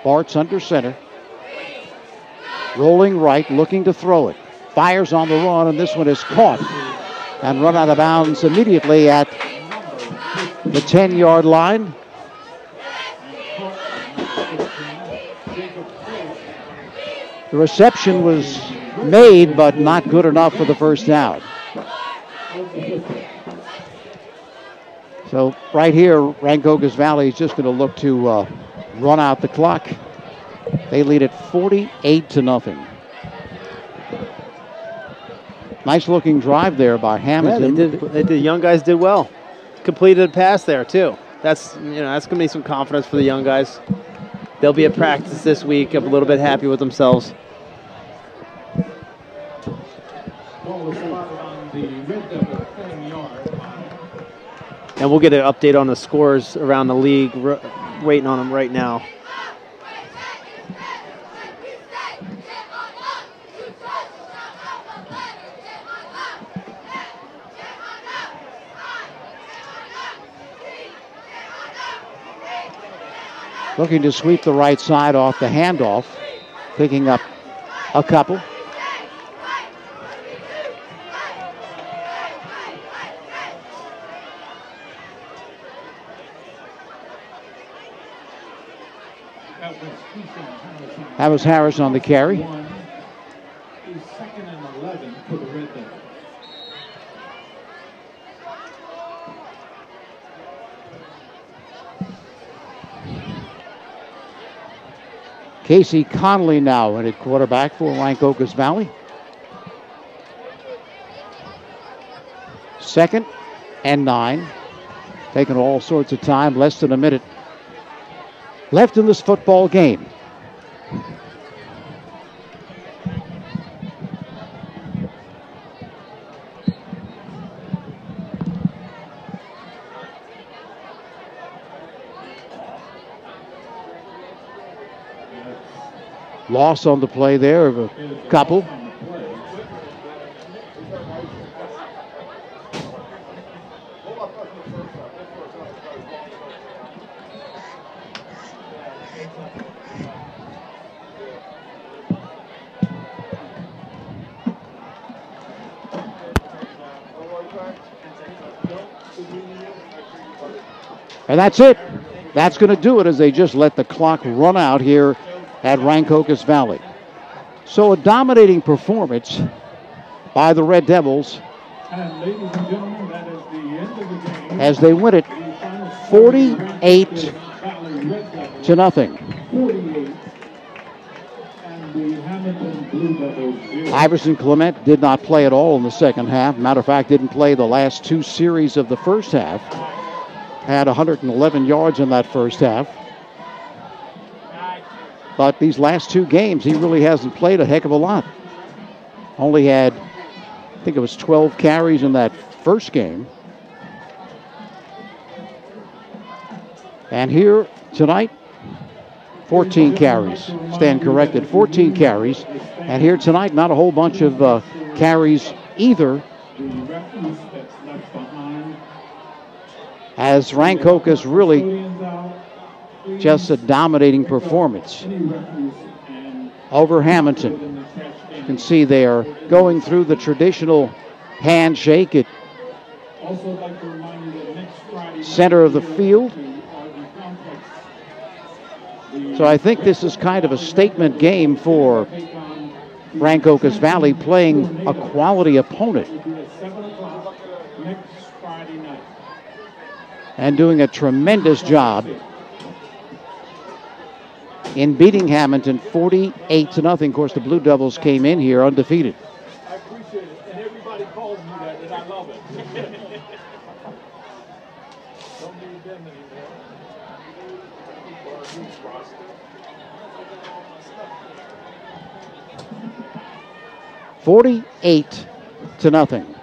Bartz under center. Rolling right, looking to throw it. Fires on the run, and this one is caught and run out of bounds immediately at the 10-yard line. The reception was made, but not good enough for the first down. So right here, Rancocas Valley is just going to look to run out the clock. They lead at 48-0. Nice looking drive there by Hammonton. Yeah, they did. The young guys did well. Completed a pass there too. That's going to be some confidence for the young guys. They'll be at practice this week. A little bit happy with themselves. And we'll get an update on the scores around the league. Waiting on them right now. Looking to sweep the right side off the handoff. Picking up a couple. That was Harris on the carry. Second and 11 for the Red Devils. Casey Conley now at quarterback for Rancocas Valley. 2nd and 9. Taking all sorts of time, less than a minute left in this football game. Loss on the play there of a couple. And that's it. That's going to do it as they just let the clock run out here at Rancocas Valley. So a dominating performance by the Red Devils. And ladies and gentlemen, that is the end of the game. As they win it 48 to nothing. 48. And the Hammonton Blue Devils 0. Iverson Clement did not play at all in the second half. Matter of fact, didn't play the last 2 series of the first half. Had 111 yards in that first half. But these last 2 games, he really hasn't played a heck of a lot. Only had, I think it was 12 carries in that first game. And here tonight, 14 carries. Stand corrected, 14 carries. And here tonight, not a whole bunch of carries either. As Rancocas really just a dominating performance over Hammonton. You can see they are going through the traditional handshake at center of the field. So I think this is kind of a statement game for Rancocas Valley, playing a quality opponent and doing a tremendous job in beating Hammonton 48 to nothing. Of course, the Blue Devils came in here undefeated. I appreciate it, and everybody calls me that, and I love it. Don't need them anymore. 48 to nothing.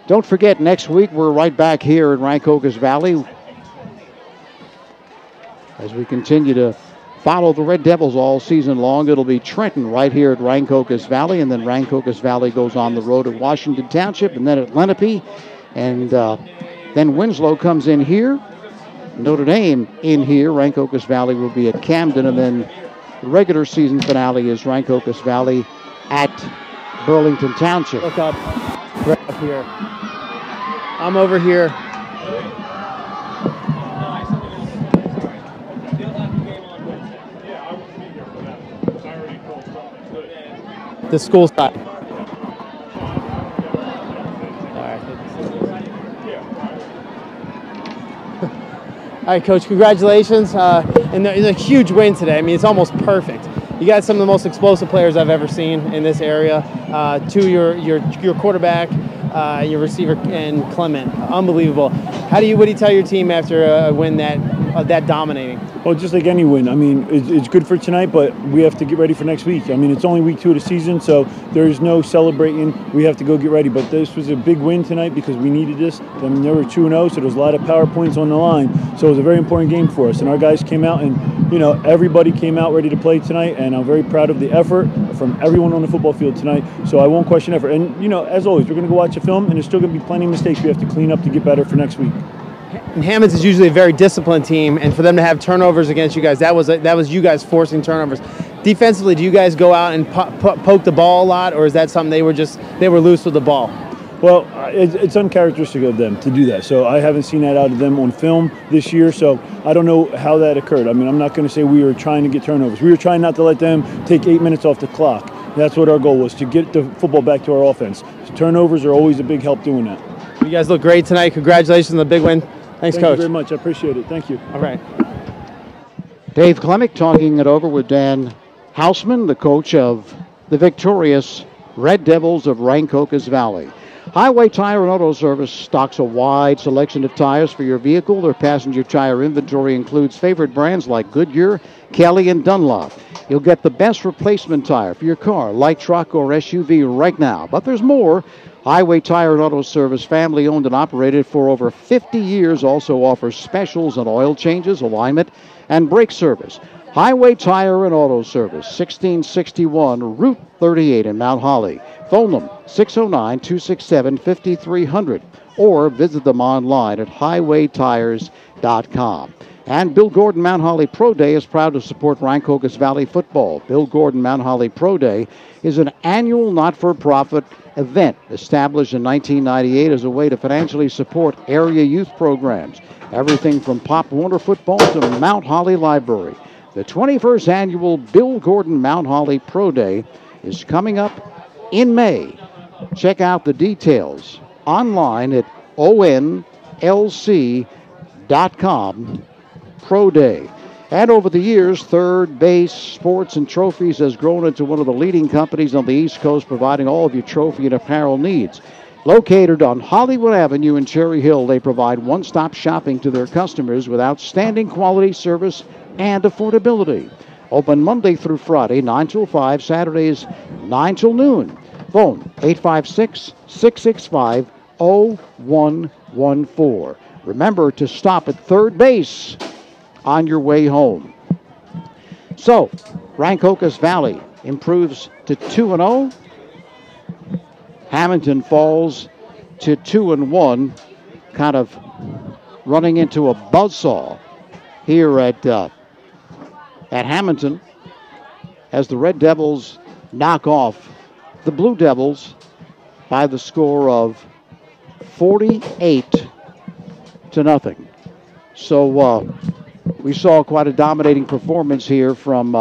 Don't forget, next week we're right back here in Rancocas Valley as we continue to follow the Red Devils all season long. It'll be Trenton right here at Rancocas Valley, and then Rancocas Valley goes on the road at Washington Township, and then at Lenape, and then Winslow comes in here. Notre Dame in here. Rancocas Valley will be at Camden, and then the regular season finale is Rancocas Valley at Burlington Township. Look up, right up here. I'm over here. The school side. All right, Coach, congratulations. And it's a huge win today. I mean, it's almost perfect. You got some of the most explosive players I've ever seen in this area. Your quarterback, your receiver, and Clement. Unbelievable. What do you tell your team after a win that dominating? Well, just like any win. I mean, it's good for tonight, but we have to get ready for next week. I mean, it's only week 2 of the season, so there's no celebrating. We have to go get ready. But this was a big win tonight because we needed this. I mean, they were 2-0, so there's a lot of power points on the line. So it was a very important game for us. And our guys came out, and, everybody came out ready to play tonight. And I'm very proud of the effort from everyone on the football field tonight. So I won't question effort. And, as always, we're going to go watch the film, and there's still going to be plenty of mistakes we have to clean up to get better for next week. And Hammonds is usually a very disciplined team, and for them to have turnovers against you guys, that was you guys forcing turnovers. Defensively, do you guys go out and poke the ball a lot, or is that something they were loose with the ball? Well, it's uncharacteristic of them to do that. So I haven't seen that out of them on film this year. So I don't know how that occurred. I mean, I'm not going to say we were trying to get turnovers. We were trying not to let them take 8 minutes off the clock. That's what our goal was, to get the football back to our offense. So turnovers are always a big help doing that. You guys look great tonight. Congratulations on the big win. Thanks, Coach. Thank you very much. I appreciate it. Thank you. All right. Dave Clemick talking it over with Dan Houseman, the coach of the victorious Red Devils of Rancocas Valley. Highway Tire and Auto Service stocks a wide selection of tires for your vehicle. Their passenger tire inventory includes favorite brands like Goodyear, Kelly, and Dunlop. You'll get the best replacement tire for your car, light truck, or SUV right now. But there's more. Highway Tire and Auto Service, family owned and operated for over 50 years, also offers specials on oil changes, alignment, and brake service. Highway Tire and Auto Service, 1661 Route 38 in Mount Holly. Phone them 609-267-5300 or visit them online at highwaytires.com. And Bill Gordon Mount Holly Pro Day is proud to support Rancocas Valley football. Bill Gordon Mount Holly Pro Day is an annual not-for-profit event established in 1998 as a way to financially support area youth programs. Everything from Pop Warner football to Mount Holly Library. The 21st annual Bill Gordon Mount Holly Pro Day is coming up in May. Check out the details online at onlc.com. Pro Day. And over the years, Third Base Sports and Trophies has grown into one of the leading companies on the East Coast, providing all of your trophy and apparel needs. Located on Hollywood Avenue in Cherry Hill, they provide one-stop shopping to their customers with outstanding quality service and affordability. Open Monday through Friday, 9 till 5, Saturdays, 9 till noon. Phone 856-665-0114. Remember to stop at third base on your way home. So, Rancocas Valley improves to 2-0. Hammonton falls to 2-1, kind of running into a buzzsaw here at Hammonton as the Red Devils knock off the Blue Devils by the score of 48-0. So we saw quite a dominating performance here from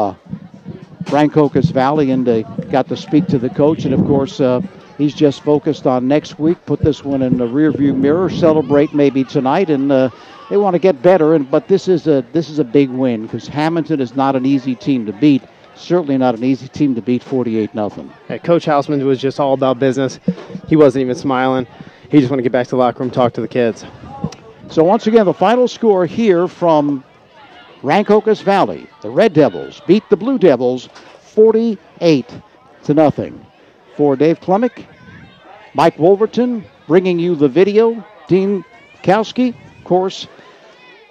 Rancocas Valley, and they got to speak to the coach. And, of course, he's just focused on next week, put this one in the rearview mirror, celebrate maybe tonight, and they want to get better. But this is a big win because Hammonton is not an easy team to beat. Certainly not an easy team to beat 48-0. Hey, Coach Houseman was just all about business. He wasn't even smiling. He just wanted to get back to the locker room, talk to the kids. So once again, the final score here from Rancocas Valley. The Red Devils beat the Blue Devils 48-0. For Dave Klemick, Mike Wolverton bringing you the video, Dean Kowski, of course,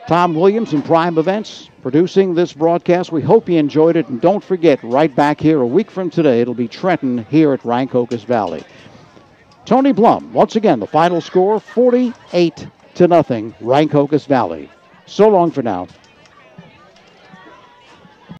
Tom Williams and Prime Events producing this broadcast. We hope you enjoyed it, and don't forget, right back here a week from today, it'll be Trenton here at Rancocas Valley. Tony Blum, once again, the final score, 48-0, Rancocas Valley. So long for now.